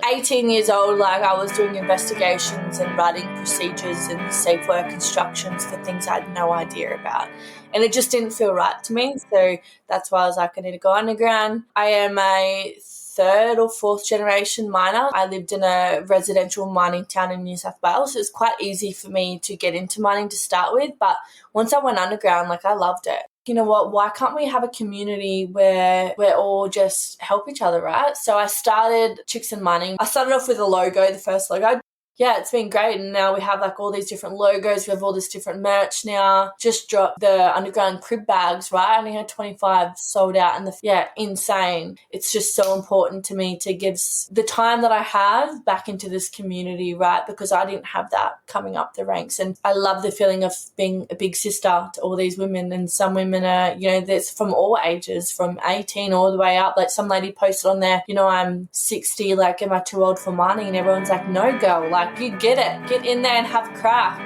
18 years old, I was doing investigations and writing procedures and safe work instructions for things I had no idea about. And it just didn't feel right to me. So that's why I was like, I need to go underground. I am a third or fourth generation miner. I lived in a residential mining town in New South Wales. So it was quite easy for me to get into mining to start with. But once I went underground, I loved it. You know what, why can't we have a community where we're all just help each other, right? So I started Chicks in Mining. I started off with a logo, the first logo. Yeah, it's been great. And now we have all these different logos. We have all this different merch now. Just dropped the underground crib bags, right? I only had 25 sold out. And insane. It's just so important to me to give the time that I have back into this community, right? Because I didn't have that coming up the ranks. And I love the feeling of being a big sister to all these women. And some women are, that's from all ages, from 18 all the way up. Some lady posted on there, I'm 60, am I too old for mining? And everyone's like, no, girl, you get it. Get in there and have a crack.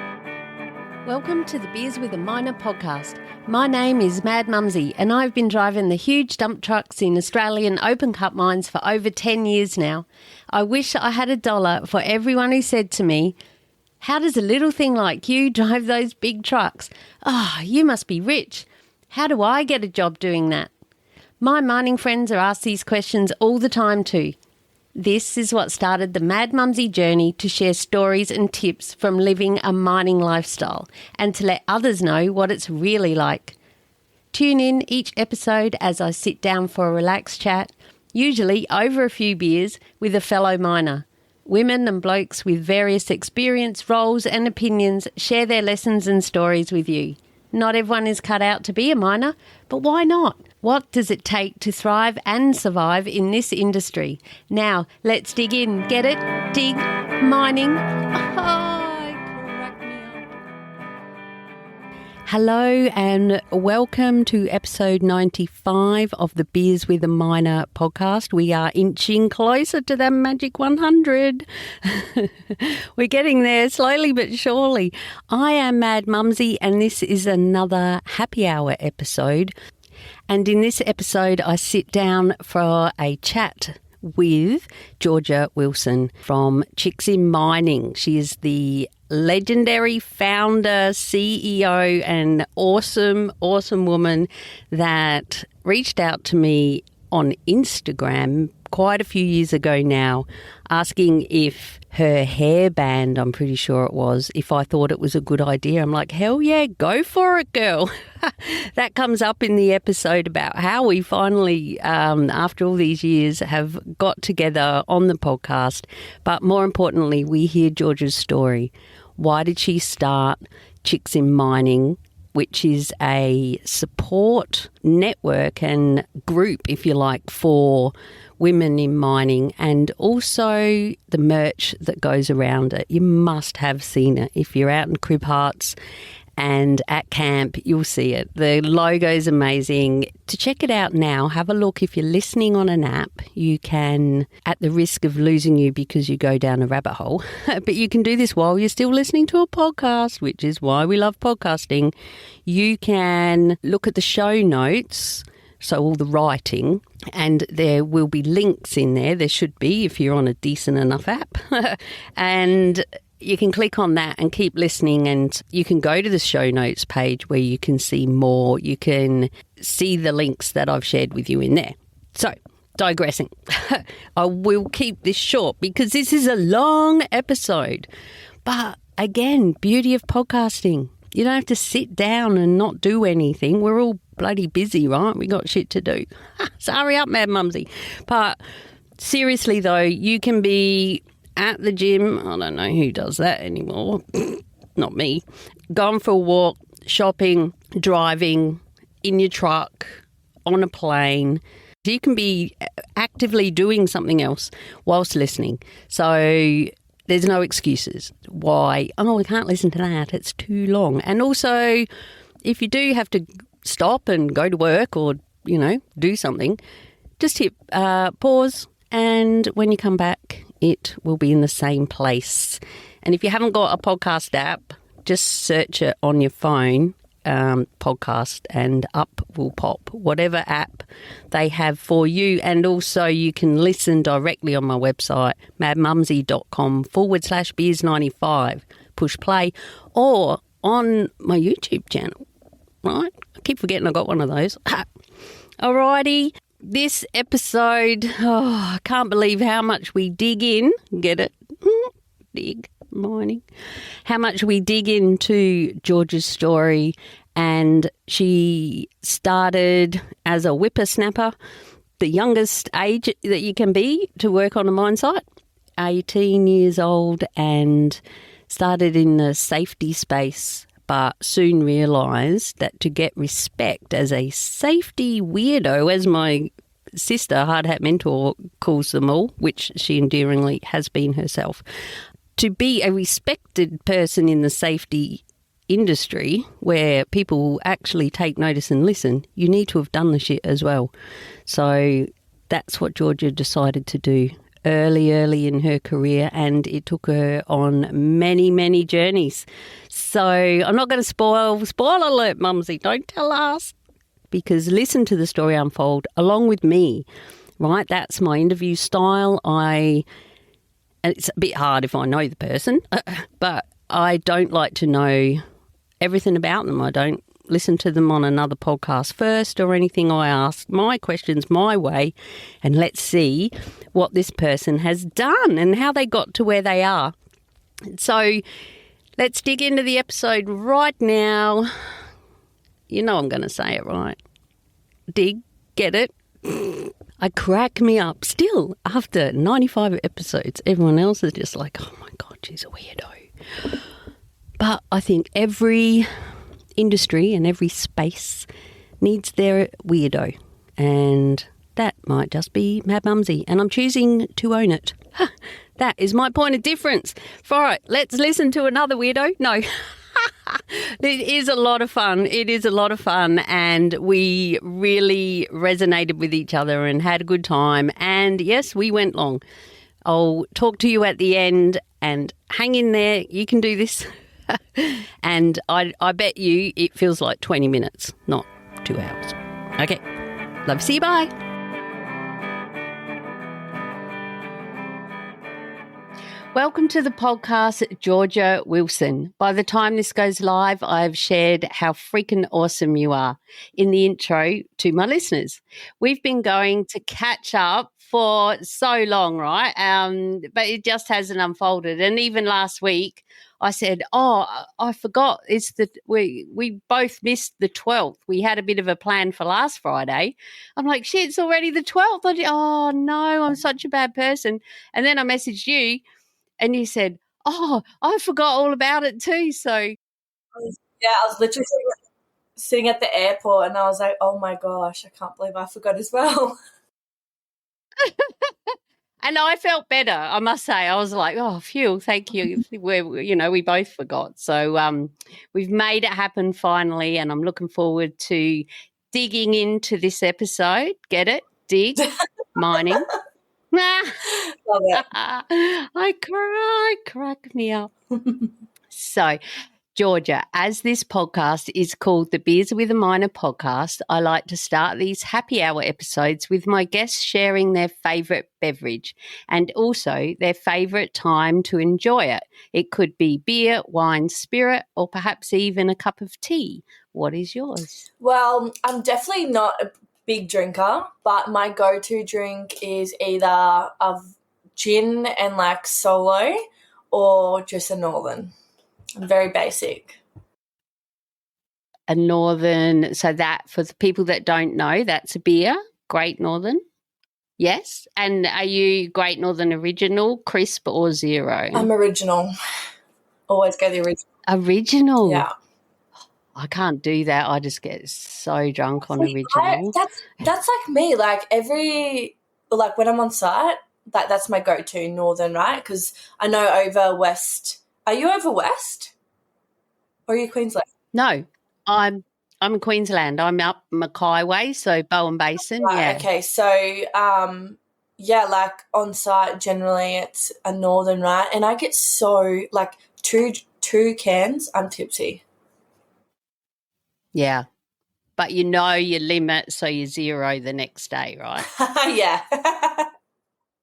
Welcome to the Beers with a Miner podcast. My name is Mad Mumzie and I've been driving the huge dump trucks in Australian open cut mines for over 10 years now. I wish I had $1 for everyone who said to me, how does a little thing like you drive those big trucks? Oh, you must be rich. How do I get a job doing that? My mining friends are asked these questions all the time too. This is what started the Mad Mumzie journey to share stories and tips from living a mining lifestyle and to let others know what it's really like. Tune in each episode as I sit down for a relaxed chat, usually over a few beers, with a fellow miner. Women and blokes with various experience, roles and opinions share their lessons and stories with you. Not everyone is cut out to be a miner, but why not? What does it take to thrive and survive in this industry? Now, let's dig in. Get it? Dig. Mining. Crack me up. Hello and welcome to episode 95 of the Beers with a Miner podcast. We are inching closer to that magic 100. We're getting there slowly but surely. I am Mad Mumzie and this is another happy hour episode. And in this episode, I sit down for a chat with Georgia Wilson from Chicks in Mining. She is the legendary founder, CEO, and awesome woman that reached out to me on Instagram quite a few years ago now, asking if her hairband, I'm pretty sure it was, if I thought it was a good idea. I'm like, hell yeah, go for it, girl. That comes up in the episode about how we finally, after all these years, have got together on the podcast. But more importantly, we hear Georgia's story. Why did she start Chicks in Mining, which is a support network and group, if you like, for women in mining, and also the merch that goes around it. You must have seen it. If you're out in Crib Hearts and at camp, you'll see it. The logo's amazing. To check it out now, have a look. If you're listening on an app, you can, at the risk of losing you because you go down a rabbit hole, but you can do this while you're still listening to a podcast, which is why we love podcasting. You can look at the show notes, so all the writing, and there will be links in there. There should be if you're on a decent enough app. And you can click on that and keep listening, and you can go to the show notes page where you can see more. You can see the links that I've shared with you in there. So, digressing. I will keep this short because this is a long episode. But again, beauty of podcasting. You don't have to sit down and not do anything. We're all bloody busy, right? We got shit to do. So hurry up, Mad Mumzie. But seriously, though, you can be at the gym. I don't know who does that anymore. Not me. Going for a walk, shopping, driving, in your truck, on a plane. You can be actively doing something else whilst listening. So there's no excuses. Why? Oh, we can't listen to that. It's too long. And also, if you do have to stop and go to work or, do something, just hit pause, and when you come back, it will be in the same place. And if you haven't got a podcast app, just search it on your phone. podcast and up will pop, whatever app they have for you. And also you can listen directly on my website, madmumzie.com/beers95. Push play, or on my YouTube channel, right? I keep forgetting I got one of those. Alrighty, this episode, I can't believe how much we dig in. Get it? Dig, mining. How much we dig into Georgia's story. And she started as a whippersnapper, the youngest age that you can be to work on a mine site, 18 years old, and started in the safety space, but soon realised that to get respect as a safety weirdo, as my sister, Hard Hat Mentor, calls them all, which she endearingly has been herself, to be a respected person in the safety industry where people actually take notice and listen, you need to have done the shit as well. So that's what Georgia decided to do early in her career, and it took her on many journeys. So I'm not going to spoiler alert, Mumzie, don't tell us, because listen to the story unfold along with me, right? That's my interview style. And it's a bit hard if I know the person, but I don't like to know everything about them. I don't listen to them on another podcast first or anything. I ask my questions my way, and let's see what this person has done and how they got to where they are. So let's dig into the episode right now. You know I'm going to say it right. Dig, get it? I crack me up still after 95 episodes. Everyone else is just like, oh my God, she's a weirdo. But I think every industry and every space needs their weirdo, and that might just be Mad Mumzie, and I'm choosing to own it. That is my point of difference. All right, let's listen to another weirdo. No. It is a lot of fun. It is a lot of fun, and we really resonated with each other and had a good time. And yes, we went long. I'll talk to you at the end, and hang in there. You can do this. And I bet you it feels like 20 minutes, not 2 hours. Okay. Love to see you. Bye. Welcome to the podcast, Georgia Wilson. By the time this goes live, I've shared how freaking awesome you are in the intro to my listeners. We've been going to catch up for so long, right? But it just hasn't unfolded. And even last week, I said, I forgot. We both missed the 12th. We had a bit of a plan for last Friday. I'm like, shit, it's already the 12th. Oh, no, I'm such a bad person. And then I messaged you, and you said, oh, I forgot all about it too. So I was literally sitting at the airport, and I was like, oh my gosh, I can't believe I forgot as well. And I felt better, I must say. I was like, oh, phew, thank you. We both forgot. So we've made it happen finally, and I'm looking forward to digging into this episode. Get it? Dig, mining. Love it. I crack me up. So, Georgia, as this podcast is called the Beers with a Miner podcast, I like to start these happy hour episodes with my guests sharing their favourite beverage and also their favourite time to enjoy it. It could be beer, wine, spirit, or perhaps even a cup of tea. What is yours? Well, I'm definitely not a big drinker, but my go-to drink is either a gin and like solo or just a northern. I'm very basic. A northern, so that for the people that don't know, that's a beer, Great Northern. Yes. And are you Great Northern Original, Crisp, or Zero? I'm original. Always go the original. Original? Yeah. I can't do that. I just get so drunk on original. That's like me. Like when I'm on site, that's my go-to northern, right? Because I know over west. Are you over west? Or are you Queensland? No, I'm in Queensland. I'm up Mackay way, so Bowen Basin. Right, yeah. Okay. So like on site generally it's a northern, right? And I get so like two cans, I'm tipsy. Yeah. But you know your limit, so you zero the next day, right? Yeah.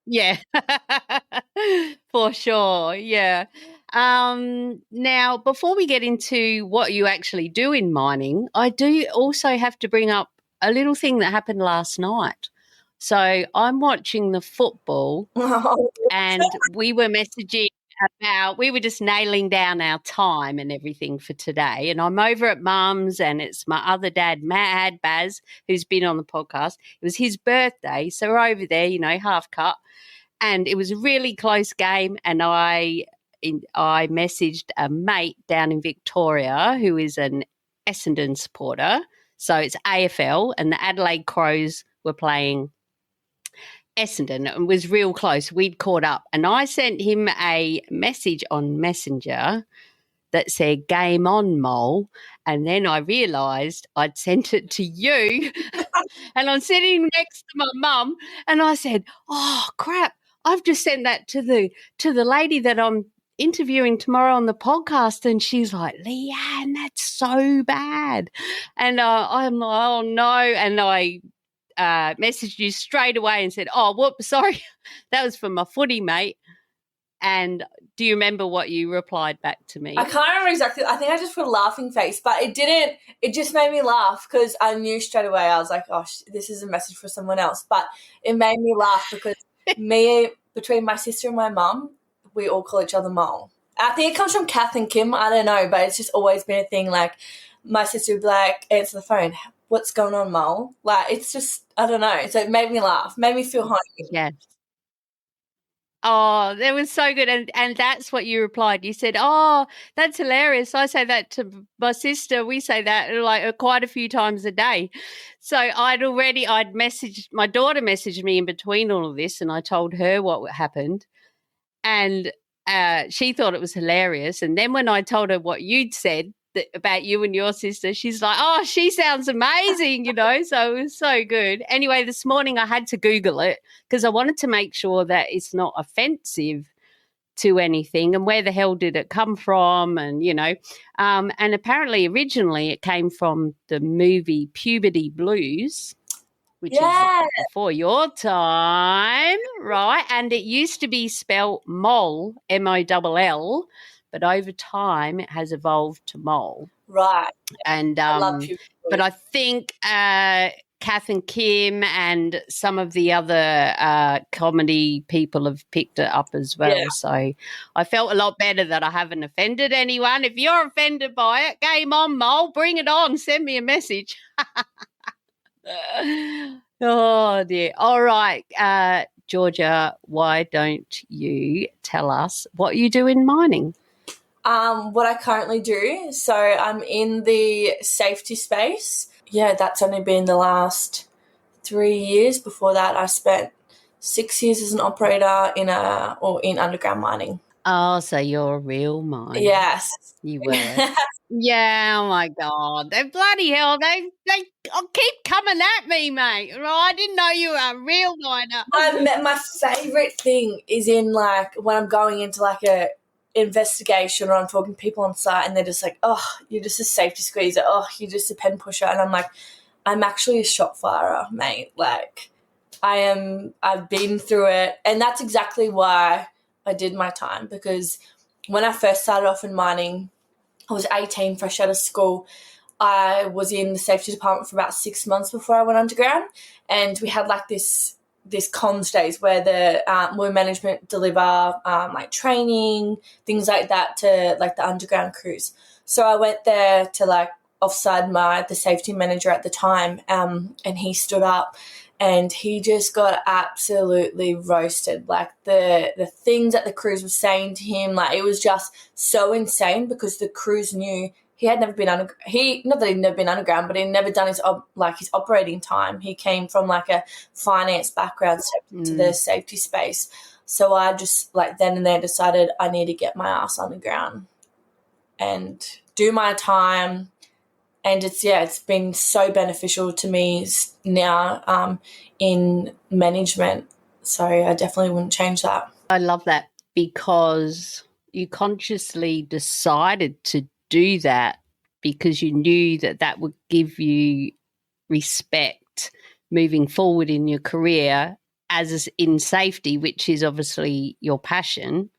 Yeah, for sure. Yeah. Now, before we get into what you actually do in mining, I do also have to bring up a little thing that happened last night. So I'm watching the football and we were messaging we were just nailing down our time and everything for today. And I'm over at Mum's and it's my other dad, Mad Baz, who's been on the podcast. It was his birthday. So we're over there, half cut. And it was a really close game. And I messaged a mate down in Victoria who is an Essendon supporter. So it's AFL and the Adelaide Crows were playing Essendon. It was real close. We'd caught up. And I sent him a message on Messenger that said, "Game on, Mole." And then I realised I'd sent it to you. And I'm sitting next to my mum and I said, "Oh, crap. I've just sent that to the lady that I'm interviewing tomorrow on the podcast." And she's like, "Leanne, that's so bad." And I'm like, "Oh, no." And I messaged you straight away and said, "Oh, whoops, sorry. That was for my footy, mate." And do you remember what you replied back to me? I can't remember exactly. I think I just put a laughing face, but it just made me laugh because I knew straight away. I was like, "Oh, this is a message for someone else." But it made me laugh because between my sister and my mum, we all call each other Mole. I think it comes from Kath and Kim. I don't know, but it's just always been a thing. Like, my sister would be like, answer the phone, "What's going on, Mole?" Like, it's just, I don't know. So it made me laugh, made me feel homey. Yeah. Oh, that was so good. And that's what you replied. You said, "Oh, that's hilarious." I say that to my sister. We say that like quite a few times a day. So I'd messaged, my daughter messaged me in between all of this and I told her what happened. And she thought it was hilarious. And then when I told her what you'd said about you and your sister, she's like, "Oh, she sounds amazing," so it was so good. Anyway, this morning I had to Google it because I wanted to make sure that it's not offensive to anything and where the hell did it come from and apparently originally it came from the movie Puberty Blues, which is before your time, right? And it used to be spelled Moll, Moll, but over time it has evolved to Mole. Right. And I love Puberty Blues. But I think Kath and Kim and some of the other comedy people have picked it up as well. Yeah. So I felt a lot better that I haven't offended anyone. If you're offended by it, game on, Mole, bring it on. Send me a message. Oh, dear. All right, Georgia, why don't you tell us what you do in mining? What I currently do, so I'm in the safety space. Yeah, that's only been the last 3 years. Before that, I spent 6 years as an operator in underground mining. Oh, so you're a real miner. Yes. You were. Yeah, oh my God. They bloody hell, they keep coming at me, mate. I didn't know you were a real miner. My favourite thing is in like when I'm going into like a investigation or I'm talking to people on site and they're just like, "Oh, you're just a safety squeezer. Oh, you're just a pen pusher." And I'm like, I'm actually a shot firer, mate. Like I've been through it. And that's exactly why I did my time, because when I first started off in mining, I was 18, fresh out of school. I was in the safety department for about 6 months before I went underground, and we had like this comms days where where management deliver like training, things like that to like the underground crews. So I went there to like offside the safety manager at the time, and he stood up and he just got absolutely roasted. Like the things that the crews were saying to him, like it was just so insane because the crews knew he had never been not that he'd never been underground, but he'd never done his operating time. He came from like a finance background to the safety space. So I just like then and there decided I need to get my ass on the ground and do my time. And it's been so beneficial to me now in management. So I definitely wouldn't change that. I love that because you consciously decided to do that because you knew that that would give you respect moving forward in your career in safety, which is obviously your passion.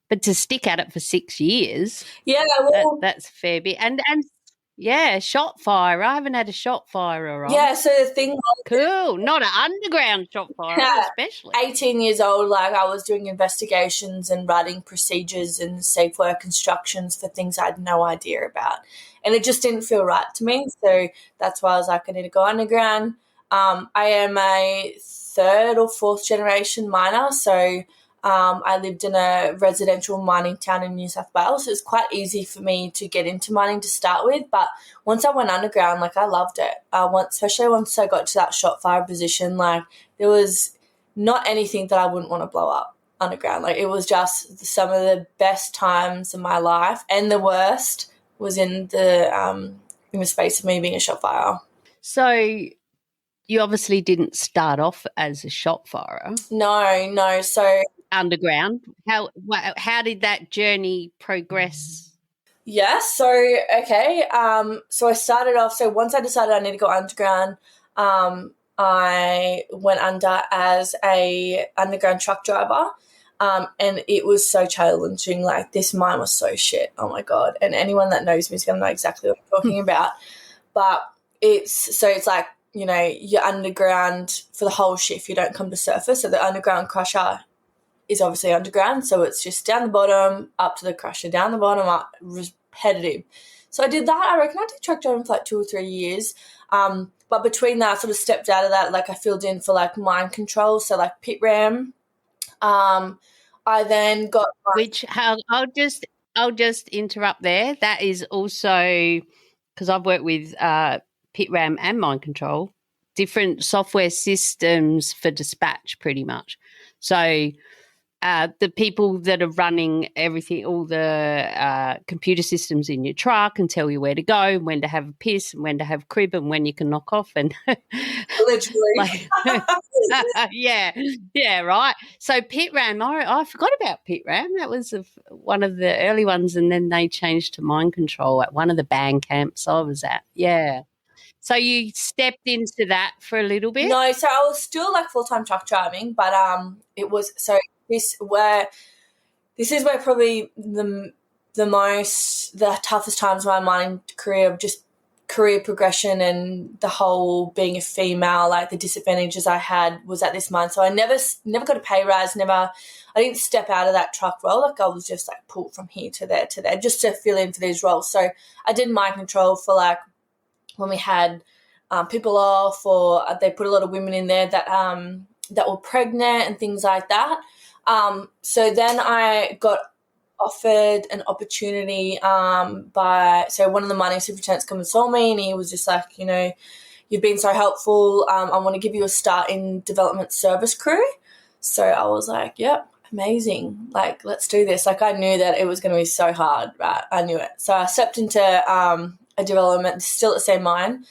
But to stick at it for 6 years, Yeah, well, that's a fair bit. And yeah, shot firer. I haven't had a shot firer on. yeah. So the thing was, Cool. Not an underground shot firer, especially. 18 years old, like I was doing investigations and writing procedures and safe work instructions for things I had no idea about. And it just didn't feel right to me. So that's why I was like, I need to go underground. I am a third or fourth generation miner. So I lived in a residential mining town in New South Wales. So it was quite easy for me to get into mining to start with. But once I went underground, like I loved it. Especially once I got to that shot fire position, like there was not anything that I wouldn't want to blow up underground. Like it was just some of the best times of my life, and the worst was in the space of me being a shot firer. So you obviously didn't start off as a shot firer. No. So underground. How did that journey progress? Yeah, so okay. So I started off. So once I decided I need to go underground, I went under as a underground truck driver, and it was so challenging. Like this mine was so shit. Oh my god! And anyone that knows me is going to know exactly what I'm talking about. But it's like, you know, you're underground for the whole shift. You don't come to surface. So the underground crusher is obviously underground, so it's just down the bottom, up to the crusher, down the bottom, up, repetitive. So I did that. I reckon I did truck driving for like 2 or 3 years. But between that, I sort of stepped out of that. Like I filled in for like mine control, so like pit ram. I then got I'll just interrupt there. That is also because I've worked with pit ram and mine control, different software systems for dispatch, pretty much. So the people that are running everything, all the computer systems in your truck, and tell you where to go, when to have a piss, and when to have crib, and when you can knock off, and literally, yeah, right. So pit ram, I forgot about pit ram. That was one of the early ones, and then they changed to mine control at one of the band camps I was at. Yeah. So you stepped into that for a little bit? No, so I was still like full-time truck driving, but it was so this is where probably the toughest times of my mining career, just career progression and the whole being a female, like the disadvantages I had was at this mine. So I never got a pay rise, I didn't step out of that truck role. Like I was just like pulled from here to there just to fill in for these roles. So I did mine control for like when we had people off, or they put a lot of women in there that were pregnant and things like that. So then I got offered an opportunity by one of the mining superintendents come and saw me, and he was just like, you know, you've been so helpful. I want to give you a start in development service crew. So I was like, yep, amazing. Like, let's do this. Like I knew that it was going to be so hard, right? I knew it. So I stepped into a development, still at the same mine,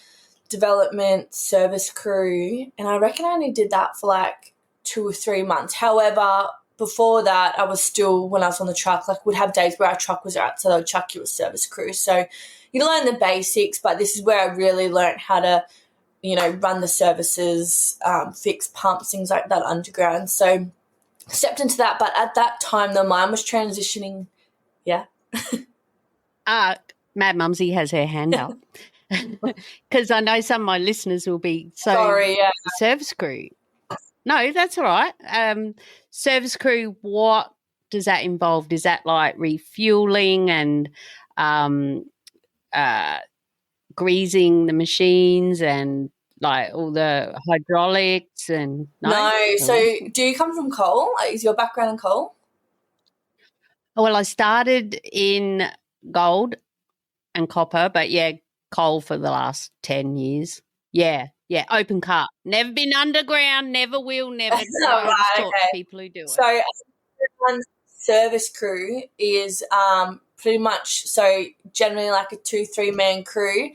development service crew, and I reckon I only did that for like 2 or 3 months. However, before that, I was still, when I was on the truck, like would have days where our truck was out, so they would chuck you a service crew. So you learn the basics, but this is where I really learned how to, you know, run the services, fix pumps, things like that underground. So stepped into that, but at that time the mine was transitioning. Yeah. Mad Mumzie has her hand up. Because I know some of my listeners will be sorry. Yeah. Service crew. No, that's all right. Service crew, what does that involve? Is that like refueling and greasing the machines and like all the hydraulics and no? So do you come from coal? Is your background in coal? Well, I started in gold and copper, but yeah, coal for the last 10 years. Yeah, open cut. Never been underground, never will, never. Right, talk to people who do it. So one service crew is pretty much, so generally like a 2-3 man crew.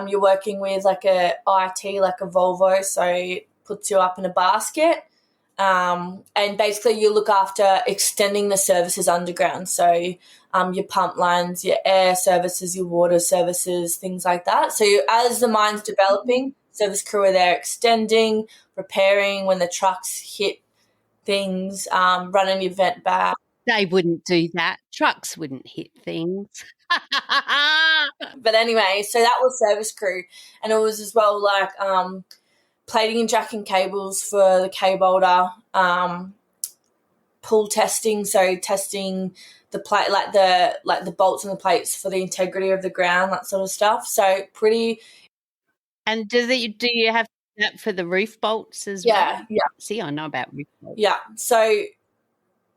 You're working with like a IT, like a Volvo, so it puts you up in a basket. And basically you look after extending the services underground. So your pump lines, your air services, your water services, things like that. So as the mine's developing, service crew are there extending, repairing when the trucks hit things, running your vent back. They wouldn't do that. Trucks wouldn't hit things. But anyway, so that was service crew. And it was as well like plating and jacking cables for the K-bolter, pull testing, so testing the plate, like the bolts and the plates for the integrity of the ground, that sort of stuff. So pretty. And do you have that for the roof bolts as well? Yeah. See, I know about roof bolts. Yeah. So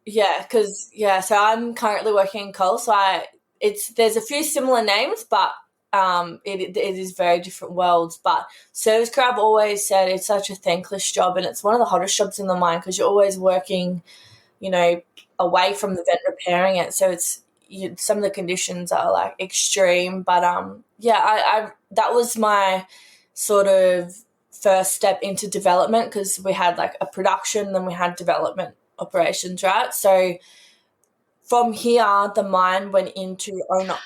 so I'm currently working in coal. So there's a few similar names, but it is very different worlds. But service crew, I've always said it's such a thankless job, and it's one of the hottest jobs in the mine because you're always working, away from the vent repairing it. So some of the conditions are like extreme. But I that was my sort of first step into development, because we had like a production, then we had development operations, right? So from here, the mine went into owner.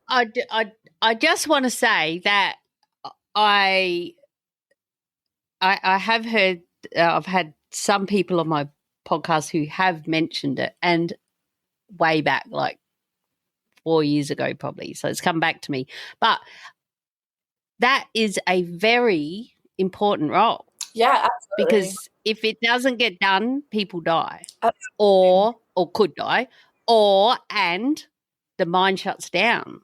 I just want to say that I have heard, I've had some people on my podcast who have mentioned it, and way back, like 4 years ago probably. So it's come back to me. But that is a very important role. Yeah, absolutely. Because if it doesn't get done, people die. Absolutely. Or could die. And the mine shuts down.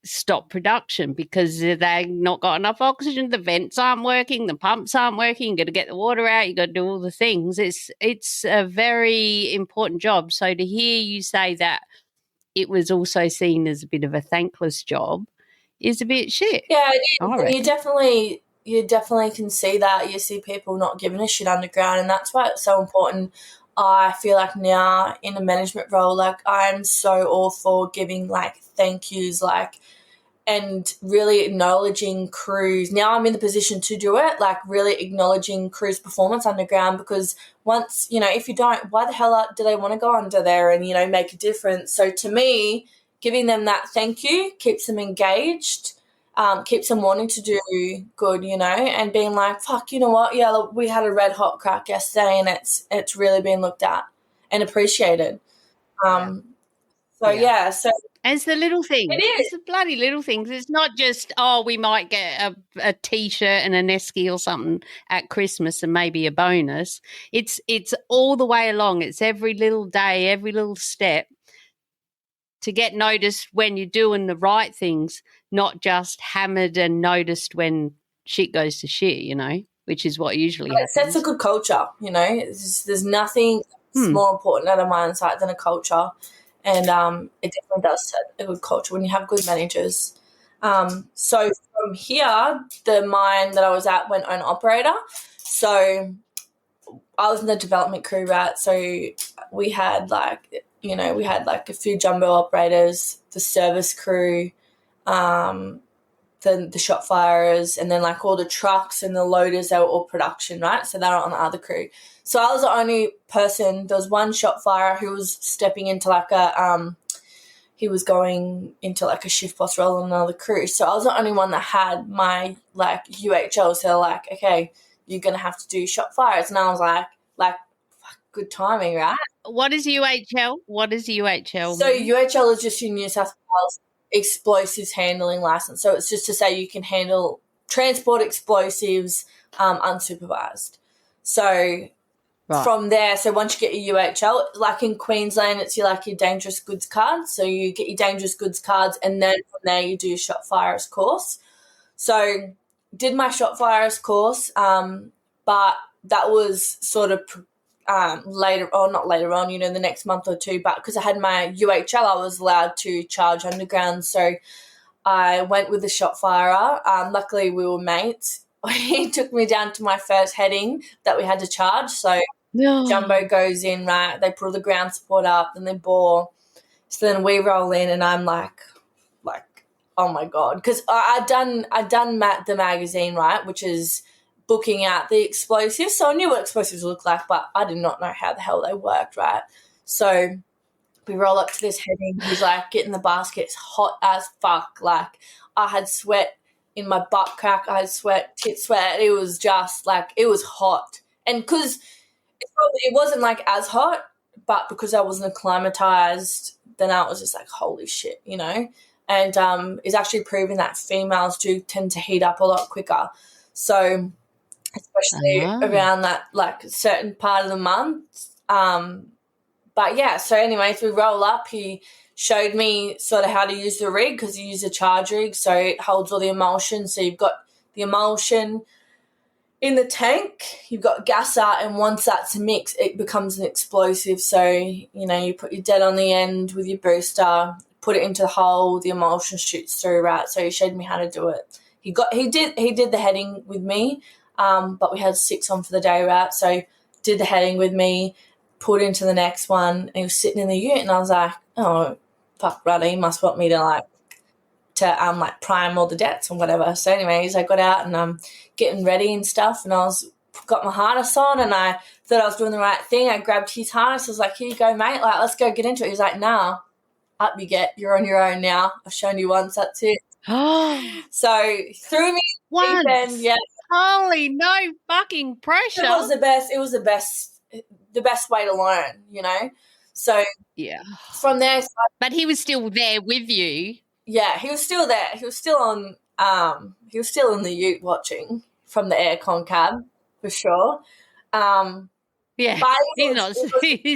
Stop production because they've not got enough oxygen, the vents aren't working, the pumps aren't working, you've got to get the water out, you've got to do all the things. It's a very important job. So to hear you say that it was also seen as a bit of a thankless job is a bit shit. Yeah, it is. And you definitely can see that. You see people not giving a shit underground, and that's why it's so important. I feel like now in a management role, like I'm so all for giving like thank yous, like, and really acknowledging crews. Now I'm in the position to do it, like really acknowledging crews' performance underground, because once, if you don't, why the hell do they want to go under there and, make a difference? So to me, giving them that thank you keeps them engaged, keeps them wanting to do good, and being like, fuck, you know what? Yeah, look, we had a red hot crack yesterday, and it's really been looked at and appreciated. So it's the little things. It is. It's the bloody little things. It's not just, we might get a T-shirt and a Nesky or something at Christmas and maybe a bonus. It's all the way along. It's every little day, every little step to get noticed when you're doing the right things, not just hammered and noticed when shit goes to shit, which is what usually happens. It sets a good culture, There's nothing more important at a mine site than a culture. And it definitely does set a good culture when you have good managers. So from here, the mine that I was at went owner operator. So I was in the development crew, right? So we had a few jumbo operators, the service crew, the shop firers, and then like all the trucks and the loaders, they were all production, right? So they were on the other crew. So I was the only person. There was one shop firer who was stepping into he was going into like a shift boss role on another crew. So I was the only one that had my like UHL. So they're like, okay, you're going to have to do shop fires. And I was like, fuck, good timing, right? What is UHL? So UHL is just your New South Wales explosives handling license. So it's just to say you can transport explosives unsupervised. So from there, so once you get your UHL, like in Queensland, it's your dangerous goods card. So you get your dangerous goods cards, and then from there you do your shop firers course. So did my shop firers course, but that was sort of not later on, the next month or two, but because I had my UHL, I was allowed to charge underground. So I went with the shop firer. Luckily, we were mates. He took me down to my first heading that we had to charge. So jumbo goes in, right? They put all the ground support up, then they bore. So then we roll in, and I'm like, oh my God, because I'd done the magazine, right, which is booking out the explosives. So I knew what explosives looked like, but I did not know how the hell they worked, right? So we roll up to this heading. He's like, get in the basket. It's hot as fuck. Like, I had sweat in my butt crack. I had sweat, tit sweat. It was just like, it was hot. And because it wasn't like as hot, but because I wasn't acclimatized, then I was just like, holy shit, you know? And it's actually proven that females do tend to heat up a lot quicker. So especially around that like certain part of the month. But yeah, so anyways, we roll up. He showed me sort of how to use the rig because you use a charge rig, so it holds all the emulsion. So you've got the emulsion in the tank, you've got gas out, and once that's mixed, it becomes an explosive. So, you know, you put your dead on the end with your booster, put it into the hole, the emulsion shoots through, right? So he showed me how to do it. He did the heading with me, but we had 6 on for the day, right? So did the heading with me, put into the next one, and he was sitting in the ute, and I was like, oh, fuck, brother, he must want me to like prime all the debts and whatever. So anyways, I got out and I'm getting ready and stuff, and I got my harness on, and I thought I was doing the right thing. I grabbed his harness. I was like, here you go, mate. Like, let's go get into it. He's like, nah, up you get. You're on your own now. I've shown you once. That's it. So threw me once. And yeah. Holy, no fucking pressure. It was the best. It was the best way to learn, you know. So yeah. From there, but he was still there with you. Yeah, he was still there. He was still on. He was still in the ute watching from the aircon cab for sure. Yeah, he's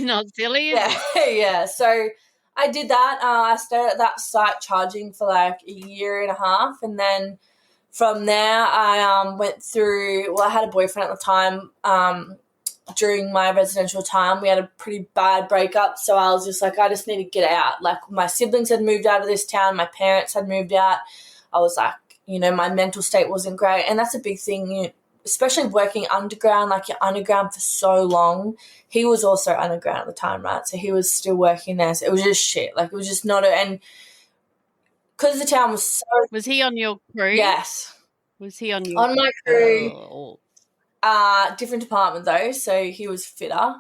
not silly. Yeah, yeah. So I did that. I stayed at that site charging for like a year and a half, and then from there I went through. Well, I had a boyfriend at the time. During my residential time, we had a pretty bad breakup, so I was just like, I just need to get out. Like, my siblings had moved out of this town, my parents had moved out. I was like, you know, my mental state wasn't great, and that's a big thing, especially working underground. Like, you're underground for so long. He was also underground at the time, right? So he was still working there, so it was just shit. Like, it was just not and because the town was so... Was he on your crew? Yes. Was he on your... On my crew. Different department though, so he was fitter.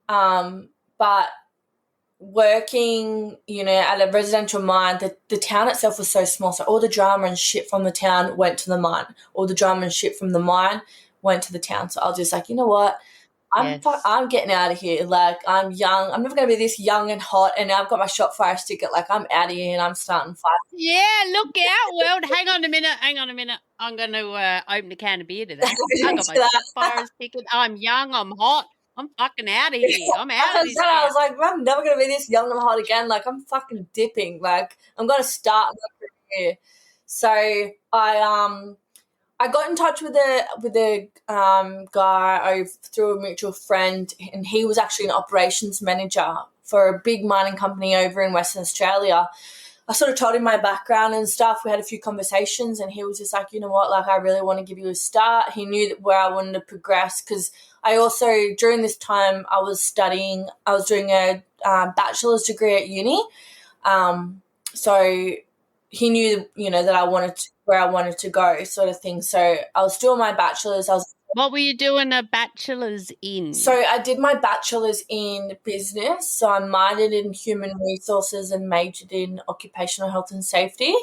But working, you know, at a residential mine, the town itself was so small, so all the drama and shit from the town went to the mine. All the drama and shit from the mine went to the town. So I was just like, you know what? I'm getting out of here. Like, I'm young. I'm never going to be this young and hot, and now I've got my shot fire ticket. Like, I'm out of here and I'm starting fire. Yeah, look out, world. Hang on a minute. I'm going to open a can of beer to that. I got my shot fire ticket. I'm young. I'm hot. I'm fucking out of here. I'm out of this. I was like, I'm never going to be this young and hot again. Like, I'm fucking dipping. Like, I'm going to start my career. So I got in touch with a guy through a mutual friend, and he was actually an operations manager for a big mining company over in Western Australia. I sort of told him my background and stuff. We had a few conversations, and he was just like, you know what, like, I really want to give you a start. He knew where I wanted to progress, because I also, during this time, I was doing a bachelor's degree at uni. So he knew, you know, that where I wanted to go, sort of thing. So I was doing my bachelor's. What were you doing a bachelor's in? So I did my bachelor's in business. So I minored in human resources and majored in occupational health and safety.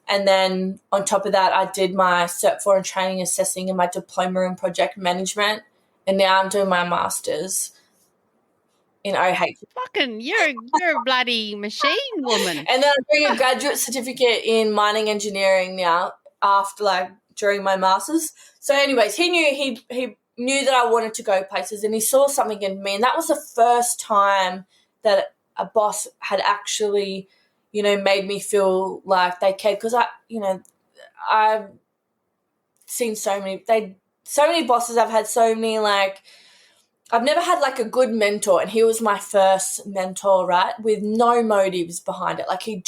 And then on top of that, I did my Cert 4 in training assessing and my diploma in project management. And now I'm doing my master's in OH. Fucking, you're a bloody machine woman. And then I'm doing a graduate certificate in mining engineering now during my master's. So anyways, he knew that I wanted to go places, and he saw something in me. And that was the first time that a boss had actually, you know, made me feel like they cared. Because I've seen so many bosses. I've had so many, like, I've never had like a good mentor, and he was my first mentor, right? With no motives behind it. Like, he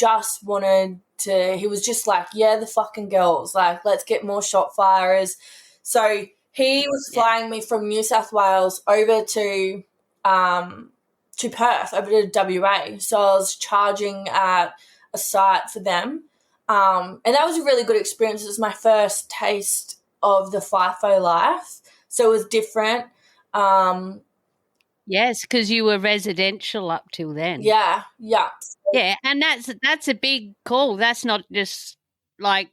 was just like, yeah, the fucking girls, like, let's get more shot firers. So he was flying me from New South Wales over to Perth, over to WA. So I was charging at a site for them. And that was a really good experience. It was my first taste of the FIFO life. So it was different. Yes, because you were residential up till then. Yeah. Yeah, and that's a big call. That's not just like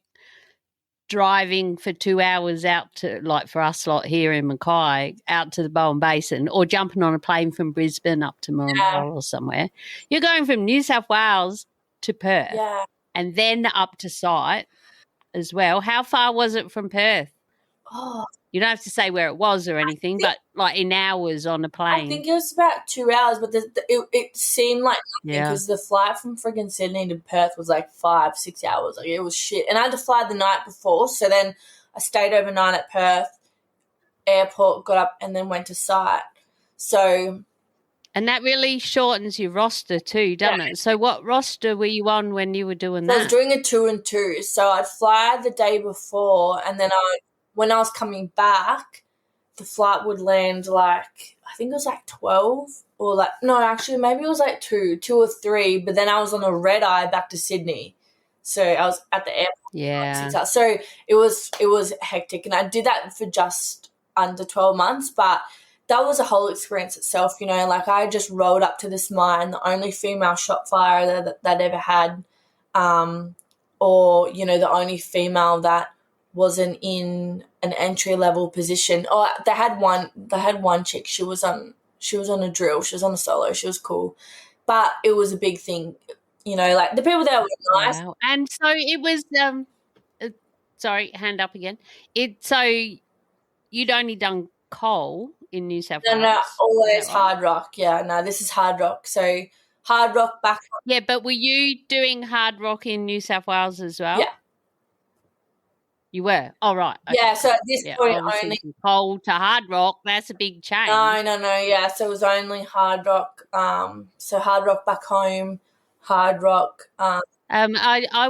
driving for 2 hours out to, like for us lot here in Mackay, out to the Bowen Basin, or jumping on a plane from Brisbane up to Murray or somewhere. You're going from New South Wales to Perth and then up to site as well. How far was it from Perth? Oh, You don't have to say where it was or anything, but like in hours on a plane. I think it was about 2 hours, but it seemed like nothing because the flight from friggin' Sydney to Perth was like 5-6 hours. Like, it was shit. And I had to fly the night before, so then I stayed overnight at Perth airport, got up, and then went to site. So, and that really shortens your roster too, doesn't it? So what roster were you on when you were doing that? I was doing a 2 and 2. So I'd fly the day before, and then when I was coming back, the flight would land like, I think it was like 12 or like, no, actually maybe it was like 2 or 3, but then I was on a red eye back to Sydney. So I was at the airport. Yeah. 6 hours. So it was hectic, and I did that for just under 12 months, but that was a whole experience itself, you know. Like, I just rolled up to this mine, the only female shot firer that ever had, or, you know, the only female that wasn't in an entry level position. Oh, they had one chick. She was on a drill. She was on a solo. She was cool, but it was a big thing, you know. Like, the people there were nice. Wow. And so it was. Sorry, hand up again. So you'd only done coal in New South Wales? No, always hard rock. Yeah, no, this is hard rock. So hard rock back. Yeah, but were you doing hard rock in New South Wales as well? Yeah. You were? Oh, right. Okay. Yeah, so at this point only coal to hard rock, that's a big change. No, yeah. So it was only hard rock. So hard rock back home, hard rock. I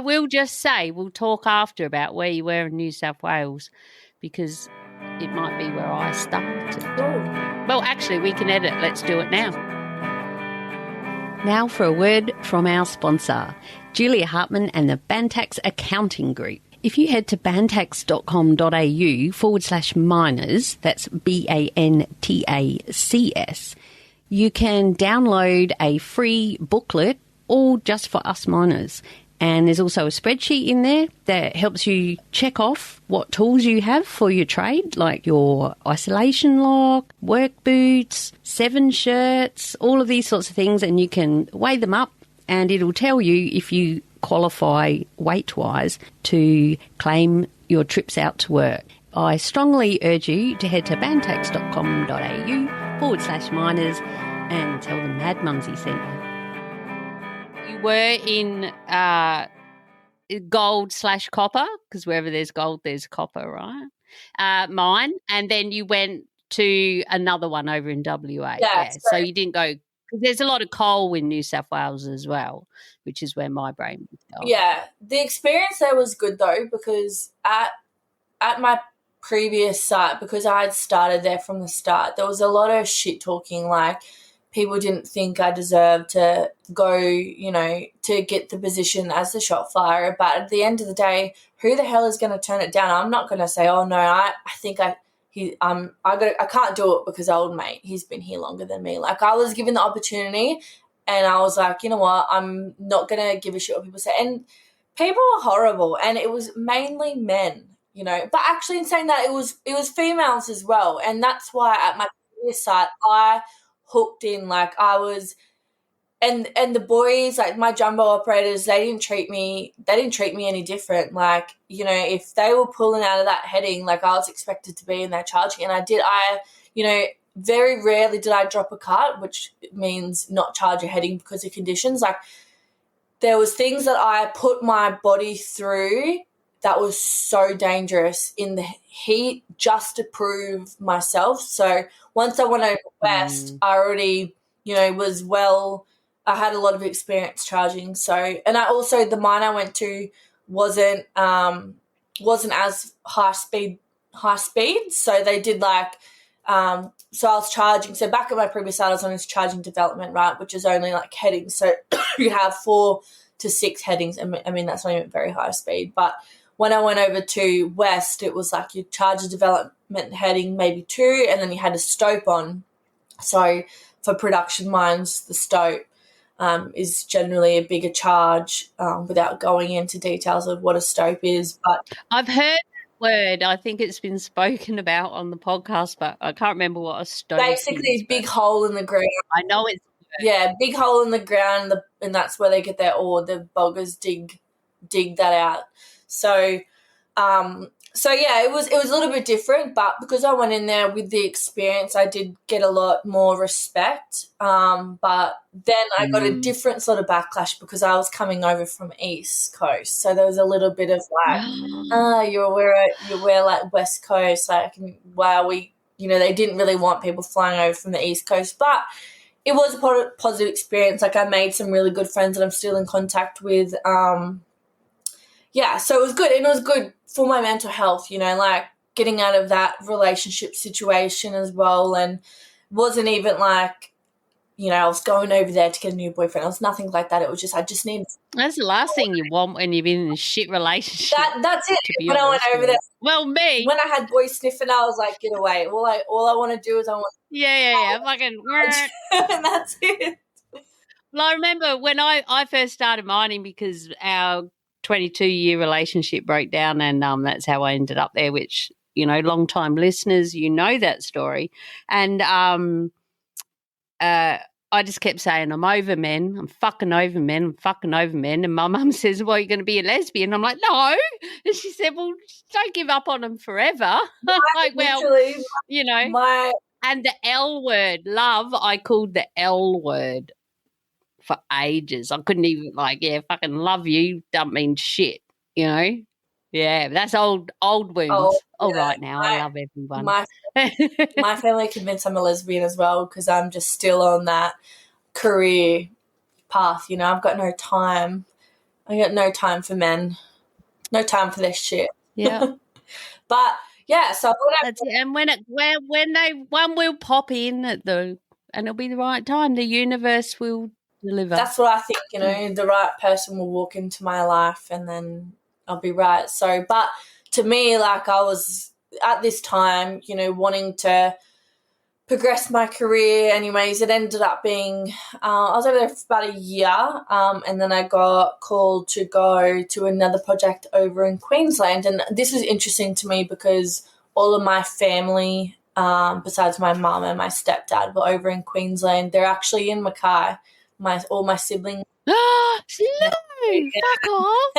will just say, we'll talk after about where you were in New South Wales, because it might be where I started. Ooh. Well, actually, we can edit. Let's do it now. Now for a word from our sponsor, Julia Hartman and the Bantax Accounting Group. If you head to bantax.com.au/miners, that's BANTACS, you can download a free booklet all just for us miners. And there's also a spreadsheet in there that helps you check off what tools you have for your trade, like your isolation lock, work boots, 7 shirts, all of these sorts of things, and you can weigh them up and it'll tell you if you qualify weight-wise to claim your trips out to work. I strongly urge you to head to bantax.com.au/miners and tell them Mad Mumzie sent you. You were in gold/copper, because wherever there's gold, there's copper, right? Mine. And then you went to another one over in WA. Yeah. So you didn't go, because there's a lot of coal in New South Wales as well, which is where my brain was going. Yeah. The experience there was good though, because at my previous site, because I had started there from the start, there was a lot of shit talking, like people didn't think I deserved to go, you know, to get the position as the shot flyer. But at the end of the day, who the hell is going to turn it down? I'm not going to say, oh no, I think I can't do it because old mate, he's been here longer than me. Like, I was given the opportunity and I was like, you know what, I'm not going to give a shit what people say. And people were horrible, and it was mainly men, you know. But actually, in saying that, it was females as well. And that's why at my previous site, I hooked in. Like, I was, and the boys, like my jumbo operators, they didn't treat me any different. Like, you know, if they were pulling out of that heading, like, I was expected to be in there charging, and I did. You know, very rarely did I drop a cut, which means not charge a heading because of conditions. Like, there was things that I put my body through that was so dangerous in the heat just to prove myself. So once I went over west, I already, you know, I had a lot of experience charging. So, and I also, the mine I went to wasn't as high speed. So they did like, so I was charging. So back at my previous site, I was on this charging development, right, which is only like headings. So you have 4 to 6 headings. I mean, that's not even very high speed. But when I went over to west, it was like you charge a meant heading maybe 2, and then you had a stope on. So for production mines, the stope is generally a bigger charge, without going into details of what a stope is. But I've heard that word. I think it's been spoken about on the podcast, but I can't remember what a stope basically is. a big hole in the ground. I know it's big hole in the ground, and that's where they get their ore. The boggers dig that out. So, it was a little bit different, but because I went in there with the experience, I did get a lot more respect. But then I got a different sort of backlash because I was coming over from East Coast, so there was a little bit of like, you're like West Coast, like wow, they didn't really want people flying over from the East Coast, but it was a positive experience. Like I made some really good friends that I'm still in contact with. So it was good. And it was good for my mental health, like getting out of that relationship situation as well. And wasn't even like, I was going over there to get a new boyfriend. It was nothing like that. It was just, I just needed. That's the last thing you want when you've been in a shit relationship. That's it. When I went over there. Well, me. When I had boys sniffing, I was like, get away. All I want to do is I want. Yeah. Fucking. And that's it. Well, I remember when I first started mining because our 22-year relationship broke down, and that's how I ended up there, which, long-time listeners, that story. And I just kept saying, I'm over men. I'm fucking over men. I'm fucking over men. And my mum says, well, you're going to be a lesbian. I'm like, no. And she said, well, don't give up on them forever. Like, well, and the L word, love, I called the L word for ages. I couldn't even fucking love you don't mean shit, Yeah, that's old wounds. All right now, I love everyone. My family convinced I'm a lesbian as well because I'm just still on that career path. I've got no time. I got no time for men. No time for this shit. Yeah. But yeah, so that's it. And when one will pop in and it'll be the right time. The universe will deliver. That's what I think, the right person will walk into my life and then I'll be right. So, but to me, like I was at this time, wanting to progress my career anyways. It ended up being, I was over there for about a year, and then I got called to go to another project over in Queensland. And this was interesting to me because all of my family, besides my mum and my stepdad, were over in Queensland. They're actually in Mackay. All my siblings. No, fuck off.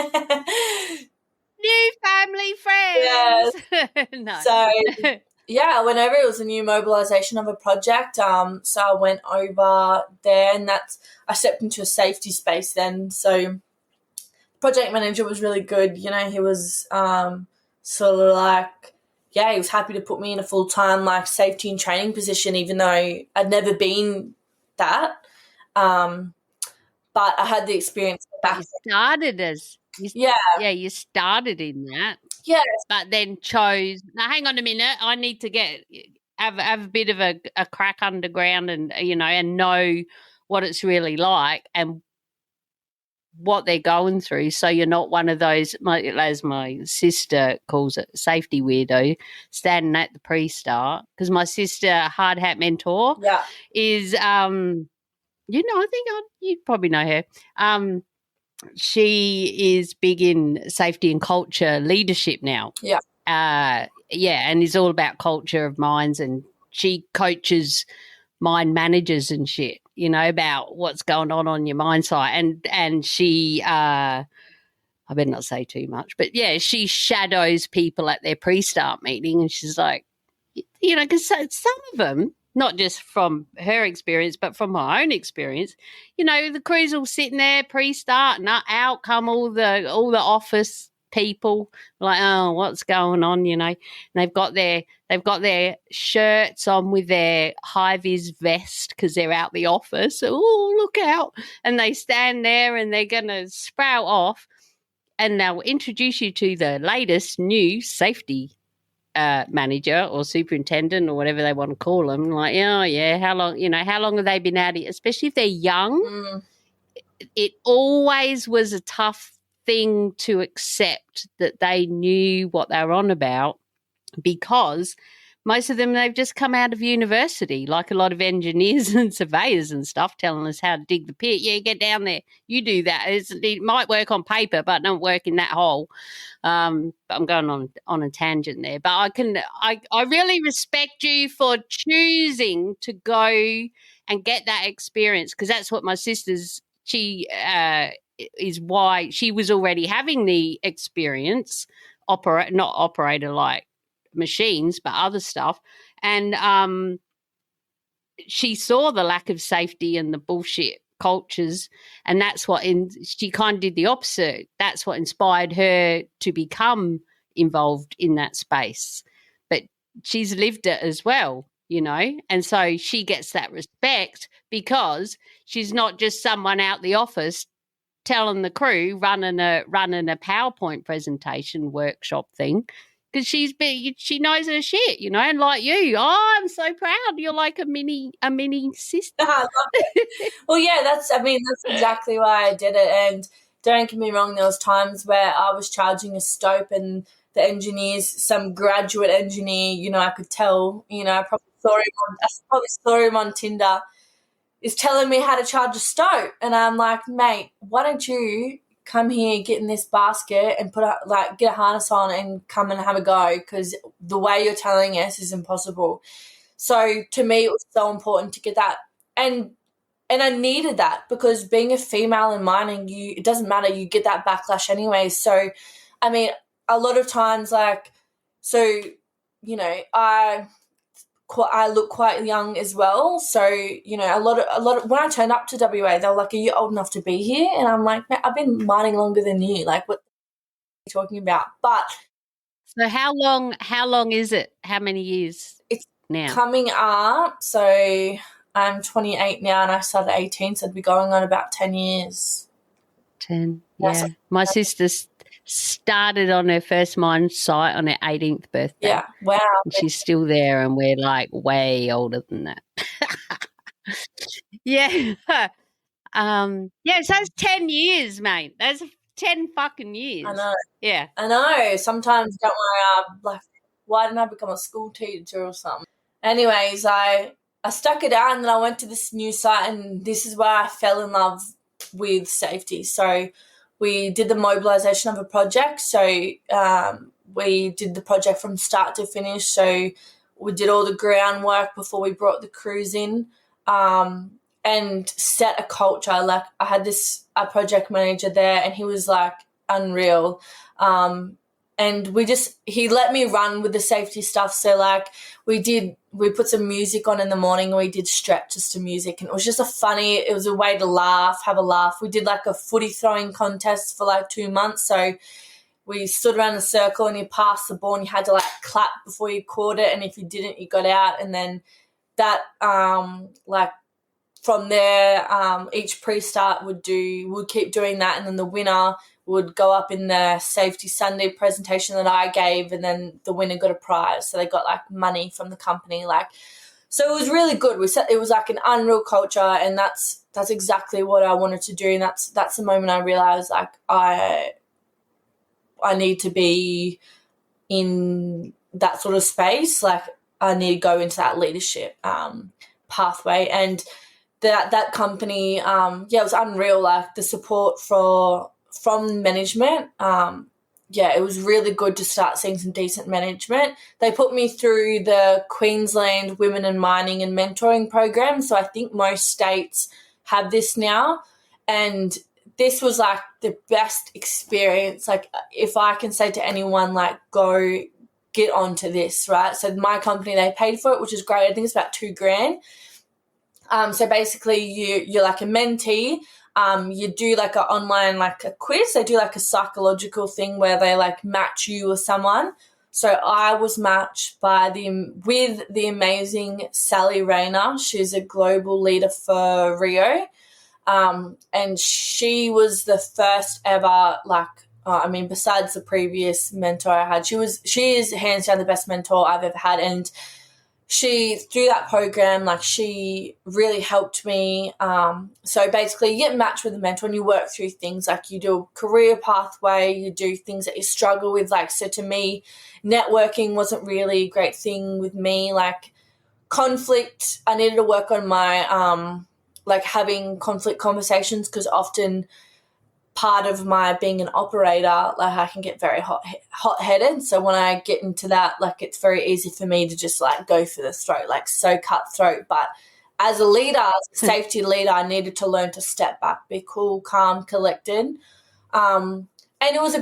New family friends. Yes. No. So, yeah, I went over. It was a new mobilisation of a project. So I went over there, and I stepped into a safety space then. So the project manager was really good. He was sort of like, he was happy to put me in a full-time safety and training position, even though I'd never been that. But I had the experience back. You started as you started in that. Yes. But then chose. Now, hang on a minute. I need to have a bit of a crack underground, and and know what it's really like and what they're going through. So you're not one of those, as my sister calls it, safety weirdo, standing at the pre-start. Because my sister, hard hat mentor, is I think you probably know her. She is big in safety and culture leadership now. Yeah. And is all about culture of mines, and she coaches mine managers and shit, about what's going on your mine site. And she, I better not say too much, but yeah, she shadows people at their pre-start meeting, and she's like, because some of them, not just from her experience, but from my own experience, the crews will sitting there pre-start, and out come all the office people, like, oh, what's going on, and they've got their shirts on with their high-vis vest because they're out the office. Oh, look out. And they stand there and they're going to sprout off, and they'll introduce you to the latest new safety manager or superintendent or whatever they want to call them. Like, oh yeah, how long have they been at it? Especially if they're young, it always was a tough thing to accept that they knew what they were on about because most of them, they've just come out of university, like a lot of engineers and surveyors and stuff, telling us how to dig the pit. Yeah, get down there. You do that. It might work on paper, but don't work in that hole. I'm going on a tangent there. But I really respect you for choosing to go and get that experience, because that's what my sister's, is why she was already having the experience, not operator like machines, but other stuff. And she saw the lack of safety and the bullshit cultures, and that's what she kind of did the opposite. That's what inspired her to become involved in that space. But she's lived it as well, and so she gets that respect because she's not just someone out the office telling the crew, running a PowerPoint presentation workshop thing, because she knows her shit, and like you. Oh, I'm so proud. You're like a mini sister. I love it. Well, yeah, that's exactly why I did it. And don't get me wrong, there was times where I was charging a stope and the engineers, some graduate engineer, I could tell, I probably saw him on Tinder, is telling me how to charge a stope. And I'm like, mate, why don't you come here, get in this basket and get a harness on and come and have a go, because the way you're telling us is impossible. So to me, it was so important to get that. And I needed that, because being a female in mining, it doesn't matter, you get that backlash anyway. So, I mean, a lot of times, I look quite young as well. So, a lot of when I turned up to WA, they were like, are you old enough to be here? And I'm like, man, I've been mining longer than you. Like, what are you talking about? But so how long is it? How many years it's now? Coming up. So I'm 28 now and I started at 18, so it'd be going on about 10 years. 10, yeah. My sister started on her first mine site on her 18th birthday. Yeah, wow. And she's still there, and we're like way older than that. Yeah. Yeah, so that's 10 years, mate. That's 10 fucking years. I know. Yeah. I know. Sometimes, don't worry, I'm like, why didn't I become a school teacher or something? Anyways, I stuck it out, and then I went to this new site, and this is where I fell in love with safety. So we did the mobilisation of a project. So we did the project from start to finish. So we did all the groundwork before we brought the crews in, and set a culture. Like, I had a project manager there, and he was like unreal. And he let me run with the safety stuff. So like we put some music on in the morning, and we did stretches to music, and it was just it was a way to have a laugh. We did like a footy throwing contest for like 2 months. So we stood around in a circle, and you passed the ball, and you had to like clap before you caught it. And if you didn't, you got out. And then that, from there, each pre-start would keep doing that. And then the winner would go up in the Safety Sunday presentation that I gave, and then the winner got a prize. So they got like money from the company. So it was really good. It was like an unreal culture, and that's exactly what I wanted to do. And that's the moment I realized like I need to be in that sort of space. Like, I need to go into that leadership pathway. And that company, it was unreal. Like, the support from management, it was really good to start seeing some decent management. They put me through the Queensland Women in Mining and Mentoring program. So I think most states have this now. And this was like the best experience. Like, if I can say to anyone, like, go get onto this, right? So my company, they paid for it, which is great. I think it's about $2,000. So basically you're like a mentee. You do like an online, like a quiz. They do like a psychological thing where they like match you with someone. So I was matched with the amazing Sally Rayner. She's a global leader for Rio. And she was the first ever, besides the previous mentor I had, she is hands down the best mentor I've ever had. And through that program, like, she really helped me. So basically you get matched with a mentor and you work through things, like you do a career pathway, you do things that you struggle with. Like, so to me, networking wasn't really a great thing with me. Like, conflict, I needed to work on my, like, having conflict conversations, because often part of my being an operator, like, I can get very hot-headed. So when I get into that, like, it's very easy for me to just, like, go for the throat, like, so cutthroat. But as a leader, as a safety leader, I needed to learn to step back, be cool, calm, collected. And it was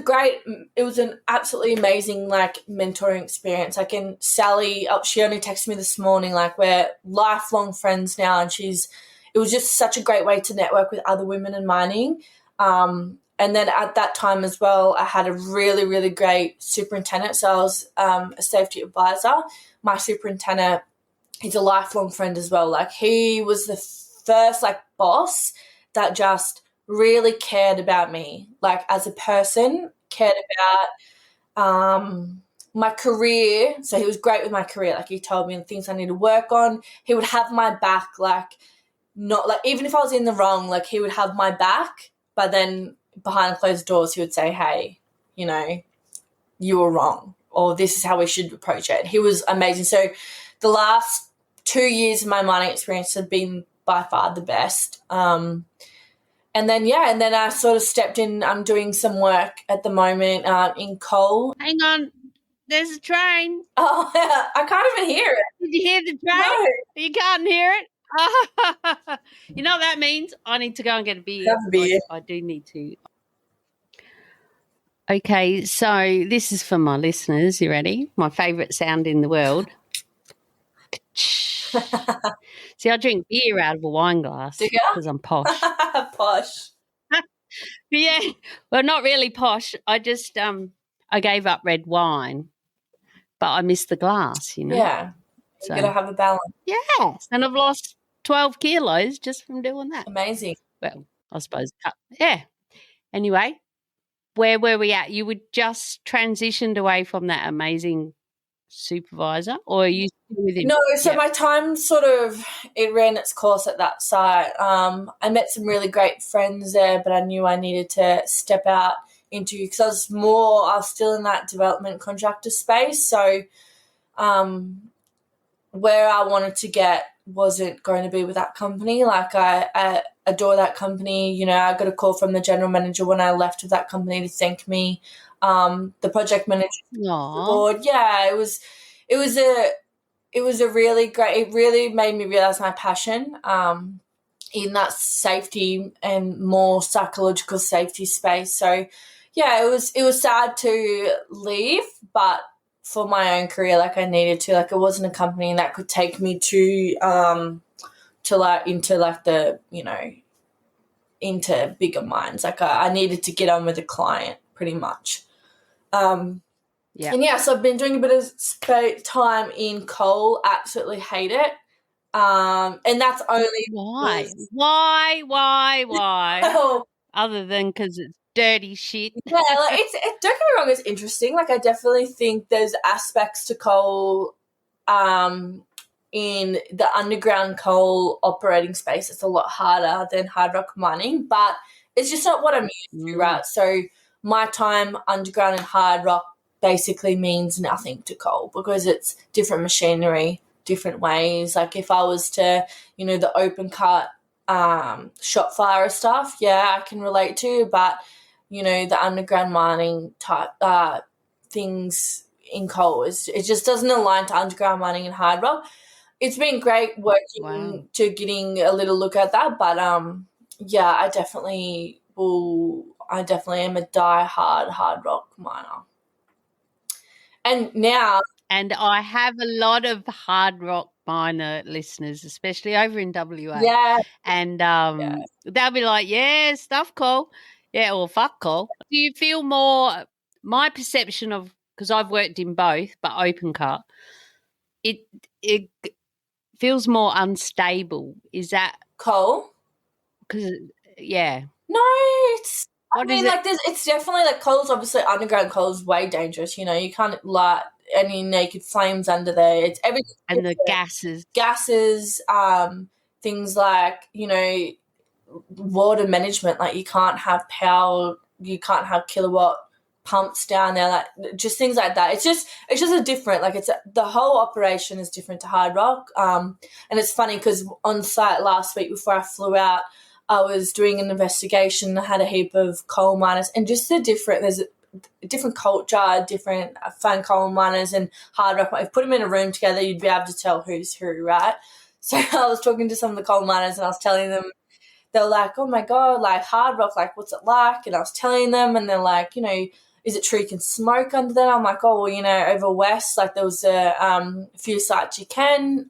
an absolutely amazing, like, mentoring experience. Like, in Sally, she only texted me this morning, like, we're lifelong friends now, and it was just such a great way to network with other women in mining. And then at that time as well, I had a really, really great superintendent. So I was a safety advisor. My superintendent, he's a lifelong friend as well. Like, he was the first, like, boss that just really cared about me, like, as a person, cared about my career. So he was great with my career. Like, he told me the things I need to work on. He would have my back, like, not like, even if I was in the wrong, like, he would have my back. But then behind closed doors, he would say, hey, you know, you were wrong, or this is how we should approach it. He was amazing. So the last 2 years of my mining experience have been by far the best. And then I sort of stepped in. I'm doing some work at the moment in coal. Hang on. There's a train. Oh, I can't even hear it. Did you hear the train? No. You can't hear it? You know what that means? I need to go and get a beer. Have a beer. I do need to. Okay, so this is for my listeners. You ready? My favourite sound in the world. See, I drink beer out of a wine glass because I'm posh. Posh. Yeah, well, not really posh. I just I gave up red wine, but I missed the glass, you know. Yeah, you gotta have a balance. Yes, and I've lost 12 kilos just from doing that. Amazing. Well, I suppose. Yeah. Anyway, where were we at? You were just transitioned away from that amazing supervisor, or are you still with him? No, so my time it ran its course at that site. I met some really great friends there, but I knew I needed to step out into, because I was still in that development contractor space. So where I wanted to get wasn't going to be with that company. Like, I adore that company. You know, I got a call from the general manager when I left of that company to thank me. The project manager, the board. Yeah, it was a really great. It really made me realize my passion in that safety and more psychological safety space. So, yeah, it was sad to leave, but for my own career, like, I needed to. Like, it wasn't a company that could take me into the, you know, into bigger mines. Like, I needed to get on with the client pretty much. And so I've been doing a bit of time in coal. Absolutely hate it. And that's only why? Other than because it's dirty shit. Yeah, like, don't get me wrong, it's interesting. Like, I definitely think there's aspects to coal in the underground coal operating space. It's a lot harder than hard rock mining, but it's just not what I'm used to, right? So my time underground and hard rock basically means nothing to coal, because it's different machinery, different ways. Like, if I was to, you know, the open cut shot fire stuff, yeah, I can relate to, but, you know, the underground mining type things in coal, it just doesn't align to underground mining and hard rock. It's been great working to getting a little look at that, but yeah, I definitely am a die-hard hard rock miner. And now... And I have a lot of hard rock miner listeners, especially over in WA. Yeah. And they'll be like, yeah, stuff coal. Yeah, or fuck coal. Do you feel more, my perception of, because I've worked in both, but open cut, it feels more unstable. Is that coal? Because, yeah. No, it's definitely, like, coal's obviously, underground coal is way dangerous. You know, you can't any naked flames under there. It's everything. And the gases. Gases, things like, water management, like you can't have power, you can't have kilowatt pumps down there, like just things like that. It's just a different, like the whole operation is different to Hard Rock. And it's funny because on site last week before I flew out, I was doing an investigation. I had a heap of coal miners, and just there's a different culture, different fun coal miners and Hard Rock. If you put them in a room together, you'd be able to tell who's who, right? So I was talking to some of the coal miners and I was telling them, they're like, oh my God, like Hard Rock, like what's it like? And I was telling them, and they're like, is it true you can smoke under there? I'm like, oh, well, over west, like there was a few sites you can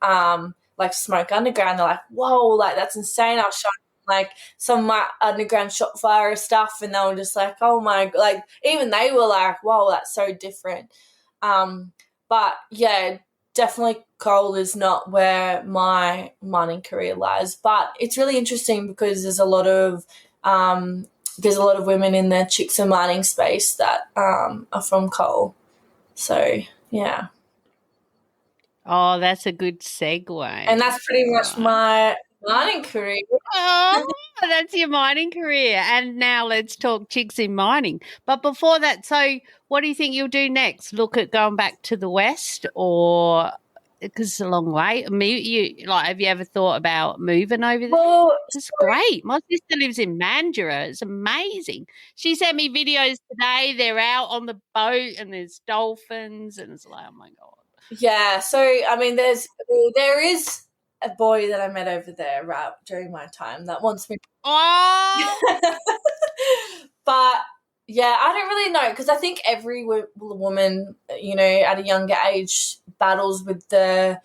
like smoke underground. They're like, whoa, like that's insane. I was showing like some of my underground shot fire stuff, and they were just like, oh my, like even they were like, whoa, that's so different. But yeah, definitely coal is not where my mining career lies, but it's really interesting because there's a lot of women in the chicks and mining space that are from coal. So yeah. Oh, that's a good segue. And that's pretty much my mining career. Oh, that's your mining career. And now let's talk chicks in mining. But before that, so what do you think you'll do next? Look at going back to the West, or because it's a long way? Have you ever thought about moving over there? Well, it's great. My sister lives in Mandurah. It's amazing. She sent me videos today. They're out on the boat and there's dolphins, and it's like, oh my God. Yeah. So I mean, there is a boy that I met over there right during my time that wants me. Oh. But yeah, I don't really know, because I think every woman, at a younger age battles with the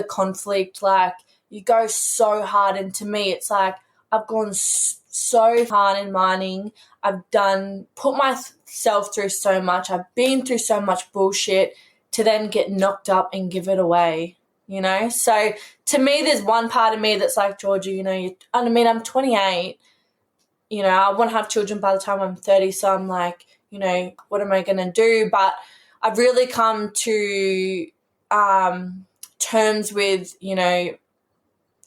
conflict. Like you go so hard, and to me, it's like I've gone so hard in mining. I've put myself through so much. I've been through so much bullshit to then get knocked up and give it away. So to me, there's one part of me that's like, Georgia, I'm 28. I want to have children by the time I'm 30. So I'm like, what am I going to do? But I've really come to terms with,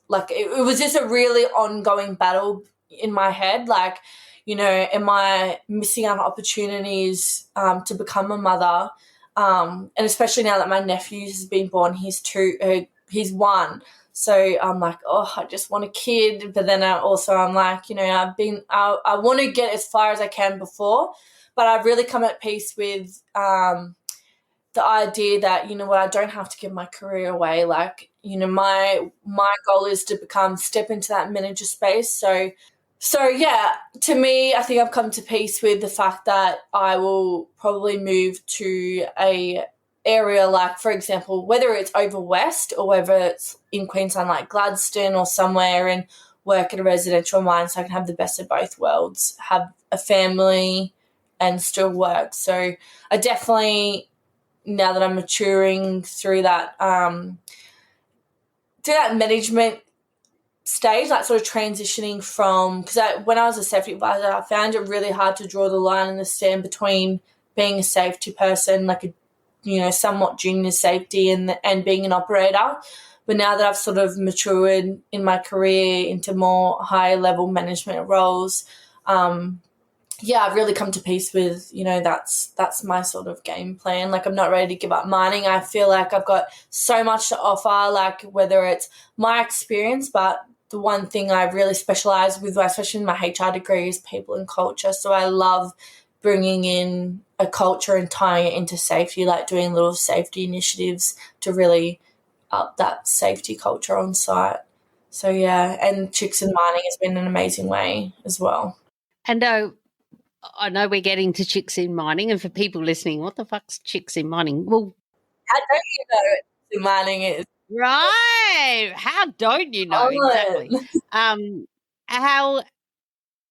like it was just a really ongoing battle in my head. Like, am I missing out on opportunities to become a mother? And especially now that my nephew has been born, he's 1. So I'm like, oh, I just want a kid. But then I'm like, I want to get as far as I can before, but I've really come at peace with the idea that, I don't have to give my career away. Like, my goal is to step into that manager space. So yeah, to me, I think I've come to peace with the fact that I will probably move to a area like, for example, whether it's over west or whether it's in Queensland like Gladstone or somewhere, and work at a residential mine so I can have the best of both worlds, have a family and still work. So I definitely, now that I'm maturing through that management stage, like sort of transitioning from, because when I was a safety advisor, I found it really hard to draw the line in the sand between being a safety person, like a somewhat junior safety, and being an operator. But now that I've sort of matured in my career into more higher level management roles, I've really come to peace with, that's my sort of game plan. Like I'm not ready to give up mining. I feel like I've got so much to offer, like whether it's my experience, but the one thing I really specialize with, especially in my HR degree, is people and culture. So I love bringing in a culture and tying it into safety, like doing little safety initiatives to really up that safety culture on site. So yeah, and chicks in mining has been an amazing way as well. And I know we're getting to chicks in mining, and for people listening, what the fuck's chicks in mining? Well, how don't you know what chicks in mining is? Right. How don't you know? Exactly.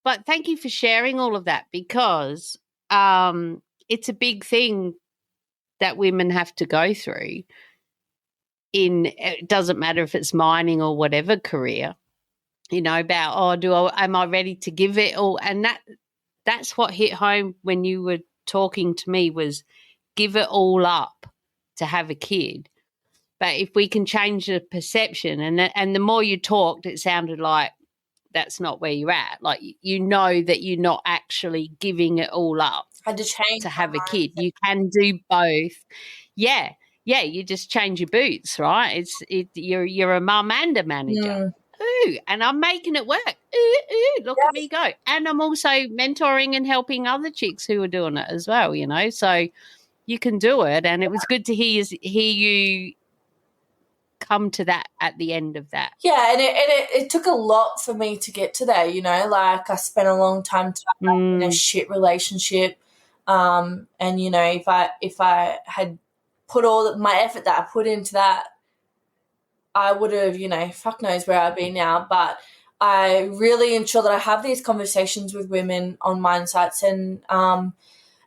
But thank you for sharing all of that, because it's a big thing that women have to go through. It doesn't matter if it's mining or whatever career, about, am I ready to give it all? And that's what hit home when you were talking to me, was give it all up to have a kid. But if we can change the perception, and the more you talked, it sounded like that's not where you're at. Like, you know that you're not actually giving it all up Had to change to my have a kid. mindset. You can do both. Yeah, you just change your boots, right? You're a mum and a manager. Ooh, and I'm making it work. Ooh, look at me go. And I'm also mentoring and helping other chicks who are doing it as well, you know. So you can do it, and it was good to hear you come to that at the end of that. Yeah, and it took a lot for me to get to there, you know. Like, I spent a long time in a shit relationship, and you know, if I had put all my effort that I put into that, I would have, you know, fuck knows where I'd be now. But I really ensure that I have these conversations with women on mine sites, and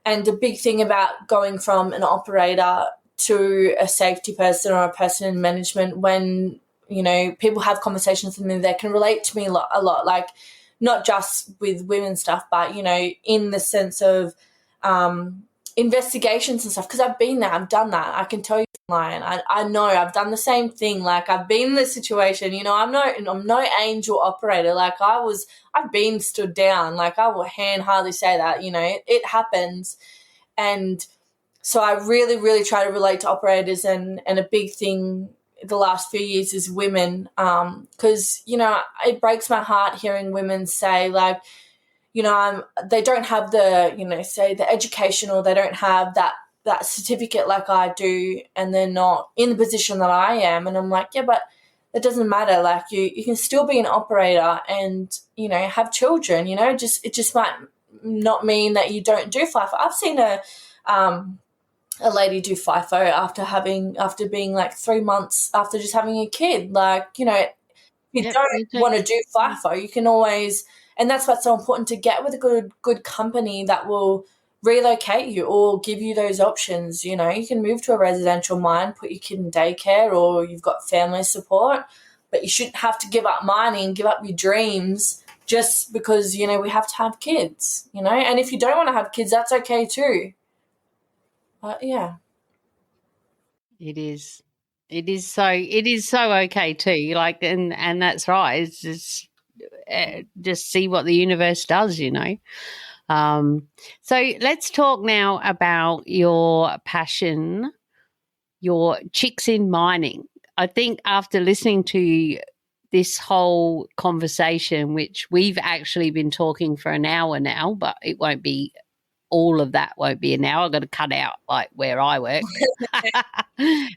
the big thing about going from an operator to a safety person or a person in management, when, you know, people have conversations with me, they can relate to me a lot, like, not just with women stuff, but, you know, in the sense of investigations and stuff, because I've been there, I've done that. I can tell you, lying. I know I've done the same thing. Like, I've been in this situation, you know. I'm no angel operator. Like, I've been stood down. Like, I will hardly say that, you know, it happens. And so I really, really try to relate to operators, and a big thing the last few years is women, because, you know, it breaks my heart hearing women say, like, you know, they don't have the, you know, say the education, or they don't have that certificate like I do, and they're not in the position that I am. And I'm like, yeah, but it doesn't matter. Like, you can still be an operator and, you know, have children, you know. It just might not mean that you don't do FIFO. I've seen a lady do FIFO after being like 3 months after just having a kid. Like, you know, if you don't want to do FIFO, you can always, and that's what's so important, to get with a good company that will relocate you or give you those options. You know, you can move to a residential mine, put your kid in daycare, or you've got family support, but you shouldn't have to give up mining, give up your dreams just because, you know, we have to have kids, you know. And if you don't want to have kids, that's okay too. But yeah. It is so okay too. Like, and that's right. It's just see what the universe does, you know. So let's talk now about your passion, your chicks in mining. I think after listening to this whole conversation, which we've actually been talking for an hour now, but it won't be, all of that won't be an hour. I've got to cut out like where I work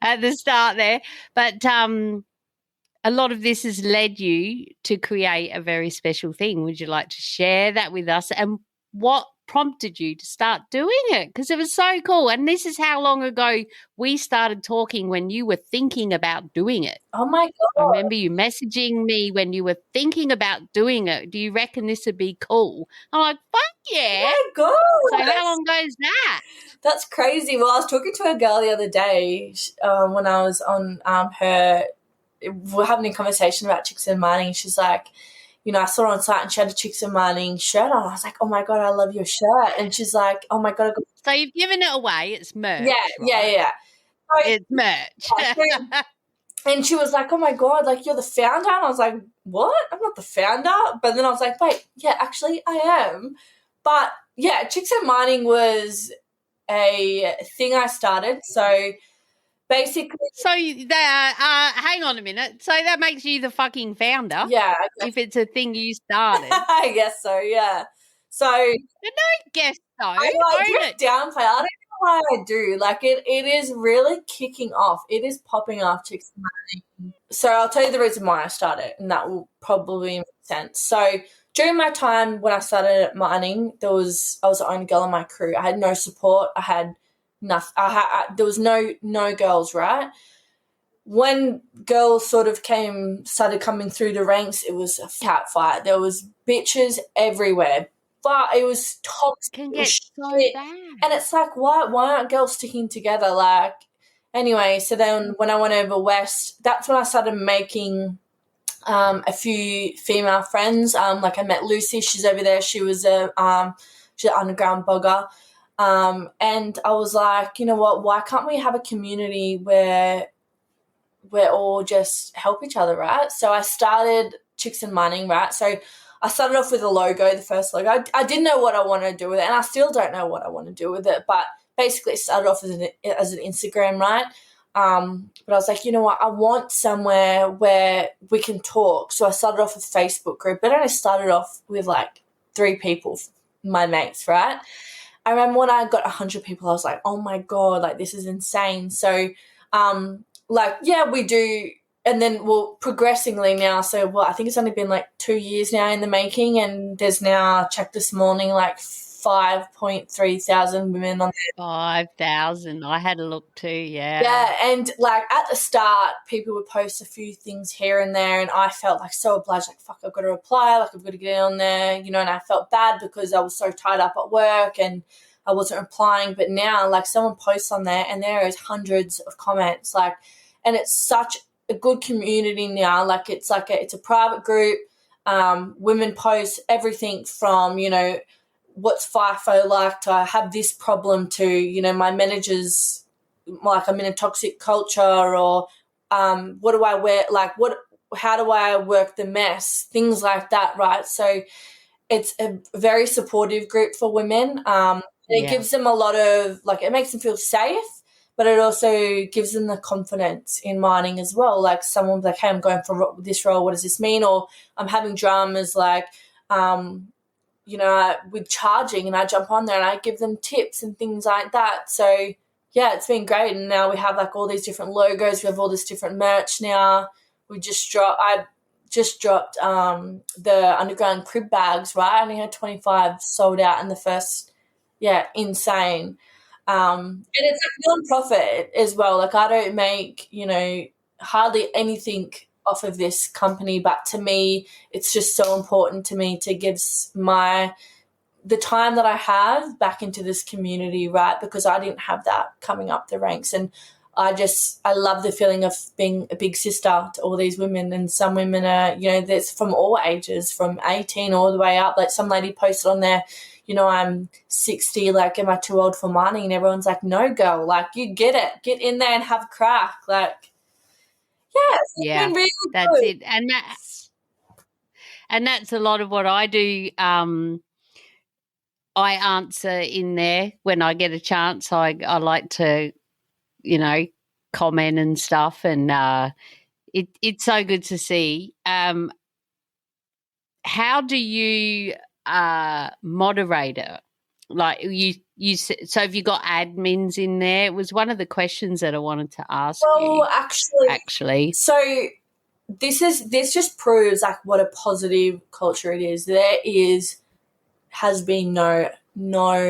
at the start there. But a lot of this has led you to create a very special thing. Would you like to share that with us, and what prompted you to start doing it? Because it was so cool. And this is how long ago we started talking, when you were thinking about doing it. Oh my God. I remember you messaging me when you were thinking about doing it. Do you reckon this would be cool? I'm like, fuck yeah. Oh my God. So how long ago is that? That's crazy. Well, I was talking to a girl the other day when I was on we're having a conversation about chicks in mining. She's like, you know, I saw her on site and she had a chicks in mining shirt on. I was like, oh my God, I love your shirt. And she's like, oh my God. So you've given it away. It's merch. Yeah, right? yeah. So, it's merch. and she was like, oh my God, like, you're the founder? And I was like, what? I'm not the founder. But then I was like, wait, yeah, actually I am. But yeah, chicks in mining was a thing I started. So basically, so hang on a minute. So that makes you the fucking founder. Yeah. If it's a thing you started. I guess so, yeah. So I don't guess so. I do downplay. I don't know why I do. Like, it is really kicking off. It is popping off, chicks in mining. So I'll tell you the reason why I started, and that will probably make sense. So during my time when I started at mining, I was the only girl in my crew. I had no support. I had nothing. There was no girls, right? When girls sort of started coming through the ranks, it was a cat fight. There was bitches everywhere, but it was toxic. Can get so bad. And it's like, why aren't girls sticking together? Like, anyway, so then when I went over west, that's when I started making a few female friends. Like, I met Lucy. She's over there. She was she's an underground bogger. And I was like, you know what, why can't we have a community where we're all just help each other, right? So I started Chicks and Mining, right? So I started off with a logo, the first logo. I didn't know what I wanted to do with it, and I still don't know what I want to do with it, but basically it started off as an Instagram, right? But I was like, you know what, I want somewhere where we can talk. So I started off with a Facebook group, but I only started off with like 3 people, my mates, right? I remember when I got 100 people, I was like, oh my God, like this is insane. So, like, yeah, we do. And then, well, progressingly now, so well, I think it's only been like 2 years now in the making, and there's now, checked this morning, like 5.3 thousand women on there. 5,000. I had a look too, yeah. Yeah, and like at the start, people would post a few things here and there, and I felt like so obliged, like, fuck, I've got to reply, like, I've got to get on there, and I felt bad because I was so tied up at work and I wasn't replying. But now, like, someone posts on there and there is hundreds of comments, like, and it's such a good community now. Like, it's it's a private group. Women post everything from, what's FIFO like, to I have this problem, to, my manager's like, I'm in a toxic culture, or what do I wear, like, how do I work the mess, things like that, right? So it's a very supportive group for women. It gives them a lot of, like, it makes them feel safe, but it also gives them the confidence in mining as well. Like, someone's like, hey, I'm going for this role, what does this mean? Or I'm having dramas, like, with charging, and I jump on there and I give them tips and things like that. So yeah, it's been great. And now we have like all these different logos. We have all this different merch now. I just dropped the underground crib bags, right? I only had 25 sold out in the first, insane. And it's a non-profit as well. Like, I don't make, hardly anything off of this company, but to me, it's just so important to me to give the time that I have back into this community, right? Because I didn't have that coming up the ranks. And I love the feeling of being a big sister to all these women. And some women are, there's from all ages, from 18 all the way up. Like, some lady posted on there, I'm 60, like, am I too old for mining? And everyone's like, no, girl, like, you get it. Get in there and have a crack. Like, it's been really that's good. it. And that's a lot of what I do. I answer in there when I get a chance. I like to, comment and stuff, and it's so good to see. How do you moderate it? Like, so have you got admins in there? It was one of the questions that I wanted to ask you. Well, actually, so this just proves like what a positive culture it is. Has been no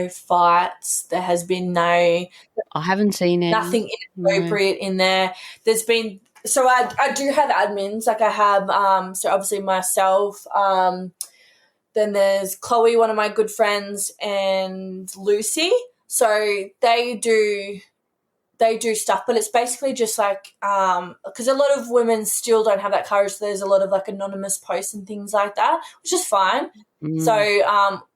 fights. There has been I haven't seen any. Nothing inappropriate in there. There's been, so I do have admins. Like, I have so obviously myself. Then there's Chloe, one of my good friends, and Lucy. So they do stuff, but it's basically just like, because a lot of women still don't have that courage. So there's a lot of like anonymous posts and things like that, which is fine. So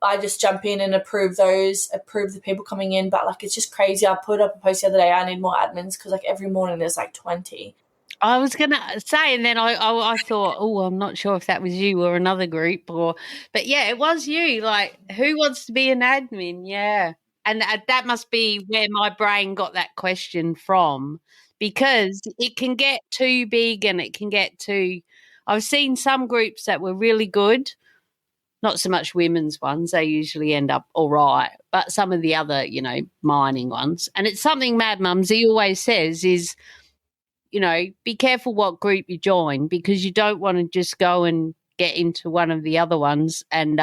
I just jump in and approve the people coming in. But like, it's just crazy. I put up a post the other day, I need more admins, because like every morning there's like 20. I was going to say, and then I thought, oh, I'm not sure if that was you or another group, but yeah, it was you. Like, who wants to be an admin? Yeah. And that must be where my brain got that question from, because it can get too big and it can get too. I've seen some groups that were really good, not so much women's ones. They usually end up all right, but some of the other, mining ones. And it's something Mad Mumzie always says is, be careful what group you join, because you don't want to just go and get into one of the other ones and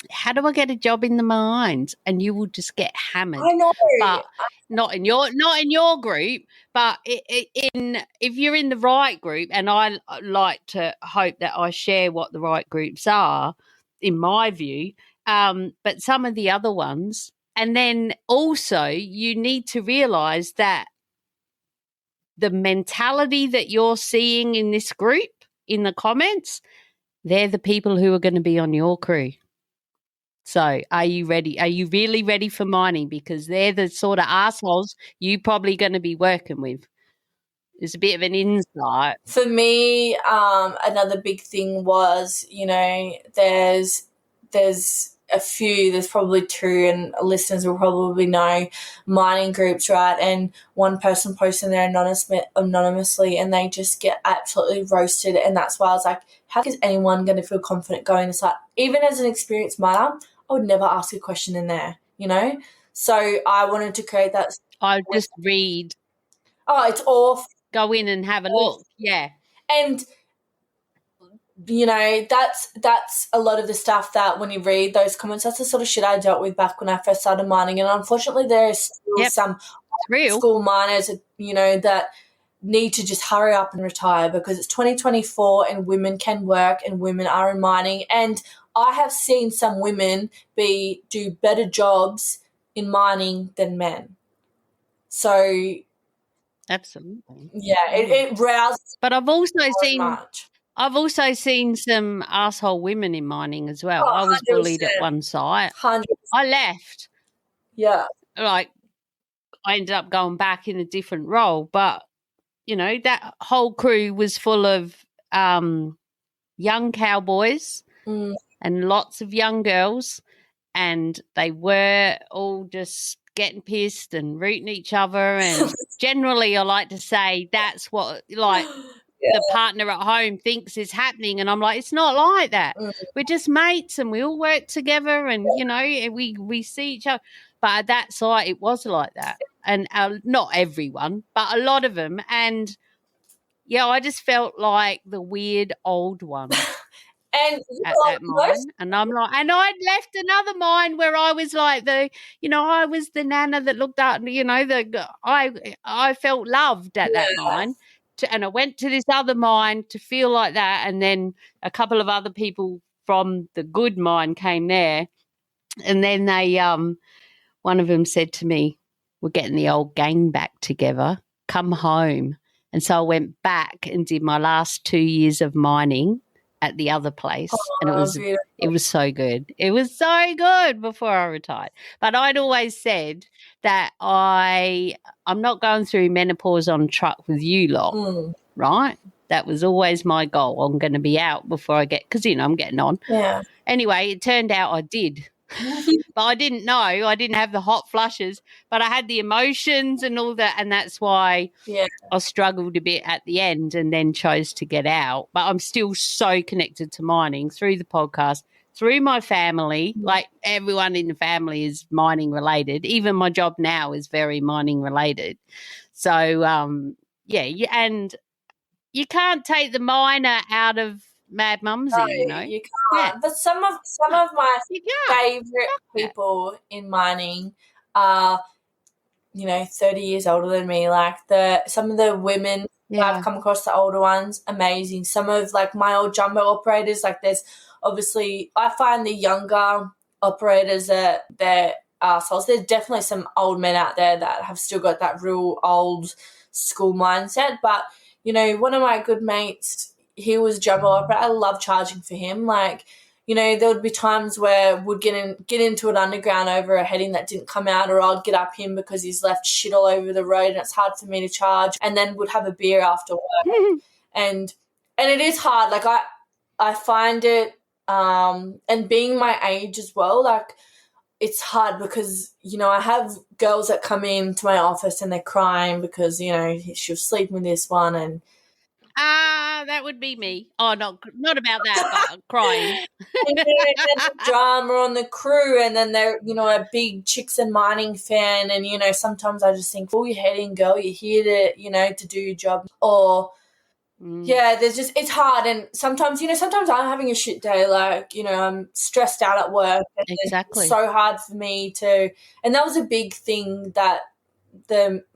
how do I get a job in the mines? And you will just get hammered. I know, but not in your group. But if you're in the right group, and I like to hope that I share what the right groups are, in my view. But some of the other ones, and then also you need to realise that the mentality that you're seeing in this group, in the comments, they're the people who are going to be on your crew. So are you ready? Are you really ready for mining? Because they're the sort of assholes you're probably going to be working with. It's a bit of an insight. For me, another big thing was, there's a few, there's probably two, and listeners will probably know mining groups, right? And one person posting there anonymously, and they just get absolutely roasted. And that's why I was like, how is anyone going to feel confident going? It's like, even as an experienced miner, I would never ask a question in there, So I wanted to create that. I'll just read. Oh, it's awful. Go in and have a look. Yeah. And that's a lot of the stuff that when you read those comments, that's the sort of shit I dealt with back when I first started mining. And unfortunately, there are still some school miners, that need to just hurry up and retire because it's 2024 and women can work and women are in mining. And I have seen some women do better jobs in mining than men. So absolutely, yeah, it rouses. But I've also much. seen some asshole women in mining as well. Oh, I was bullied at one site. 100%. I left. Yeah. Like, I ended up going back in a different role, but that whole crew was full of young cowboys and lots of young girls, and they were all just getting pissed and rooting each other. And generally, I like to say that's what the partner at home thinks is happening. And I'm like, it's not like that. We're just mates and we all work together and, we see each other. But at that site, it was like that. And not everyone, but a lot of them. And, yeah, I just felt like the weird old one. And at that mine, and I'm like, and I'd left another mine where I was like I was the nana that looked up, I felt loved at that mine, and I went to this other mine to feel like that, and then a couple of other people from the good mine came there, and then they one of them said to me, "We're getting the old gang back together. Come home." And so I went back and did my last 2 years of mining at the other place, and it was so good. It was so good before I retired. But I'd always said that I'm not going through menopause on truck with you lot, right? That was always my goal. I'm going to be out before I get, because I'm getting on. Yeah. Anyway, it turned out I did. But I didn't know. I didn't have the hot flushes, but I had the emotions and all that, and that's why I struggled a bit at the end and then chose to get out. But I'm still so connected to mining through the podcast, through my family. Like, everyone in the family is mining related. Even my job now is very mining related. So, and you can't take the miner out of Mad Mumzie, You can't. Yeah. But some of my favourite people in mining are, 30 years older than me. Like, some of the women I've come across, the older ones, amazing. Some of my old jumbo operators, there's obviously, I find the younger operators that they're arseholes. There's definitely some old men out there that have still got that real old school mindset. But, one of my good mates, he was a jumbo operator. I love charging for him. There would be times where we'd get into an underground over a heading that didn't come out, or I'd get up him because he's left shit all over the road and it's hard for me to charge, and then we'd have a beer after work. and it is hard. I find it, and being my age as well, it's hard because, I have girls that come into my office and they're crying because, she was sleeping with this one, and that would be me. Oh, not about that, but crying. And then the drama on the crew, and then they're, a big chicks and mining fan, and, sometimes I just think, pull your head in, girl, you're here to, to do your job. Or, it's hard, and sometimes, sometimes I'm having a shit day, I'm stressed out at work, and exactly. It's so hard for me to, and that was a big thing that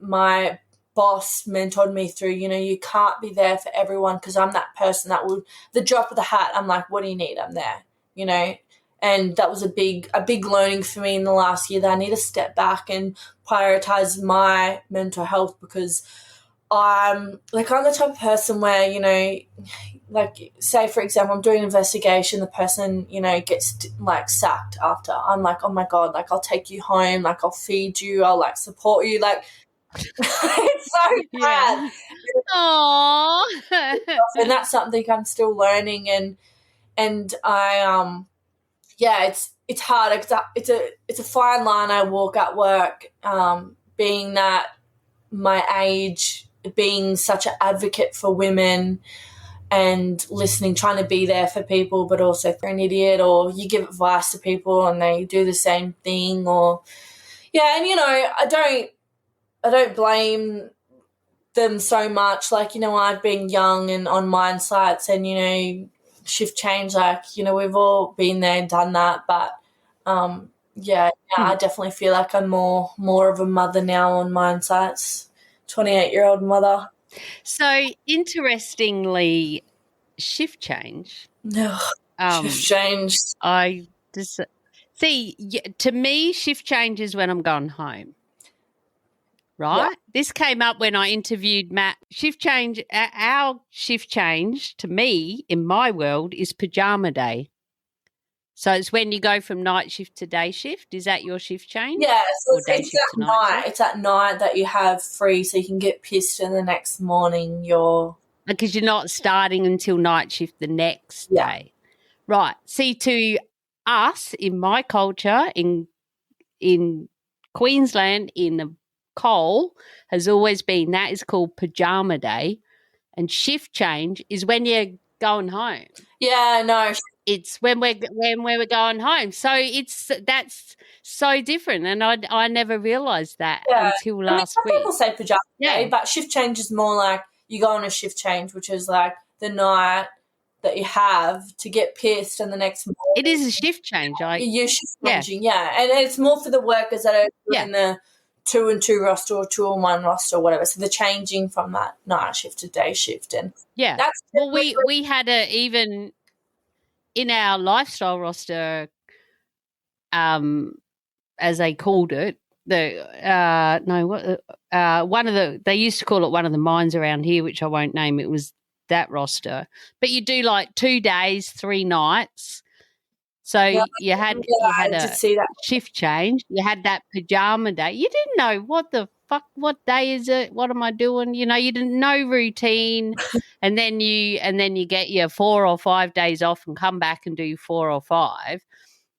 my boss mentored me through. You can't be there for everyone, because I'm that person that would, the drop of the hat, I'm like, what do you need? I'm there, and that was a big learning for me in the last year, that I need to step back and prioritize my mental health, because I'm the type of person where, like, say for example, I'm doing an investigation, the person, you know, gets like sacked after. I'm like, oh my God, like I'll take you home, like I'll feed you, I'll like support you, like it's so bad. Yeah. Aww. And that's something I'm still learning, and I yeah, it's hard. It's a fine line I walk at work, being that my age, being such an advocate for women and listening, trying to be there for people, but also if you're an idiot or you give advice to people and they do the same thing, or yeah, and you know, I don't blame them so much. Like, you know, I've been young and on mine sites and, you know, shift change, like, you know, we've all been there and done that. But yeah, I definitely feel like I'm more of a mother now on mine sites, 28-year-old mother. So interestingly, shift change. No, shift change. I just see, to me, shift change is when I'm going home. Right? Yeah. This came up when I interviewed Matt. Shift change, our shift change to me in my world is pajama day. So it's when you go from night shift to day shift. Is that your shift change? Yeah, so it's at night. It's at night that you have free, so you can get pissed in the next morning. Because you're not starting until night shift the next day. Right. See, to us in my culture in Queensland, in the coal, has always been that is called pajama day, and shift change is when you're going home. Yeah, no, it's when we're going home. So that's so different, and I never realised that until last week. People say pajama day, but shift change is more like you go on a shift change, which is like the night that you have to get pissed and the next morning. It is a shift change. You're shift changing, and it's more for the workers that are doing the 2 and 2 roster or 2 and 1 roster or whatever. So they're changing from that night shift to day shift, and that's we had even in our lifestyle roster, as they called it, they used to call it one of the mines around here, which I won't name. It was that roster, but you do like 2 days, 3 nights. So you had a shift change. You had that pajama day. You didn't know what day is it? What am I doing? You know, you didn't know routine, and then you get your 4 or 5 days off and come back and do 4 or 5.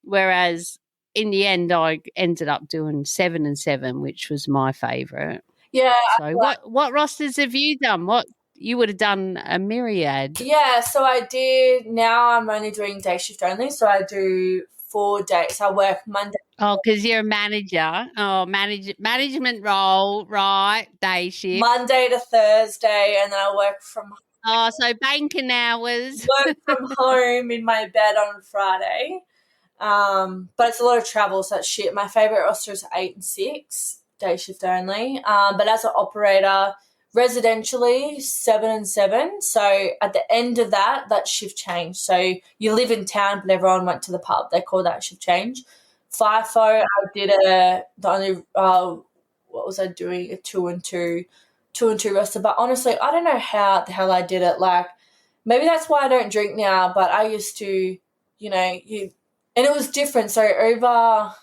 Whereas in the end, I ended up doing 7 and 7, which was my favourite. Yeah. So what rosters have you done? What you would have done a myriad. Yeah, so I did. Now I'm only doing day shift only, so I do 4 days. I work Monday. Oh, because you're a manager. Oh, management role, right? Day shift. Monday to Thursday, and then I work from home. Oh, so banking hours. Work from home in my bed on Friday. But it's a lot of travel, so that's shit. My favourite roster is 8 and 6, day shift only. But as an operator, residentially 7 and 7. So at the end of that's shift change. So you live in town, but everyone went to the pub. They call that shift change. FIFO, I did what was I doing? A 2 and 2 roster. But honestly, I don't know how the hell I did it. Like, maybe that's why I don't drink now. But I used to, and it was different. So over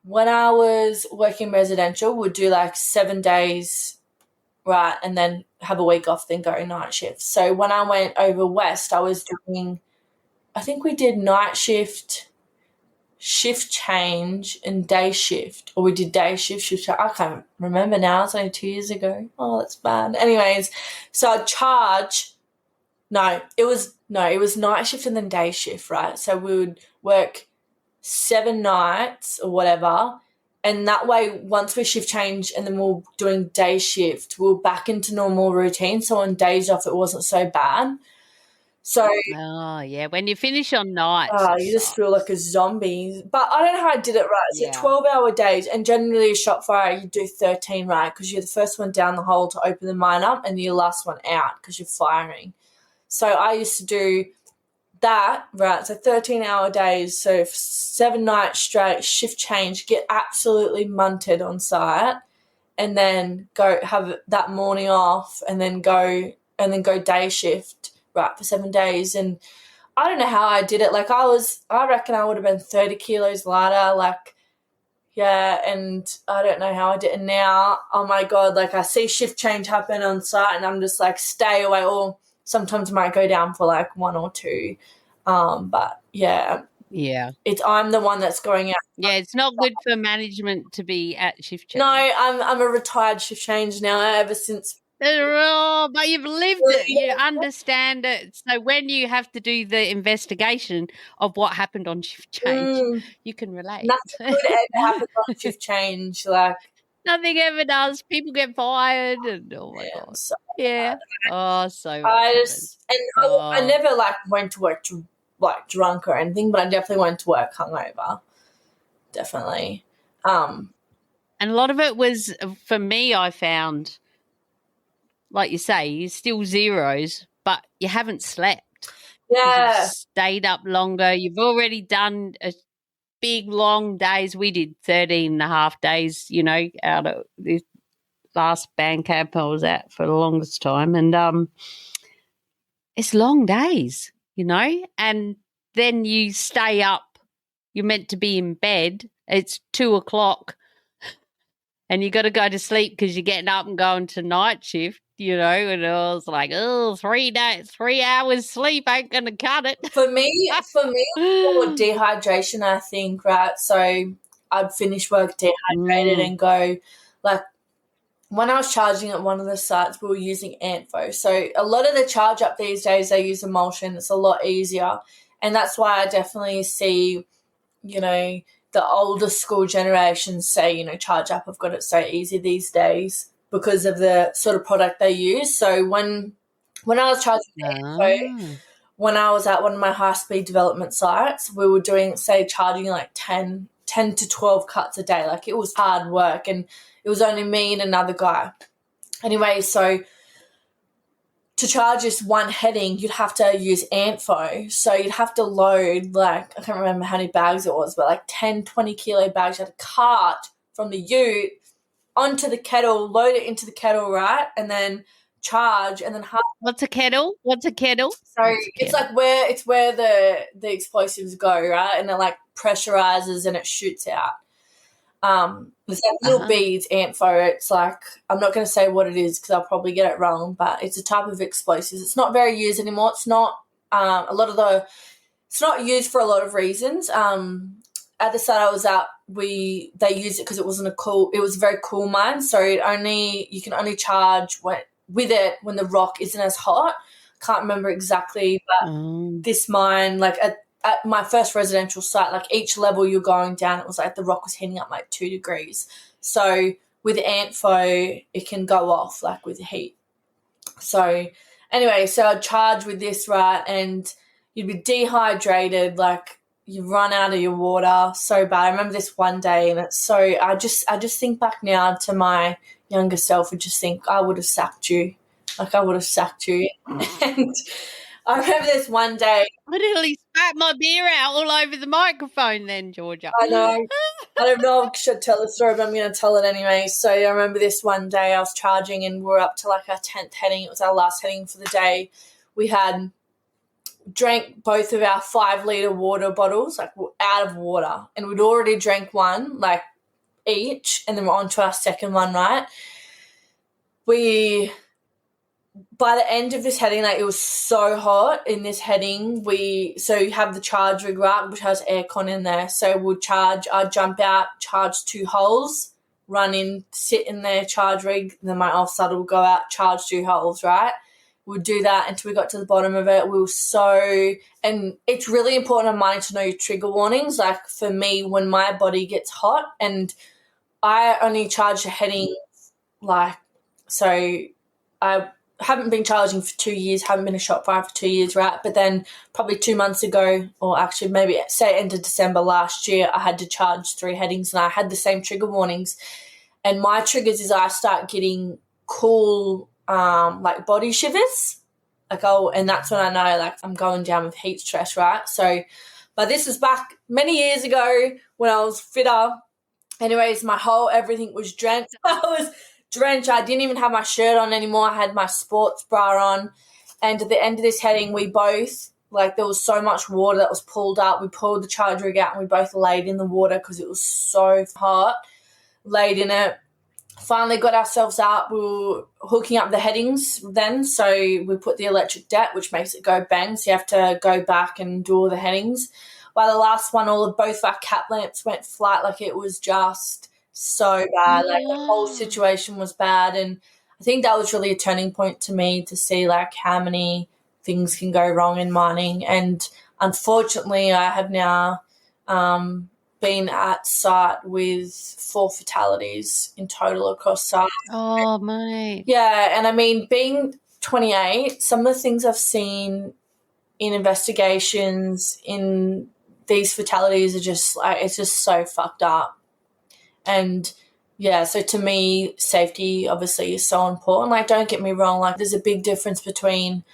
when I was working residential, would do like 7 days. Right, and then have a week off, then go night shift. So when I went over west, I was doing, I think we did night shift change, and day shift. Or we did day shift, shift change. I can't remember now. It's only 2 years ago. Oh, that's bad. Anyways, so I'd charge. It was night shift and then day shift, right? So we would work 7 nights or whatever. And that way, once we shift change and then we're doing day shift, we're back into normal routine. So on days off, it wasn't so bad. So when you finish on nights, you just feel like a zombie. But I don't know how I did it right. So 12-hour days, and generally a shot fire, you do 13, right? Because you're the first one down the hole to open the mine up, and you're the last one out because you're firing. So I used to do that, right? So 13-hour days, so 7 nights straight, shift change, get absolutely munted on site, and then go have that morning off, and then go day shift, right, for 7 days. And I don't know how I did it. Like I reckon I would have been 30 kilos lighter. Like, yeah, and I don't know how I did it now. Oh my God, like I see shift change happen on site and I'm just like, stay away. Or sometimes I might go down for like 1 or 2. But yeah, Yeah. I'm the one that's going out. Yeah, it's not good for management to be at shift change. No, I'm a retired shift change now ever since. Oh, but you've lived it. You understand it. So when you have to do the investigation of what happened on shift change, you can relate. Nothing good ever happens on shift change. Like nothing ever does. People get fired, and oh my God, so yeah. Oh, so I never like went to work like drunk or anything, but I definitely went to work hungover. Definitely. And a lot of it was for me. I found, like you say, you're still zeros, but you haven't slept. Yeah. You've stayed up longer. You've already done a big, long days. We did 13 and a half days, out of this last band camp I was at for the longest time. And it's long days, and then you stay up. You're meant to be in bed. It's 2:00 and you got to go to sleep because you're getting up and going to night shift, and I was like, 3 hours sleep ain't going to cut it. For me, more dehydration, I think, right? So I'd finish work dehydrated and go, like, when I was charging at one of the sites, we were using Antfo. So a lot of the charge up these days, they use emulsion. It's a lot easier. And that's why I definitely see, the older school generations say, charge up, I've got it so easy these days because of the sort of product they use. So when I was charging Antfo, when I was at one of my high-speed development sites, we were doing, say, charging like 10 to 12 cuts a day. Like, it was hard work, and it was only me and another guy. Anyway, so to charge this one heading, you'd have to use Antfo. So you'd have to load, like, I can't remember how many bags it was, but like 10, 20 kilo bags. You had to cart from the ute onto the kettle, load it into the kettle, right? And then charge, and then What's a kettle? So it's like where the explosives go, right? And it like pressurizes and it shoots out. There's that little beads, Antfo. It's like, I'm not going to say what it is because I'll probably get it wrong, but it's a type of explosives. It's not very used anymore. It's not it's not used for a lot of reasons. At the site I was at, they used it because it was a very cool mine. So you can only charge with it when the rock isn't as hot. Can't remember exactly, but this mine, like at my first residential site, like each level you're going down, it was like the rock was heating up like 2 degrees. So with Antfo, it can go off like with heat. So anyway, so I'd charge with this, right, and you'd be dehydrated, like you run out of your water so bad. I remember this one day, and it's so, I just think back now to my younger self and just think I would have sacked you. Like, I would have sacked you. And I remember this one day. I literally spat my beer out all over the microphone then, Georgia. I know. I don't know if I should tell the story, but I'm going to tell it anyway. So I remember this one day I was charging and we're up to like our 10th heading. It was our last heading for the day. We had drank both of our 5-litre water bottles, like out of water. And we'd already drank one, like each, and then we're on to our second one, right? By the end of this heading, like, it was so hot in this heading. So you have the charge rig, right, which has aircon in there. So I'd jump out, charge 2 holes, run in, sit in there, charge rig, and then my offside will go out, charge 2 holes, right? We'd do that until we got to the bottom of it. And it's really important on mine to know your trigger warnings. Like, for me, when my body gets hot, and I only charge the heading, like, so I haven't been charging for 2 years, haven't been a shot fire for 2 years, right? But then probably 2 months ago, or actually maybe say end of December last year, I had to charge 3 headings and I had the same trigger warnings. And my triggers is I start getting cool, like body shivers. And that's when I know, like, I'm going down with heat stress, right? So, but this was back many years ago when I was fitter. Anyways, everything was drenched. I was drenched. I didn't even have my shirt on anymore. I had my sports bra on. And at the end of this heading, we both, like, there was so much water that was pulled up. We pulled the charge rig out and we both laid in the water because it was so hot. Laid in it. Finally got ourselves up. We were hooking up the headings then. So we put the electric deck, which makes it go bang. So you have to go back and do all the headings. By the last one, both of our cap lamps went flat. Like, it was just so bad. Like, the whole situation was bad. And I think that was really a turning point to me to see, like, how many things can go wrong in mining. And unfortunately, I have now been at site with 4 fatalities in total across site. Oh, mate. Yeah, and I mean, being 28, some of the things I've seen in investigations in these fatalities are just like, it's just so fucked up. And yeah, so to me, safety obviously is so important. Like, don't get me wrong, like, there's a big difference between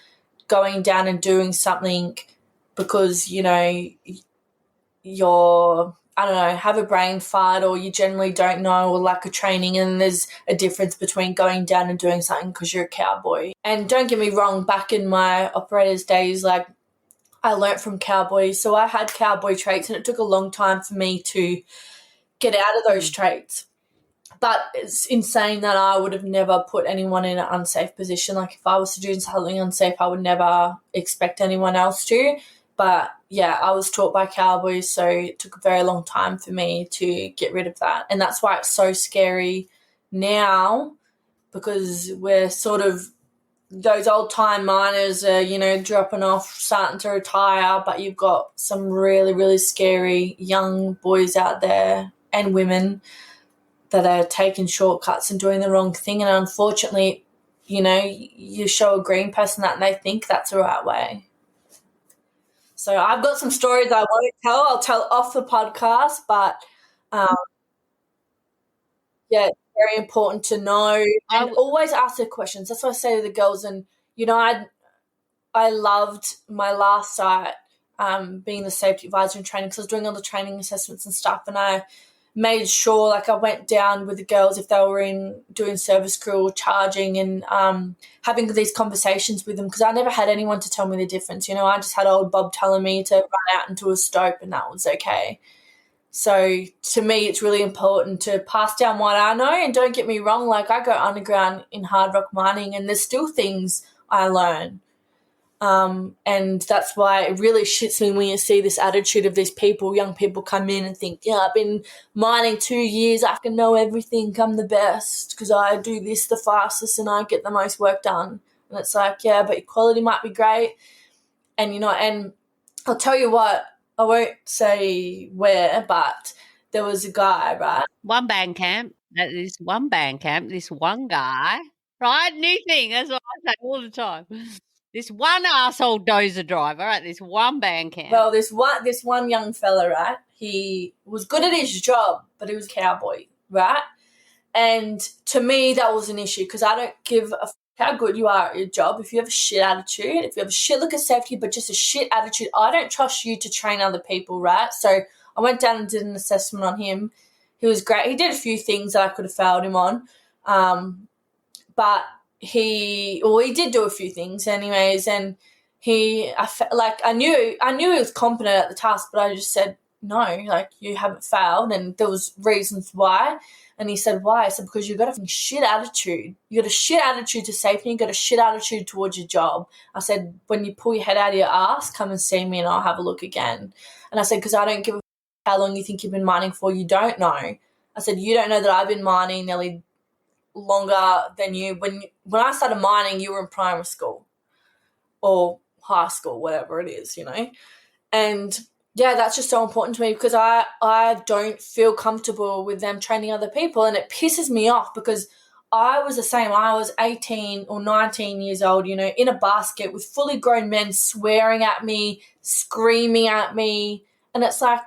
going down and doing something because, you know, you're, I don't know, have a brain fart or you generally don't know or lack of training, and there's a difference between going down and doing something because you're a cowboy. And don't get me wrong, back in my operator's days, like, I learnt from cowboys, so I had cowboy traits, and it took a long time for me to get out of those traits. But it's insane that I would have never put anyone in an unsafe position. Like, if I was to do something unsafe, I would never expect anyone else to. But yeah, I was taught by cowboys, so it took a very long time for me to get rid of that. And that's why it's so scary now, because we're sort of, those old-time miners are, you know, dropping off, starting to retire, but you've got some really, really scary young boys out there and women that are taking shortcuts and doing the wrong thing. And unfortunately, you know, you show a green person that and they think that's the right way. So I've got some stories I want to tell. I'll tell off the podcast, but yeah, it's very important to know and always ask the questions. That's what I say to the girls. And, you know, I loved my last site being the safety advisor in training, because I was doing all the training assessments and stuff, and I made sure, like, I went down with the girls if they were in doing service crew or charging, and having these conversations with them, because I never had anyone to tell me the difference. You know, I just had old Bob telling me to run out into a stope and that was okay. So to me, it's really important to pass down what I know. And don't get me wrong, like, I go underground in hard rock mining and there's still things I learn. And that's why it really shits me when you see this attitude of these people, young people, come in and think, yeah, I've been mining 2 years, I can know everything, I'm the best because I do this the fastest and I get the most work done. And it's like, yeah, but your quality might be great. And, you know, and I'll tell you what, I won't say where, but there was a guy, right? One band camp, this one guy, right? New thing, that's what I say all the time. This one arsehole dozer driver at this one band camp. Well, this one young fella, right? He was good at his job, but he was a cowboy, right? And to me, that was an issue because I don't give a how good you are at your job. If you have a shit attitude, if you have a shit look of safety, but just a shit attitude, I don't trust you to train other people, right? So I went down and did an assessment on him. He was great. He did a few things that I could have failed him on, but he did do a few things anyways. And I knew he was competent at the task, but I just said, no, like, you haven't failed. And there was reasons why. And he said, why? I said, because you've got a shit attitude. You got a shit attitude to safety. You got a shit attitude towards your job. I said, when you pull your head out of your ass, come and see me and I'll have a look again. And I said, because I don't give a how long you think you've been mining for. You don't know. I said, you don't know that I've been mining nearly longer than you. When I started mining, you were in primary school or high school, whatever it is, you know. And yeah, that's just so important to me because I don't feel comfortable with them training other people, and it pisses me off because I was the same. I was 18 or 19 years old, you know, in a basket with fully grown men swearing at me, screaming at me, and it's like,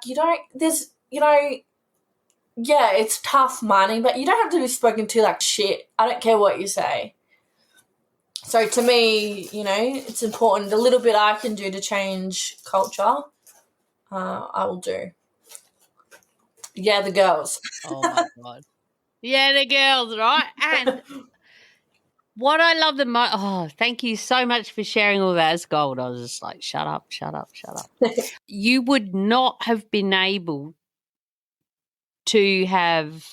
yeah, it's tough mining, but you don't have to be spoken to like shit. I don't care what you say. So to me, you know, it's important. The little bit I can do to change culture, I will do. Yeah, the girls. Oh, my God. Yeah, the girls, right? And what I love the most, thank you so much for sharing all that as gold. I was just like, shut up. You would not have been able to have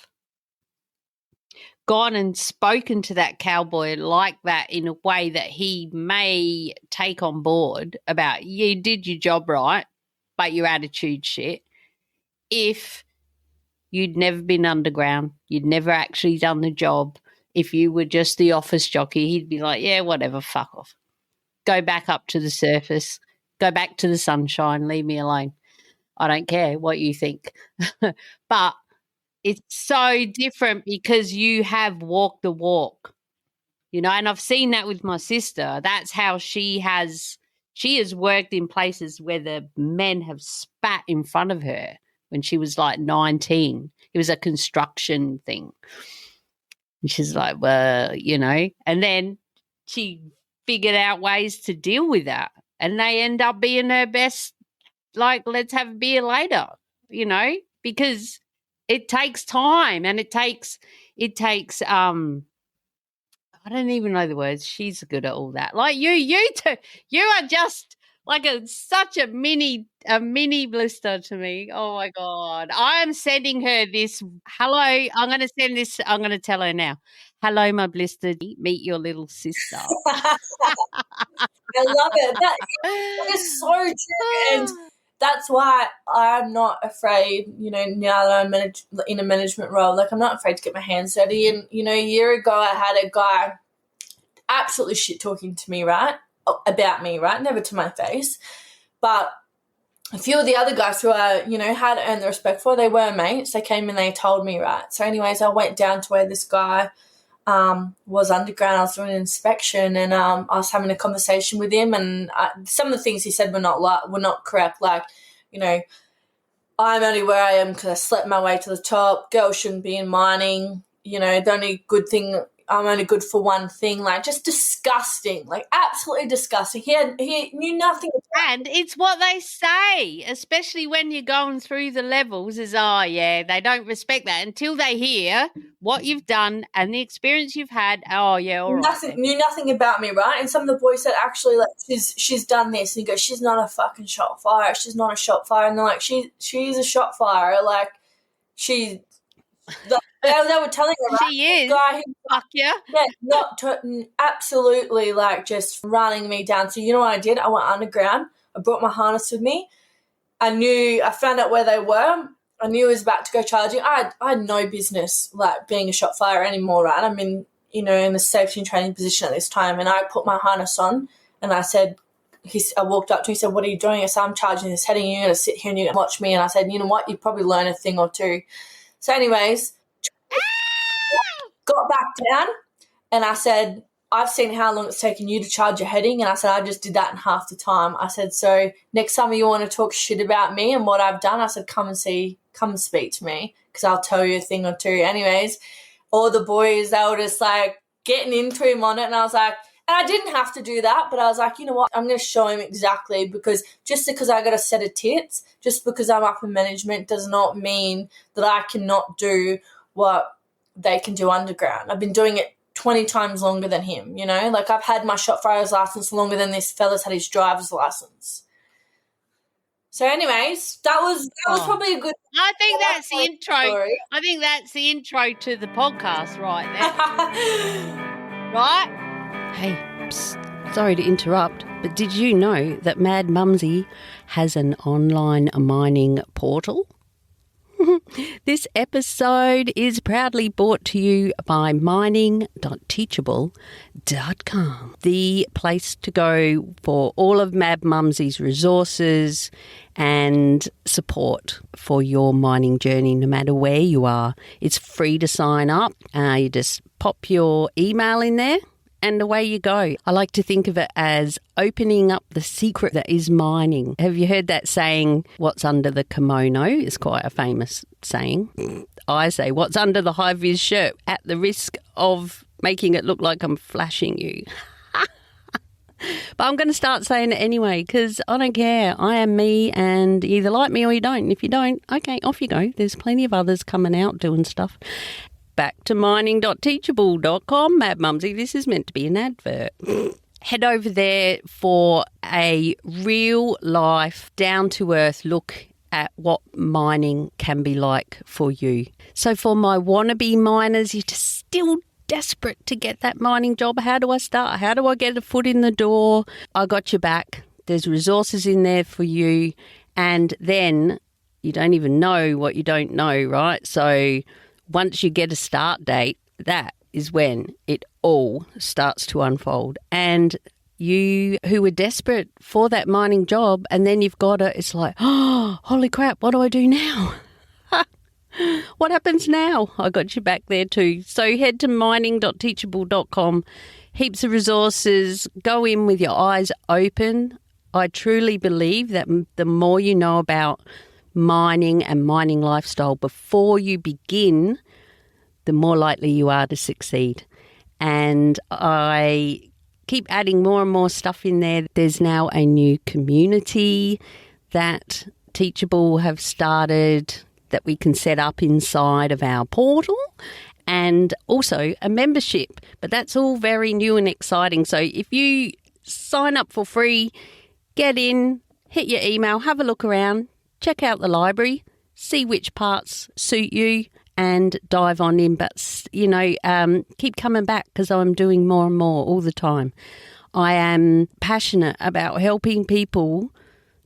gone and spoken to that cowboy like that in a way that he may take on board about you did your job right, but your attitude shit, if you'd never been underground, you'd never actually done the job. If you were just the office jockey, he'd be like, yeah, whatever, fuck off. Go back up to the surface. Go back to the sunshine. Leave me alone. I don't care what you think. But it's so different because you have walked the walk, you know, and I've seen that with my sister. That's how she has worked in places where the men have spat in front of her when she was like 19. It was a construction thing. And she's like, well, you know, and then she figured out ways to deal with that. And they end up being her best, like, let's have a beer later, you know, because it takes time and it takes I don't even know the words. She's good at all that. Like you two, you are just like such a mini blister to me. Oh my God. I am sending her this. Hello. I'm going to tell her now. Hello, my blister. Meet your little sister. I love it. That is so true. And that's why I'm not afraid, you know, now that I'm in a management role, like I'm not afraid to get my hands dirty. And, you know, a year ago I had a guy absolutely shit talking to me, right, about me, right, never to my face. But a few of the other guys who I, you know, had earned the respect for, they were mates. They came and they told me, right. So anyways, I went down to where this guy was underground. I was doing an inspection and I was having a conversation with him, and some of the things he said were not correct. Like, you know, I'm only where I am because I slept my way to the top. Girls shouldn't be in mining. You know, the only good thing, I'm only good for one thing. Like, just disgusting, like absolutely disgusting. He knew nothing. And it's what they say, especially when you're going through the levels, is, oh, yeah, they don't respect that until they hear what you've done and the experience you've had. Oh, yeah, all right. Knew nothing about me, right? And some of the boys said, actually, like, she's done this. And he goes, she's not a fucking shot fire. She's not a shot fire. And they're like, she's a shot fire. Like, they were telling her, right? She is. Guy who, fuck yeah. Absolutely, like, just running me down. So you know what I did? I went underground. I brought my harness with me. I found out where they were. I knew I was about to go charging. I had no business, like, being a shot flyer anymore, right? I'm in, you know, in a safety and training position at this time. And I put my harness on and I said, I walked up to him, he said, what are you doing? I said, I'm charging this heading. You're going to sit here and you're going to watch me. And I said, you know what? You'd probably learn a thing or two. So anyways, got back down and I said, I've seen how long it's taken you to charge your heading. And I said, I just did that in half the time. I said, so next time you want to talk shit about me and what I've done, I said, come and speak to me because I'll tell you a thing or two. Anyways, all the boys, they were just like getting into him on it. And I was like, and I didn't have to do that, but I was like, you know what? I'm going to show him exactly, because just because I got a set of tits, just because I'm up in management does not mean that I cannot do what they can do underground. I've been doing it 20 times longer than him, you know? Like, I've had my shot fire's license longer than this fella's had his driver's license. So anyways, that was probably a good... I think that's the intro. Story. I think that's the intro to the podcast right there. Right? Hey, sorry to interrupt, but did you know that Mad Mumzie has an online mining portal? This episode is proudly brought to you by mining.teachable.com, the place to go for all of Mad Mumzie's resources and support for your mining journey, no matter where you are. It's free to sign up. You just pop your email in there and away you go. I like to think of it as opening up the secret that is mining. Have you heard that saying, what's under the kimono? It's quite a famous saying. I say, what's under the high-vis shirt, at the risk of making it look like I'm flashing you. But I'm going to start saying it anyway because I don't care. I am me, and you either like me or you don't. If you don't, okay, off you go. There's plenty of others coming out doing stuff. back to mining.teachable.com. Mad Mumzie, this is meant to be an advert. Head over there for a real life, down to earth look at what mining can be like for you. So for my wannabe miners, you're just still desperate to get that mining job. How do I start? How do I get a foot in the door? I got your back. There's resources in there for you. And then you don't even know what you don't know, right? So once you get a start date, that is when it all starts to unfold. And you who were desperate for that mining job, and then you've got it, it's like, oh, holy crap, what do I do now? What happens now? I got you back there too. So head to mining.teachable.com. Heaps of resources. Go in with your eyes open. I truly believe that the more you know about mining and mining lifestyle before you begin, the more likely you are to succeed. And I keep adding more and more stuff in there. There's now a new community that Teachable have started that we can set up inside of our portal, and also a membership. But that's all very new and exciting. So if you sign up for free, get in, hit your email, have a look around, check out the library, see which parts suit you, and dive on in. But, you know, keep coming back because I'm doing more and more all the time. I am passionate about helping people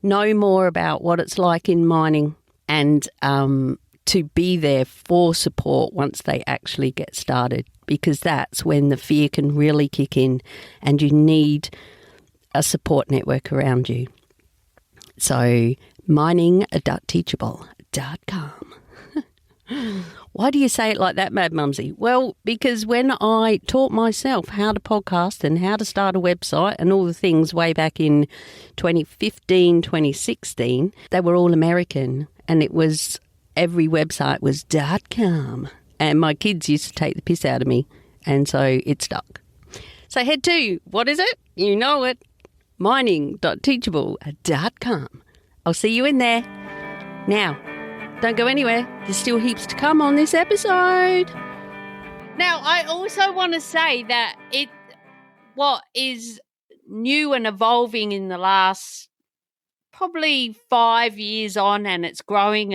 know more about what it's like in mining and to be there for support once they actually get started, because that's when the fear can really kick in and you need a support network around you. So mining.teachable.com. Why do you say it like that, Mad Mumzie? Well, because when I taught myself how to podcast and how to start a website and all the things way back in 2015, 2016, they were all American, and it was every website was .com. And my kids used to take the piss out of me, and so it stuck. So head to, what is it? You know it, mining.teachable.com. I'll see you in there. Now, don't go anywhere. There's still heaps to come on this episode. Now, I also want to say that what is new and evolving in the last probably 5 years on, and it's growing,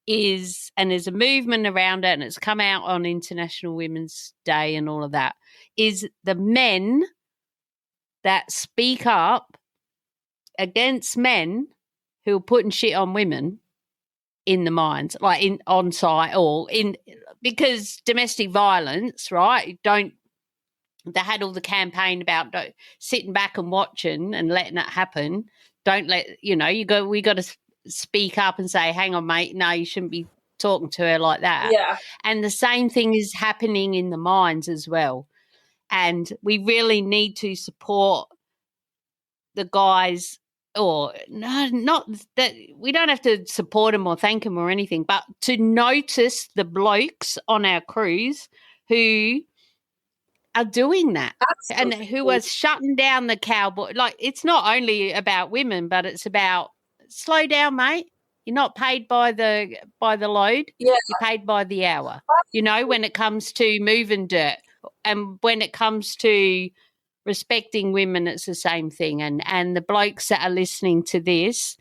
is, and there's a movement around it, and it's come out on International Women's Day and all of that, is the men that speak up against men who are putting shit on women in the mines, like on site or in, because domestic violence, right? They had all the campaign about sitting back and watching and letting it happen. Don't let, we got to speak up and say, hang on, mate, no, you shouldn't be talking to her like that. Yeah. And the same thing is happening in the mines as well. And we really need to support the guys, or no, not that we don't have to support them or thank them or anything, but to notice the blokes on our crews who are doing that. Absolutely. And who are shutting down the cowboy. Like, it's not only about women, but it's about, slow down, mate. You're not paid by the load. Yeah. You're paid by the hour. When it comes to moving dirt, and when it comes to respecting women, it's the same thing. And the blokes that are listening to this,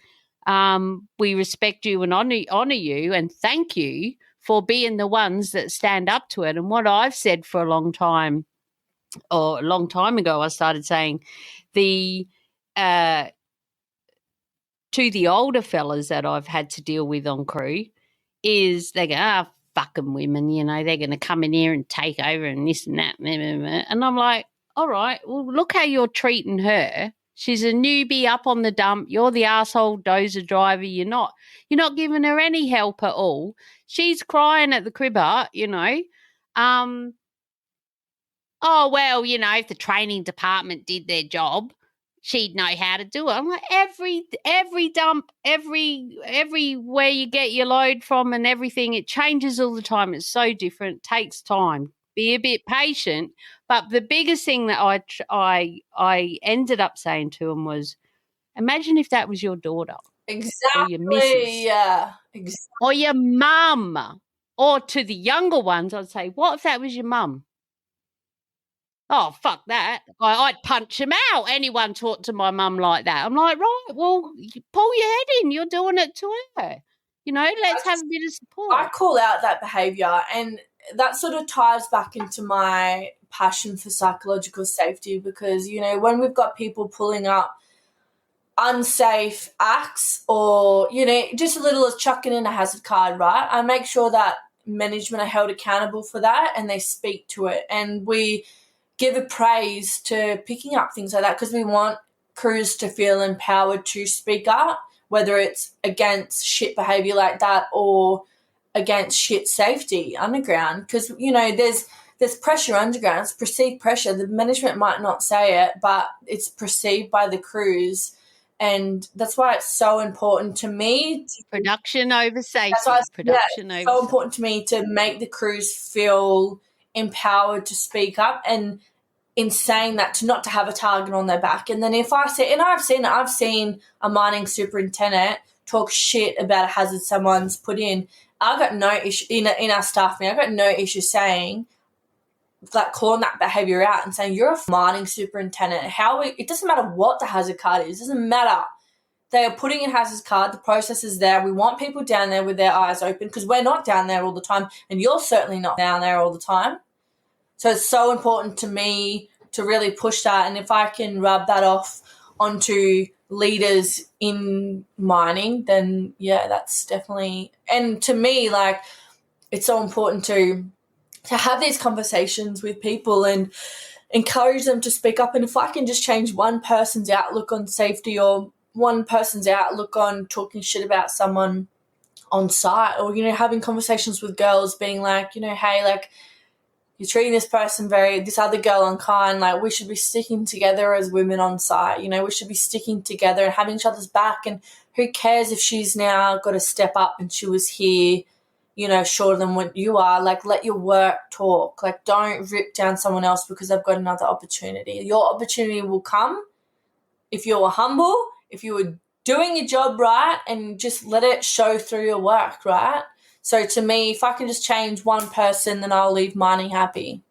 we respect you and honour you and thank you for being the ones that stand up to it. And what I've said for a long time, or a long time ago, I started saying to the older fellas that I've had to deal with on crew is they go, fucking women, they're going to come in here and take over and this and that. And I'm like, all right, well, look how you're treating her. She's a newbie up on the dump. You're the asshole dozer driver. You're not giving her any help at all. She's crying at the cribber, oh, well, if the training department did their job, she'd know how to do it. I'm like, every dump, everywhere you get your load from and everything, it changes all the time. It's so different. It takes time. Be a bit patient. But the biggest thing that I ended up saying to him was, imagine if that was your daughter. Exactly. Or your missus. Yeah. Exactly. Or your mum. Or to the younger ones, I'd say, what if that was your mum? Oh, fuck that. I'd punch him out. Anyone talk to my mum like that. I'm like, right, well, you pull your head in. You're doing it to her. You know, let's have a bit of support. I call out that behaviour, and that sort of ties back into my passion for psychological safety because, you know, when we've got people pulling up unsafe acts or, you know, just a little as chucking in a hazard card, right, I make sure that management are held accountable for that and they speak to it. And we give a praise to picking up things like that because we want crews to feel empowered to speak up, whether it's against shit behaviour like that or against shit safety underground. Because, you know, there's pressure underground. It's perceived pressure. The management might not say it, but it's perceived by the crews. And that's why it's so important to me. Production over safety. It's so important to me to make the crews feel empowered to speak up, and in saying that, to not to have a target on their back. And then if I say, and I've seen a mining superintendent talk shit about a hazard someone's put in. I've got no issue in our staff meeting. I've got no issue saying, like, calling that behaviour out and saying, you're a mining superintendent. It doesn't matter what the hazard card is. It doesn't matter. They are putting in hazard card. The process is there. We want people down there with their eyes open because we're not down there all the time, and you're certainly not down there all the time. So it's so important to me to really push that. And if I can rub that off onto leaders in mining, then, yeah, that's definitely – and to me, like, it's so important to have these conversations with people and encourage them to speak up. And if I can just change one person's outlook on safety or one person's outlook on talking shit about someone on site, or, you know, having conversations with girls being like, you know, hey, like, you're treating this other girl unkind, like, we should be sticking together as women on site, you know, we should be sticking together and having each other's back. And who cares if she's now got to step up and she was here, you know, shorter than what you are. Like, let your work talk. Like, don't rip down someone else because they've got another opportunity. Your opportunity will come if you're humble, if you were doing your job right, and just let it show through your work, right? So to me, if I can just change one person, then I'll leave mining happy.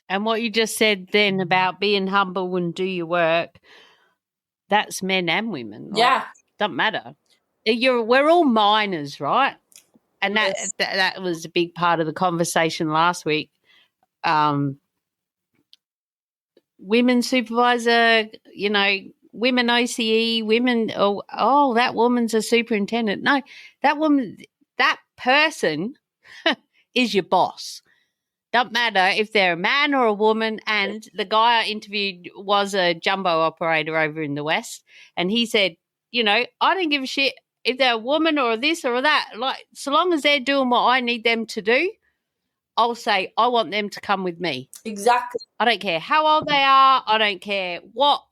And what you just said then about being humble and do your work, that's men and women. Like, yeah. Doesn't matter. We're all miners, right? And that was a big part of the conversation last week. Women supervisor, you know, women OCE, women, that woman's a superintendent. No, that person is your boss. Doesn't matter if they're a man or a woman. And the guy I interviewed was a jumbo operator over in the West. And he said, you know, I don't give a shit if they're a woman or this or that. Like, so long as they're doing what I need them to do, I'll say, I want them to come with me. Exactly. I don't care how old they are. I don't care what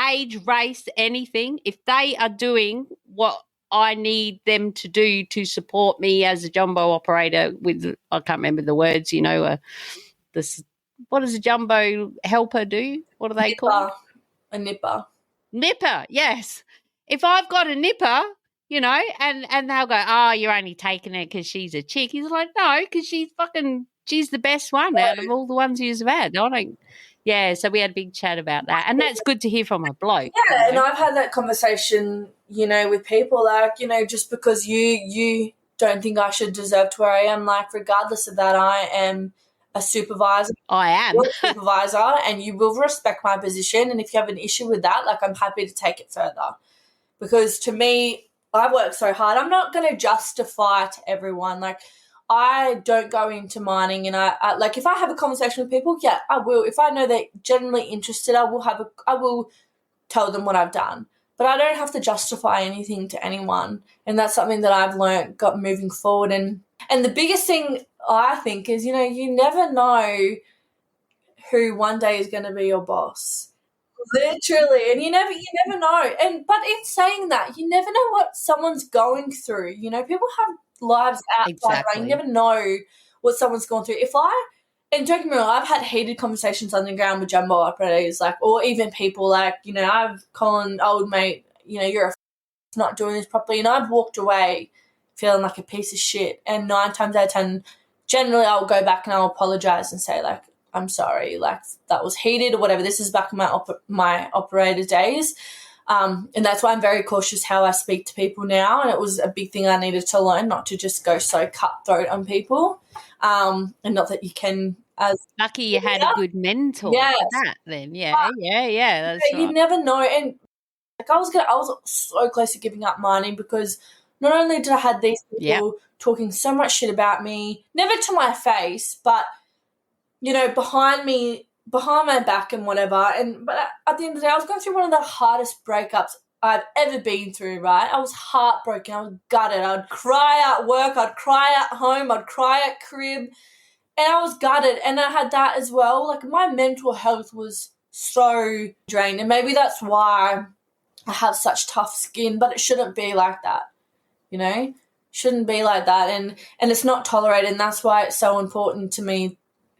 age, race, anything. If they are doing what I need them to do to support me as a jumbo operator with, I can't remember the words, you know, what does a jumbo helper do? What do they call? A nipper. Nipper, yes. If I've got a nipper, you know, and they'll go, oh, you're only taking her because she's a chick. He's like, no, because she's the best one out of all the ones you've had. Yeah, so we had a big chat about that. And that's good to hear from a bloke. Yeah, you know? And I've had that conversation, you know, with people, like, you know, just because you don't think I should deserve to where I am, like, regardless of that, I am a supervisor. I am. You're a supervisor, and you will respect my position. And if you have an issue with that, like, I'm happy to take it further. Because to me, I work so hard. I'm not going to justify to everyone. Like, I don't go into mining, and I like, if I have a conversation with people, yeah, I will. If I know they're genuinely interested, I will tell them what I've done. But I don't have to justify anything to anyone, and that's something that I've learned got moving forward. And the biggest thing I think is, you know, you never know who one day is going to be your boss. Literally, and you never know. But in saying that, you never know what someone's going through. You know, people have lives outside. Exactly. Right? You never know what someone's going through. And don't get me wrong, I've had heated conversations underground with jumbo operators, like, or even people like, you know, I've called old mate, you know, you're not doing this properly, and I've walked away feeling like a piece of shit. And 9 times out of 10, generally I'll go back and I'll apologise and say, like, I'm sorry, like, that was heated or whatever. This is back in my operator days. And that's why I'm very cautious how I speak to people now. And it was a big thing I needed to learn, not to just go so cutthroat on people. And not that you can as lucky you had a good mentor for that then. Yeah. That's right. You never know. And like I was so close to giving up mining because not only did I have these people talking so much shit about me, never to my face, but, you know, behind my back and whatever. But at the end of the day, I was going through one of the hardest breakups I've ever been through, right? I was heartbroken. I was gutted. I'd cry at work. I'd cry at home. I'd cry at crib. And I was gutted. And I had that as well. Like, my mental health was so drained. And maybe that's why I have such tough skin, but it shouldn't be like that, you know? Shouldn't be like that. And it's not tolerated. And that's why it's so important to me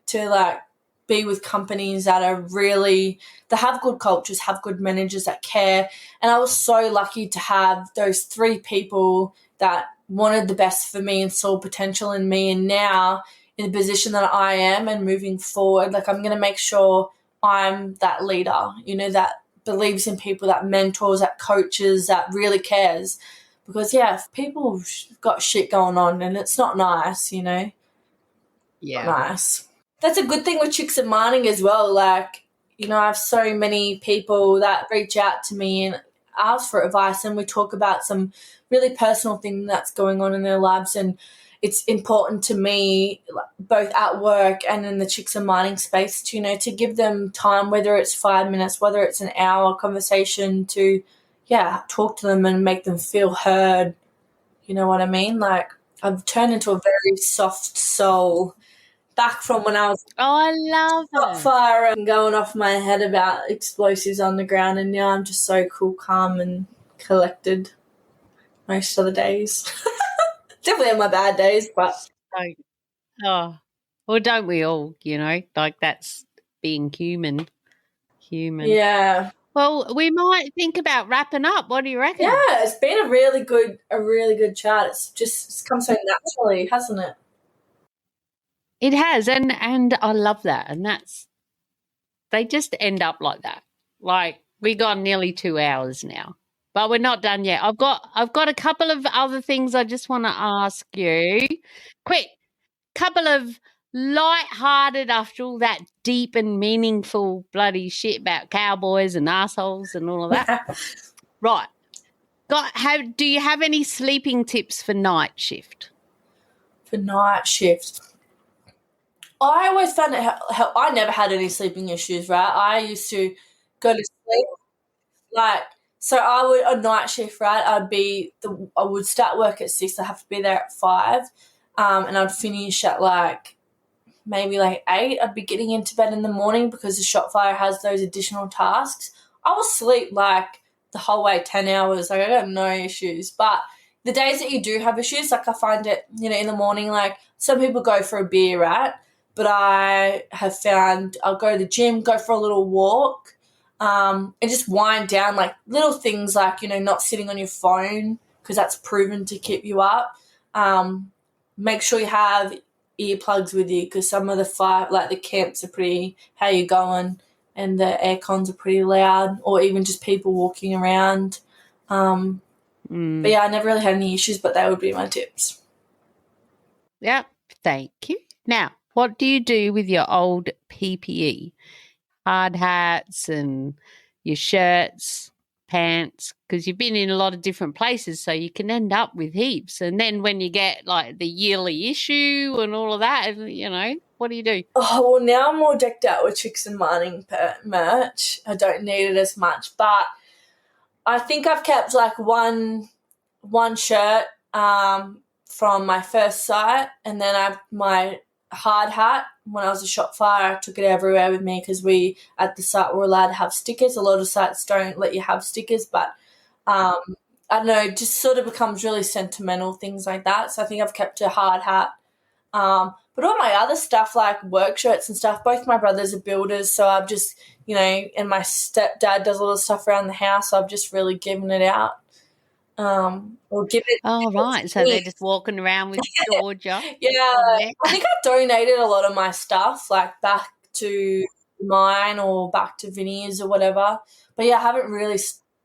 to, like, be with companies that are really, that have good cultures, have good managers that care. And I was so lucky to have those 3 people that wanted the best for me and saw potential in me. And now in the position that I am and moving forward, like, I'm going to make sure I'm that leader, you know, that believes in people, that mentors, that coaches, that really cares. Because, if people got shit going on and it's not nice, you know. Yeah. Not nice. That's a good thing with Chicks and Mining as well. Like, you know, I have so many people that reach out to me and ask for advice, and we talk about some really personal thing that's going on in their lives. And it's important to me, both at work and in the Chicks and Mining space, to, you know, to give them time, whether it's 5 minutes, whether it's an hour conversation, to, talk to them and make them feel heard. You know what I mean? Like, I've turned into a very soft soul back from when I was I love it. fire and going off my head about explosives on the ground, and now I'm just so cool, calm and collected most of the days. Definitely on my bad days, but well, don't we all, you know? Like, that's being human. Yeah. Well, we might think about wrapping up. What do you reckon? Yeah, it's been a really good chat. It's come so naturally, hasn't it? It has, and I love that. And they just end up like that. Like, we got nearly 2 hours now, but we're not done yet. I've got a couple of other things I just want to ask you. Quick, couple of light-hearted, after all that deep and meaningful bloody shit about cowboys and assholes and all of that. Right. Do you have any sleeping tips for night shift? For night shift, I always found it help. I never had any sleeping issues, right? I used to go to sleep, like, so I would, a night shift, right? I would start work at 6. I have to be there at 5, and I'd finish at like maybe like 8. I'd be getting into bed in the morning because the shop fire has those additional tasks. I will sleep like the whole way, 10 hours. Like, I got no issues. But the days that you do have issues, like, I find it, you know, in the morning, like, some people go for a beer, right? But I have found I'll go to the gym, go for a little walk, and just wind down, like, little things like, you know, not sitting on your phone because that's proven to keep you up. Make sure you have earplugs with you because some of the camps are pretty, how you going, and the air cons are pretty loud, or even just people walking around. But I never really had any issues, but that would be my tips. Yep, thank you. Now, what do you do with your old PPE? Hard hats and your shirts, pants, because you've been in a lot of different places, so you can end up with heaps. And then when you get like the yearly issue and all of that, you know, what do you do? Oh, well, now I'm more decked out with Chicks and Mining merch. I don't need it as much, but I think I've kept like one shirt from my first site, and then I have my hard hat. When I was a shop fire, I took it everywhere with me because we at the site were allowed to have stickers. A lot of sites don't let you have stickers, but I don't know, it just sort of becomes really sentimental, things like that. So I think I've kept a hard hat. But all my other stuff, like work shirts and stuff, both my brothers are builders, so I've just, you know, and my stepdad does a lot of stuff around the house, so I've just really given it out. or give it. Oh, right. So they're just walking around with Georgia. Yeah, on there. I think I donated a lot of my stuff, like back to mine or back to Vinny's or whatever. But yeah, I haven't really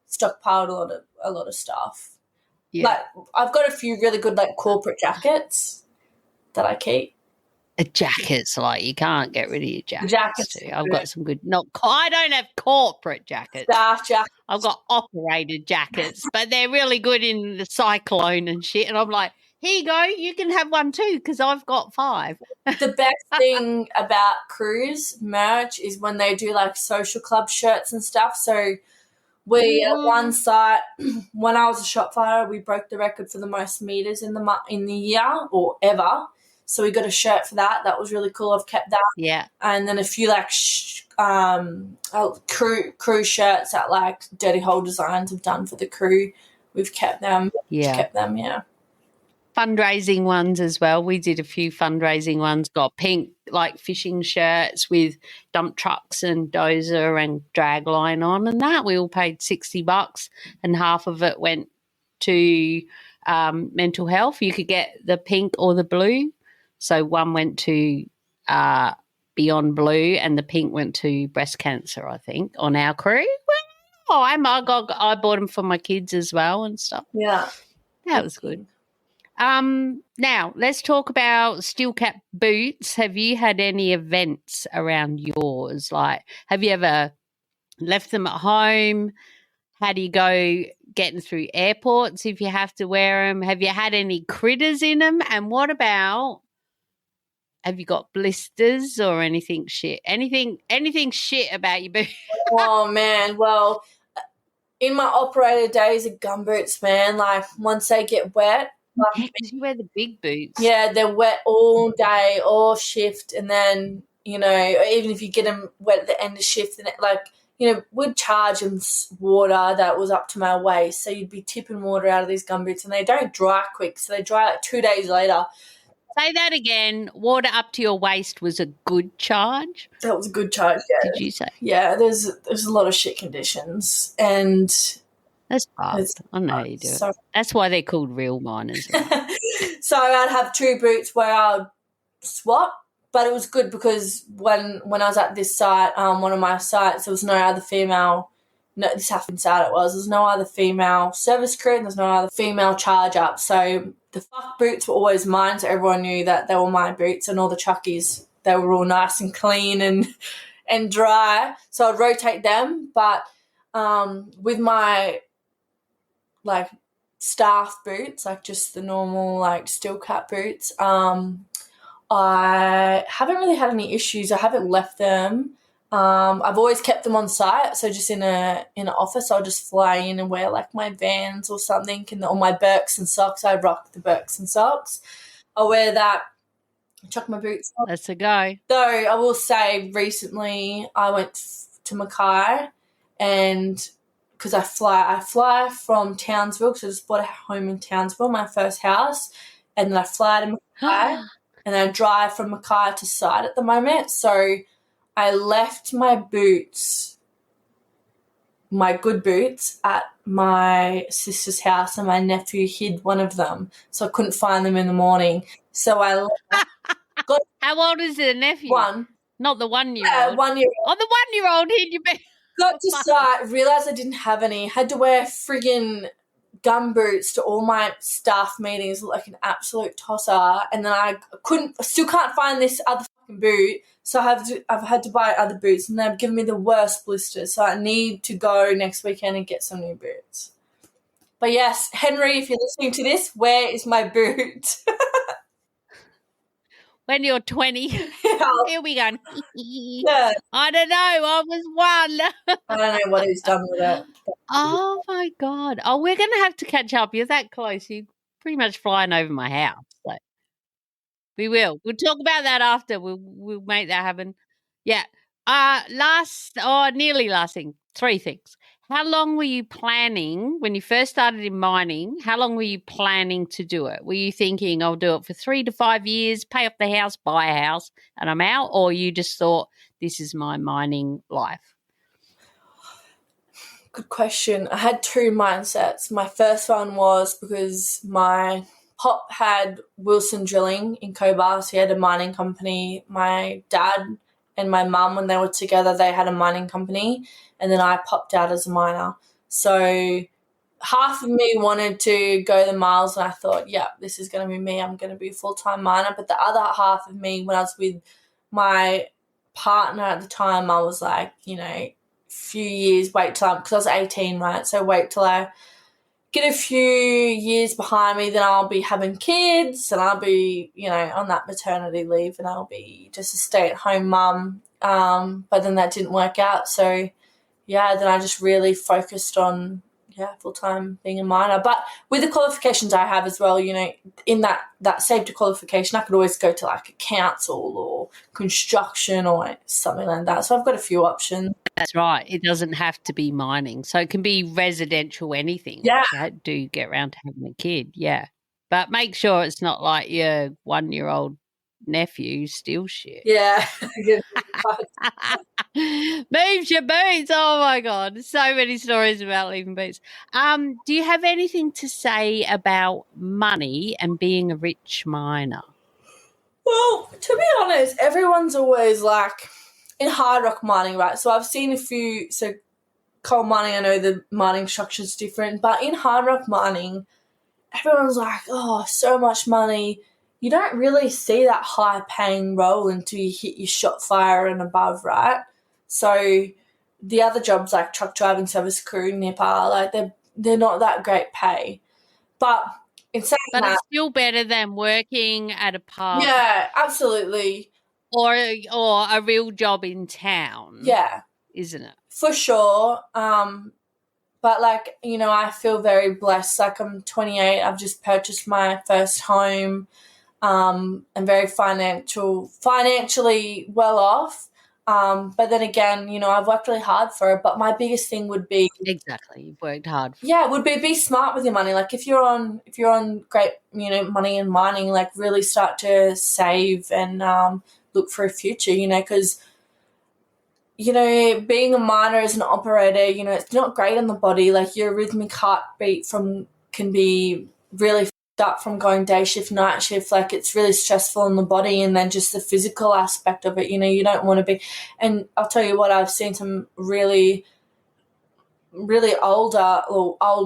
stockpiled a lot of stuff. Yeah. Like I've got a few really good like corporate jackets that I keep. Jackets, like you can't get rid of your jackets. Jackets. Too. I've got some good. I don't have corporate jackets. Staff jackets. I've got operated jackets, but they're really good in the cyclone and shit. And I'm like, here you go, you can have one too because I've got 5. The best thing about cruise merch is when they do like social club shirts and stuff. So we at one site, when I was a shop fighter, we broke the record for the most meters in the year or ever. So we got a shirt for that. That was really cool. I've kept that. Yeah. And then a few like crew shirts that like Dirty Hole Designs have done for the crew. We've kept them. Yeah. Yeah. Fundraising ones as well. We did a few fundraising ones, got pink like fishing shirts with dump trucks and dozer and dragline on and that. We all paid $60 and half of it went to mental health. You could get the pink or the blue. So one went to Beyond Blue and the pink went to breast cancer, I think, on our crew. Well, I bought them for my kids as well and stuff. Yeah. That was good. Now, let's talk about steel cap boots. Have you had any events around yours? Like, have you ever left them at home? How do you go getting through airports if you have to wear them? Have you had any critters in them? And what about, have you got blisters or anything shit? Anything shit about your boots? Oh, man. Well, in my operator days of gumboots, man, like once they get wet, You wear the big boots. yeah, they're wet all day, all shift, and then, you know, even if you get them wet at the end of shift, and we'd charge them water that was up to my waist, so you'd be tipping water out of these gumboots, and they don't dry quick, so they dry like 2 days later. Say that again. Water up to your waist was a good charge? That was a good charge, yeah. Did you say? Yeah, there's a lot of shit conditions, and that's fast. I know you do it. That's why they're called real miners. Right? So I'd have 2 boots where I'd swap, but it was good because when I was at this site, one of my sites, there was no other female. No, this happened sad it was. There's no other female service crew and there's no other female charge up. So the fuck boots were always mine, so everyone knew that they were my boots, and all the truckies, they were all nice and clean and dry. So I'd rotate them, but with my like staff boots, like just the normal like steel cap boots, I haven't really had any issues. I haven't left them. I've always kept them on site, so just in an office I'll just fly in and wear like my Vans or something, or my Birks and socks. I rock the Birks and socks. I'll wear that, chuck my boots on. That's a go. Though I will say recently I went to Mackay, and because I fly from Townsville, because I just bought a home in Townsville, my first house, and then I fly to Mackay, and then I drive from Mackay to site at the moment. So I left my boots, my good boots, at my sister's house, and my nephew hid one of them, so I couldn't find them in the morning. So I got. How old is the nephew? 1. Not the 1-year-old. 1-year-old. Oh, the 1-year-old hid your boots. Got to site, realised I didn't have any. Had to wear friggin' gum boots to all my staff meetings, like an absolute tosser. And then I still can't find this other fucking boot. So I've had to buy other boots, and they've given me the worst blisters. So I need to go next weekend and get some new boots. But yes, Henry, if you're listening to this, where is my boot? When you're 20, here we go. Yeah. I don't know. I was 1. I don't know what he's done with it. Oh, my God. Oh, we're going to have to catch up. You're that close. You're pretty much flying over my house. So we will. We'll talk about that after. We'll make that happen. Yeah. Nearly last thing. 3 things. How long were you planning when you first started in mining? How long were you planning to do it? Were you thinking I'll do it for 3 to 5 years, pay off the house, buy a house, and I'm out? Or you just thought this is my mining life? Good question. I had two mindsets. My first one was because my pop had Wilson Drilling in Cobar, so he had a mining company. My dad and my mum, when they were together, they had a mining company, and then I popped out as a miner. So half of me wanted to go the miles, and I thought, yeah, this is going to be me. I'm going to be a full-time miner. But the other half of me, when I was with my partner at the time, I was like, few years, wait till because I was 18, right? So wait till I get a few years behind me, then I'll be having kids and I'll be, on that maternity leave and I'll be just a stay-at-home mum. But then that didn't work out. So, yeah, then I just really focused on, full-time being a miner. But with the qualifications I have as well, in that safety qualification, I could always go to like a council or construction or something like that. So I've got a few options. That's right. It doesn't have to be mining. So it can be residential anything. Yeah. Which I do get around to having a kid. Yeah. But make sure it's not like your 1-year-old nephew steals shit. Yeah. Moves your boots. Oh my God. So many stories about leaving boots. Do you have anything to say about money and being a rich miner? Well, to be honest, everyone's always like in hard rock mining, right? So I've seen a few, so coal mining, I know the mining structure's different, but in hard rock mining, everyone's like, oh, so much money. You don't really see that high paying role until you hit your shot fire and above, right? So the other jobs like truck driving, service crew, nipper, like they're not that great pay. But it's still better than working at a pub. Yeah, absolutely. Or a real job in town. Yeah. Isn't it? For sure. But like, I feel very blessed. Like I'm 28. I've just purchased my first home. I'm very financially well off. But then again, I've worked really hard for it. But my biggest thing would be exactly you've worked hard. Would be smart with your money. Like if you're on great money and mining, like really start to save and look for a future. Because being a miner as an operator, it's not great on the body. Like your rhythmic heartbeat can be really up from going day shift, night shift. Like it's really stressful on the body, and then just the physical aspect of it, you don't want to be. And I'll tell you what, I've seen some really old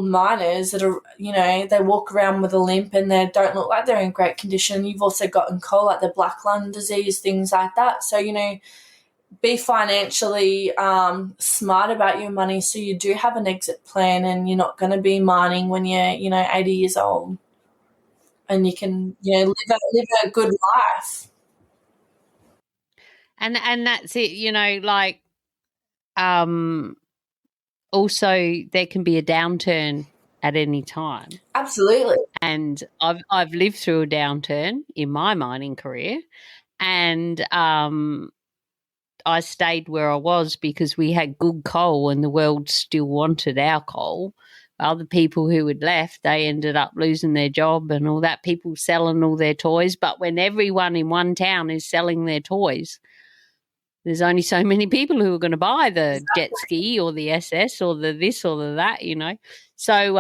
miners that are, they walk around with a limp and they don't look like they're in great condition. You've also gotten coal, like the black lung disease, things like that. So, be financially smart about your money so you do have an exit plan and you're not going to be mining when you're, 80 years old. And you can, live a good life. And that's it, also there can be a downturn at any time. Absolutely. And I've lived through a downturn in my mining career, and I stayed where I was because we had good coal and the world still wanted our coal. Other people who had left, they ended up losing their job and all that, people selling all their toys. But when everyone in one town is selling their toys, there's only so many people who are going to buy the jet ski or the SS or the this or the that, So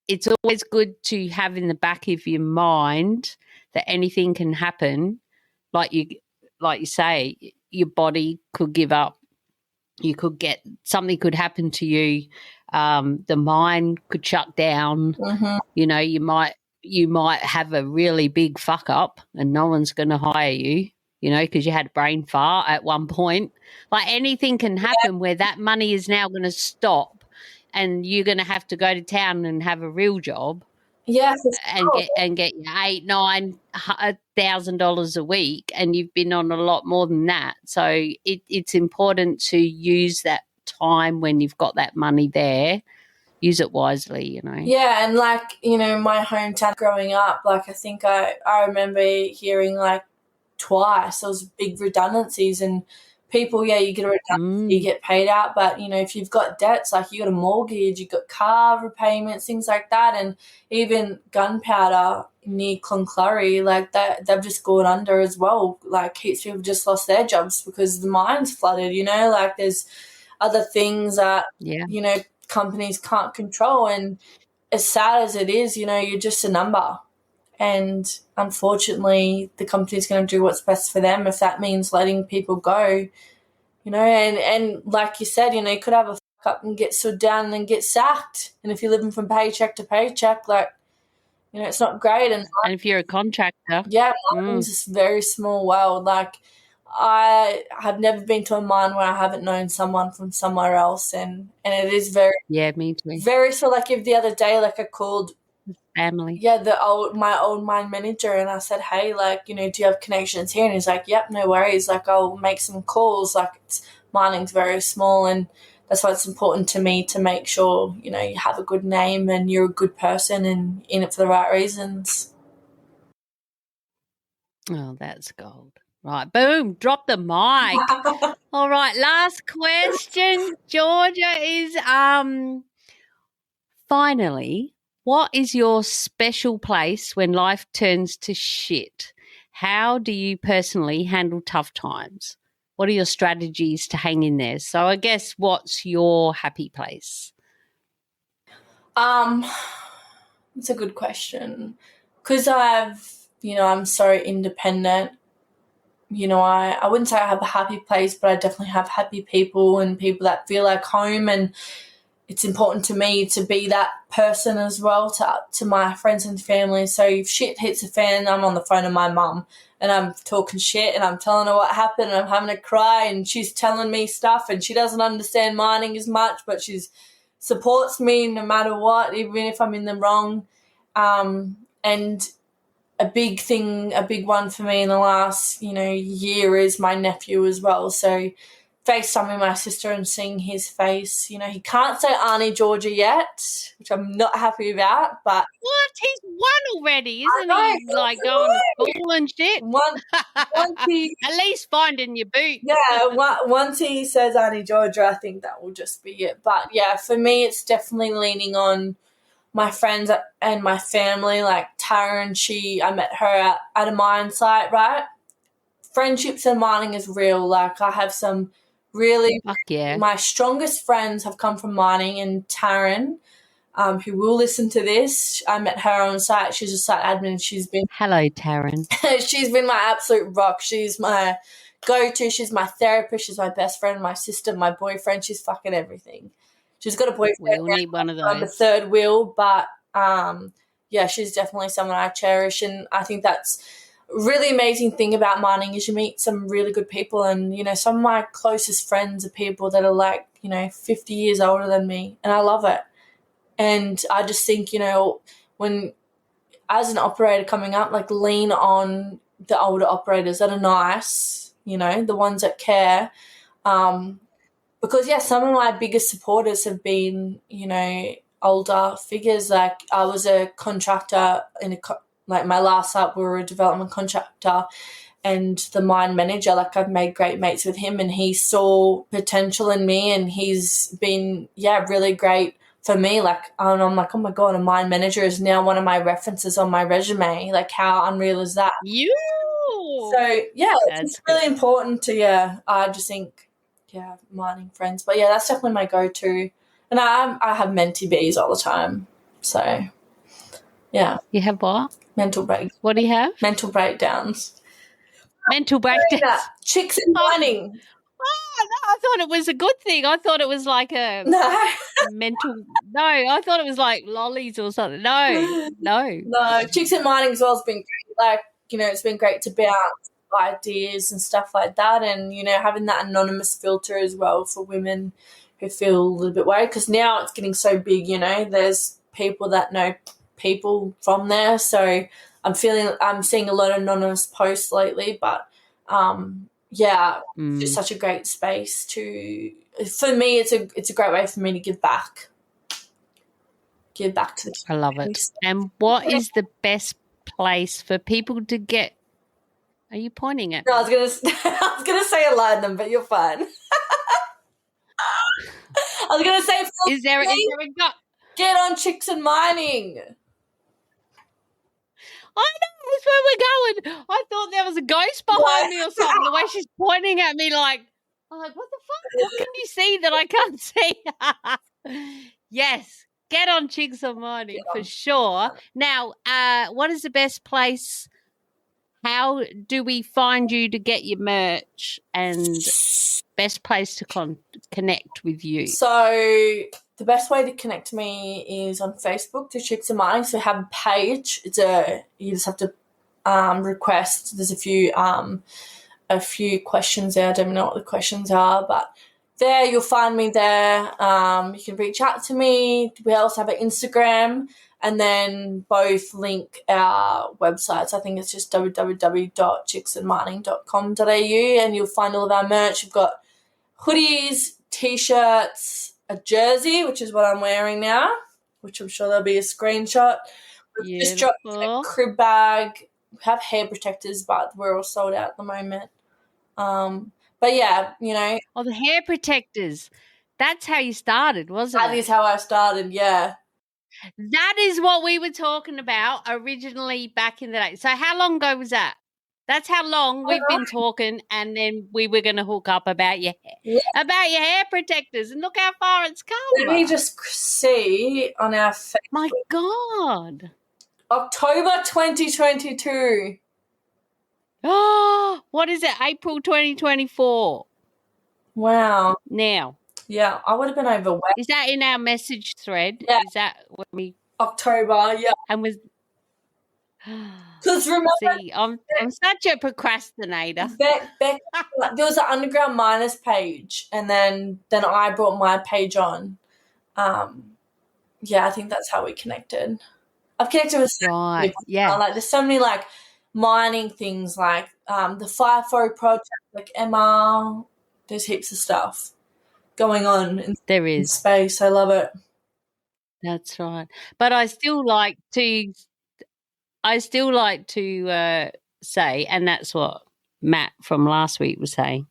it's always good to have in the back of your mind that anything can happen. Like you say, your body could give up. You could something could happen to you. The mine could shut down. Mm-hmm. You might have a really big fuck up and no one's going to hire you, because you had a brain fart at one point. Like anything can happen where that money is now going to stop and you're going to have to go to town and have a real job. Yeah, and get your $8,000-9,000 a week, and you've been on a lot more than that. So it's important to use that time when you've got that money there. Use it wisely, Yeah, and my hometown growing up, like I think I remember hearing like twice there was big redundancies and people, you get a redundancy, you get paid out, but if you've got debts, like you got a mortgage, you got car repayments, things like that, and even gunpowder near Cloncurry, like that, they've just gone under as well. Like heaps of people just lost their jobs because the mine's flooded. Like there's other things that, Yeah. you know, companies can't control. And as sad as it is, you know, you're just a number. And unfortunately, the company's going to do what's best for them. If that means letting people go, you know, and like you said, you know, you could have a fuck up and get stood down and then get sacked. And if you're living from paycheck to paycheck, like, you know, it's not great. And And if you're a contractor. yeah, mining's a very small world. Like, I have never been to a mine where I haven't known someone from somewhere else, and it is very, Yeah, me too. very. So, like, if the other day, like, I called, Family. yeah, my old mine manager, and I said, hey, like, you know, do you have connections here? And he's like, yep, no worries. Like, I'll make some calls. Like, mining's very small, and that's why it's important to me to make sure, you know, you have a good name and you're a good person and in it for the right reasons. Oh, that's gold. Right, boom, drop the mic. All right, last question, Georgia, is finally, what is your special place when life turns to shit? How do you personally handle tough times? What are your strategies to hang in there? So I guess what's your happy place? It's a good question. Because I'm so independent. You know, I wouldn't say I have a happy place, but I definitely have happy people and people that feel like home. And it's important to me to be that person as well to my friends and family. So if shit hits the fan, I'm on the phone to my mum and I'm talking shit and I'm telling her what happened and I'm having a cry and she's telling me stuff and she doesn't understand mining as much, but she's supports me no matter what, even if I'm in the wrong. And a big one for me in the last, you know, year is my nephew as well. So FaceTiming my sister and seeing his face, you know, he can't say Auntie Georgia yet, which I'm not happy about, but What? He's won already, isn't know, he? Like going to school and shit. once he, At least finding your boot. yeah, once he says Auntie Georgia, I think that will just be it. But yeah, for me, it's definitely leaning on my friends and my family. Like Taryn, I met her at a mine site, right? Friendships in mining is real. Like I have some really, Fuck yeah. my strongest friends have come from mining, and Taryn, who will listen to this, I met her on site. She's a site admin. Hello, Taryn. She's been my absolute rock. She's my go-to. She's my therapist. She's my best friend, my sister, my boyfriend. She's fucking everything. She's got a boyfriend. We'll need one of I'm the those. third wheel, but yeah, she's definitely someone I cherish, and I think that's a really amazing thing about mining is you meet some really good people, and you know, some of my closest friends are people that are like, you know, 50 years older than me, and I love it. And I just think, you know, when as an operator coming up, like lean on the older operators that are nice, you know, the ones that care. Because, yeah, some of my biggest supporters have been, you know, older figures. Like I was a contractor like my last site, we were a development contractor, and the mine manager, like I've made great mates with him and he saw potential in me and he's been, yeah, really great for me. Like, and I'm like, oh my God, a mine manager is now one of my references on my resume. Like how unreal is that? You. So, yeah, That's it's really important to, yeah, I just think, yeah, mining friends. But, yeah, that's definitely my go-to. And I have mentee bees all the time. So, yeah. You have what? Mental break. What do you have? Mental breakdowns. Mental breakdowns. Yeah. Chicks in mining. Oh, no, I thought it was a good thing. I thought it was like a No. mental. No, I thought it was like lollies or something. No. No, Chicks in Mining as well has been great. Like, you know, it's been great to bounce ideas and stuff like that, and, you know, having that anonymous filter as well for women who feel a little bit worried, because now it's getting so big, you know, there's people that know people from there. So I'm seeing a lot of anonymous posts lately, but yeah, it's just such a great space for me, it's a great way for me to give back to the I love it. And what is the best place for people to get? Are you pointing at? No, I was gonna say Aladdin, but you're fine. I was gonna say, Is there a gut? Get on Chicks and Mining. I know that's where we're going. I thought there was a ghost behind me or something. The way she's pointing at me, like, I'm like, what the fuck? What can you see that I can't see? Yes, get on Chicks on Mining for sure. Now, what is the best place? How do we find you to get your merch and best place to connect with you? So the best way to connect to me is on Facebook to Chicks and Mining. So I have a page. You just have to request. There's a few questions there. I don't know what the questions are, but there you'll find me there. You can reach out to me. We also have an Instagram, and then both link our websites. I think it's just www.chicksandmining.com.au, and you'll find all of our merch. We've got hoodies, t-shirts, a jersey, which is what I'm wearing now, which I'm sure there'll be a screenshot. We've just dropped a crib bag. We have hair protectors, but we're all sold out at the moment. But yeah, you know. Oh, the hair protectors. That's how you started, wasn't it? That is how I started, yeah. That is what we were talking about originally back in the day. So how long ago was that? That's how long we've been talking, and then we were going to hook up about your hair protectors, and look how far it's come. Let me just see on our Facebook. My God. October 2022. Oh, what is it? April 2024. Wow. Now. Yeah, I would have been overwhelmed. Is that in our message thread? Yeah. Is that when we... October, yeah. And was... Because remember... See, I'm such a procrastinator. There was an Underground Miners page, and then I brought my page on. Yeah, I think that's how we connected. I've connected with so many people. Yeah. Like, there's so many, like, mining things, like the FIFO project, like MR. There's heaps of stuff going on in space. I love it. That's right. But I still like to say, and that's what Matt from last week was saying,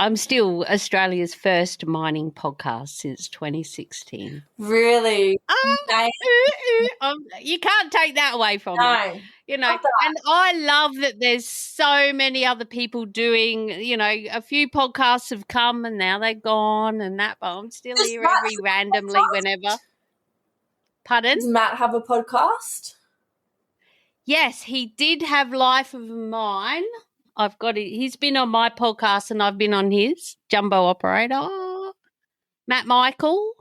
I'm still Australia's first mining podcast since 2016. Really? You can't take that away from me. You know, and I love that there's so many other people doing, you know, a few podcasts have come and now they're gone and that, but I'm still here randomly whenever. Pardon? Does Matt have a podcast? Yes, he did have Life of Mine. I've got it. He's been on my podcast and I've been on his. Jumbo Operator, Matt Michael.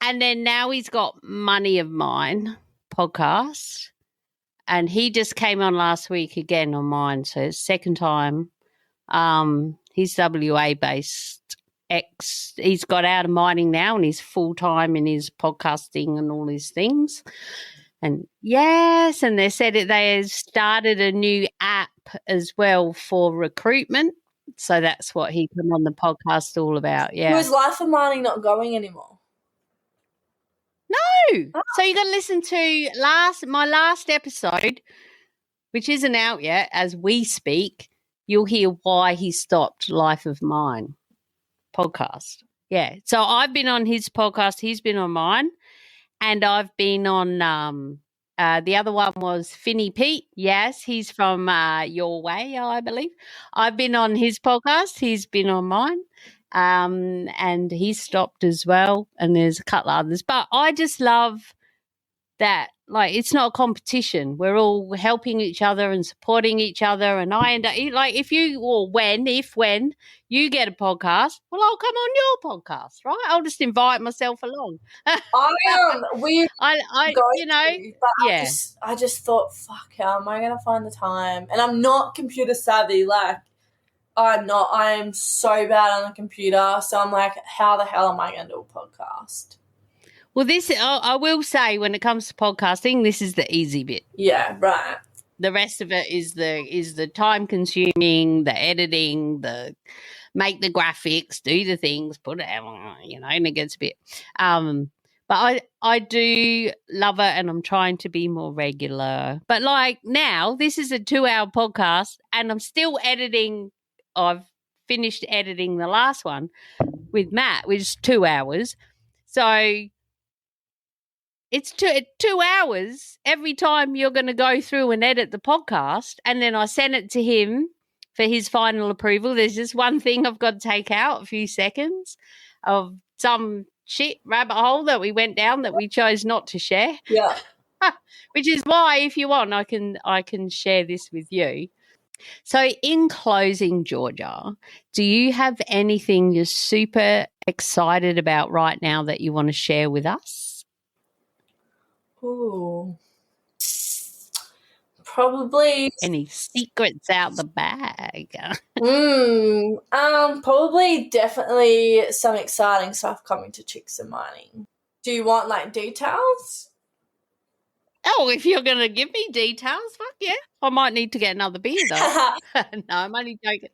And then now he's got Money of Mine podcast. And he just came on last week again on mine. So it's second time. He's WA-based he's got out of mining now and he's full-time in his podcasting and all his things. And yes, and they said they started a new app as well for recruitment. So that's what he come on the podcast all about. Yeah. Was Life of Mining not going anymore? No. Oh. So you got to listen to my last episode, which isn't out yet as we speak. You'll hear why he stopped Life of Mine podcast. Yeah. So I've been on his podcast. He's been on mine. And I've been on the other one was Finny Pete. Yes, he's from your way, I believe. I've been on his podcast. He's been on mine. And he's stopped as well. And there's a couple others. But I just love that, like, it's not a competition. We're all helping each other and supporting each other. And I end up, like, if when you get a podcast, well, I'll come on your podcast, right? I'll just invite myself along. I just thought, fuck, how am I going to find the time? And I'm not computer savvy, like, I'm not. I am so bad on the computer. So I'm like, how the hell am I going to do a podcast? Well, I will say, when it comes to podcasting, this is the easy bit. Yeah, right. The rest of it is the time consuming, the editing, the make the graphics, do the things, put it out, you know, and it gets a bit. But I do love it, and I'm trying to be more regular. But like now, this is a 2-hour podcast, and I'm still editing. I've finished editing the last one with Matt, which is 2 hours. So it's 2 hours every time you're going to go through and edit the podcast, and then I send it to him for his final approval. There's just one thing I've got to take out, a few seconds of some shit rabbit hole that we went down that we chose not to share. Yeah. Which is why, if you want, I can share this with you. So in closing, Georgia, do you have anything you're super excited about right now that you want to share with us? Ooh. Probably Any secrets out the bag? probably definitely some exciting stuff coming to Chicks and Mining. Do you want like details? Oh, if you're going to give me details, fuck yeah. I might need to get another beer though. No, I'm only joking.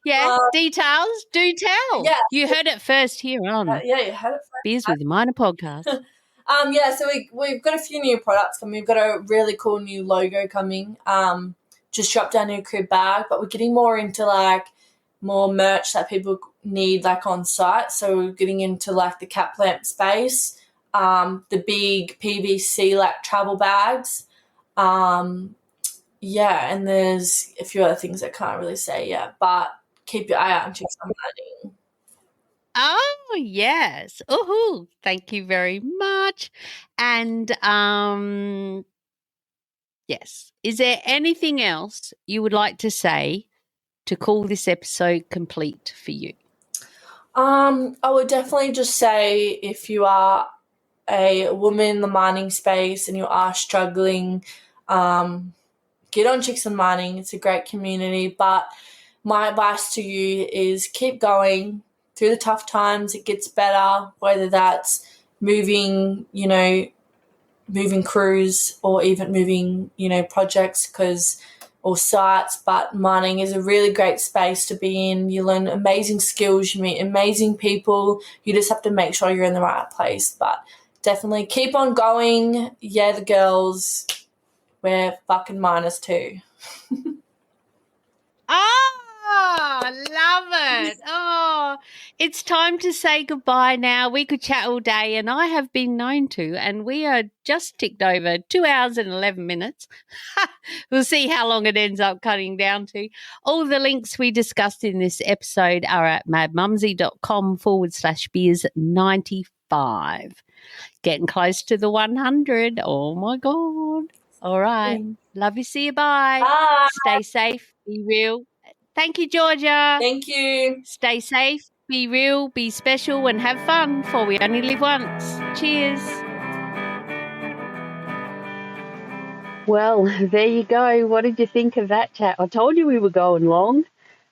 Yeah, details, do tell. Yeah. You heard it first here on Yeah, you had it first. Beers with the Minor podcast. Yeah, so we've got a few new products coming. We've got a really cool new logo coming. Just dropped our new crib bag, but we're getting more into like more merch that people need like on site. So we're getting into like the cap lamp space, the big PVC like travel bags. Yeah, and there's a few other things I can't really say yet, but keep your eye out on Chicks and Mining. Oh, yes. Oh, thank you very much. And yes, is there anything else you would like to say to call this episode complete for you? I would definitely just say if you are a woman in the mining space and you are struggling, get on Chicks and Mining. It's a great community, but my advice to you is keep going through the tough times. It gets better, whether that's moving crews or even moving, projects or sites, but mining is a really great space to be in. You learn amazing skills, you meet amazing people. You just have to make sure you're in the right place, but definitely keep on going. Yeah, the girls, we're fucking miners too. Love it. Oh, it's time to say goodbye now. We could chat all day, and I have been known to, and we are just ticked over 2 hours and 11 minutes. We'll see how long it ends up cutting down to. All the links we discussed in this episode are at madmumzie.com/beers95. Getting close to the 100. Oh, my God. All right. Love you. See you. Bye. Bye. Stay safe. Be real. Thank you, Georgia. Thank you. Stay safe, be real, be special, and have fun, for we only live once. Cheers. Well, there you go. What did you think of that chat? I told you we were going long,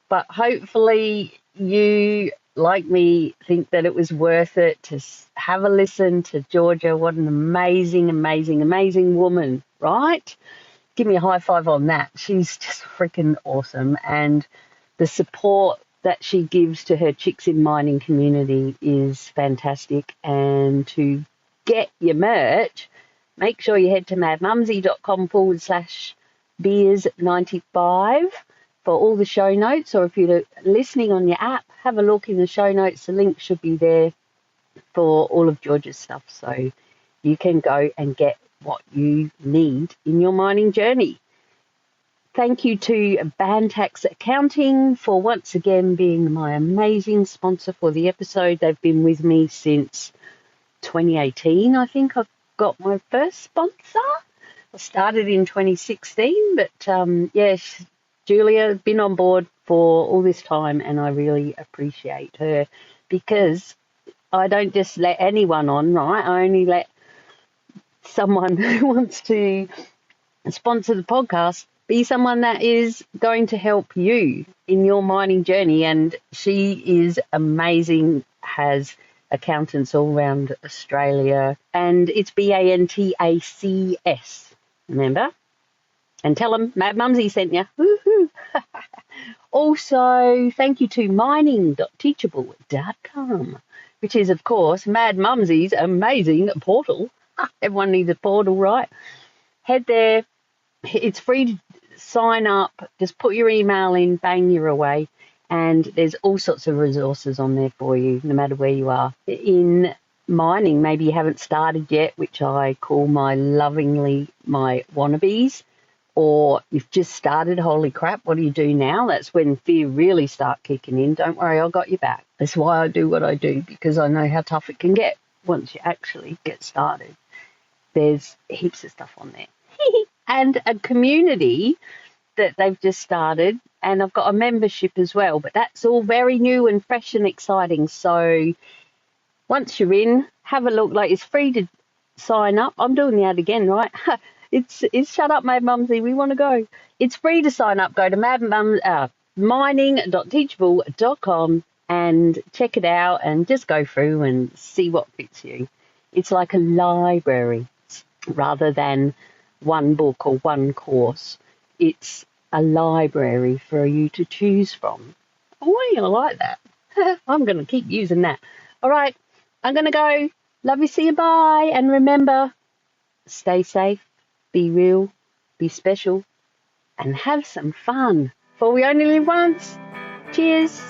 but hopefully you, like me, think that it was worth it to have a listen to Georgia. What an amazing, amazing, amazing woman, right? Give me a high five on that. She's just freaking awesome. And the support that she gives to her Chicks in Mining community is fantastic. And to get your merch, make sure you head to madmumzie.com/beers95 for all the show notes. Or if you're listening on your app, have a look in the show notes. The link should be there for all of Georgia's stuff. So you can go and get what you need in your mining journey. Thank you to Bantax Accounting for once again being my amazing sponsor for the episode. They've been with me since 2018. I think I've got my first sponsor. I started in 2016, but yes, Julia has been on board for all this time, and I really appreciate her because I don't just let anyone on, right? I only let someone who wants to sponsor the podcast be someone that is going to help you in your mining journey. And she is amazing, has accountants all around Australia, and it's BANTACS, remember? And tell them Mad Mumzie sent you. Woohoo! Also, thank you to mining.teachable.com, which is, of course, Mad Mumzie's amazing portal. Everyone needs a portal, right? Head there. It's free to sign up. Just put your email in, bang, you're away. And there's all sorts of resources on there for you, no matter where you are in mining, maybe you haven't started yet, which I call my wannabes, or you've just started, holy crap, what do you do now? That's when fear really start kicking in. Don't worry, I got your back. That's why I do what I do, because I know how tough it can get once you actually get started. There's heaps of stuff on there. And a community that they've just started, and I've got a membership as well, but that's all very new and fresh and exciting. So once you're in, have a look. Like, it's free to sign up. I'm doing the ad again, right? It's shut up, Mad Mumzie. We want to go. It's free to sign up. Go to mining.teachable.com and check it out and just go through and see what fits you. It's like a library rather than one book or one course. It's a library for you to choose from. Oh, I like that. I'm going to keep using that. All right, I'm going to go. Love you, see you, bye. And remember, stay safe, be real, be special, and have some fun. For we only live once. Cheers.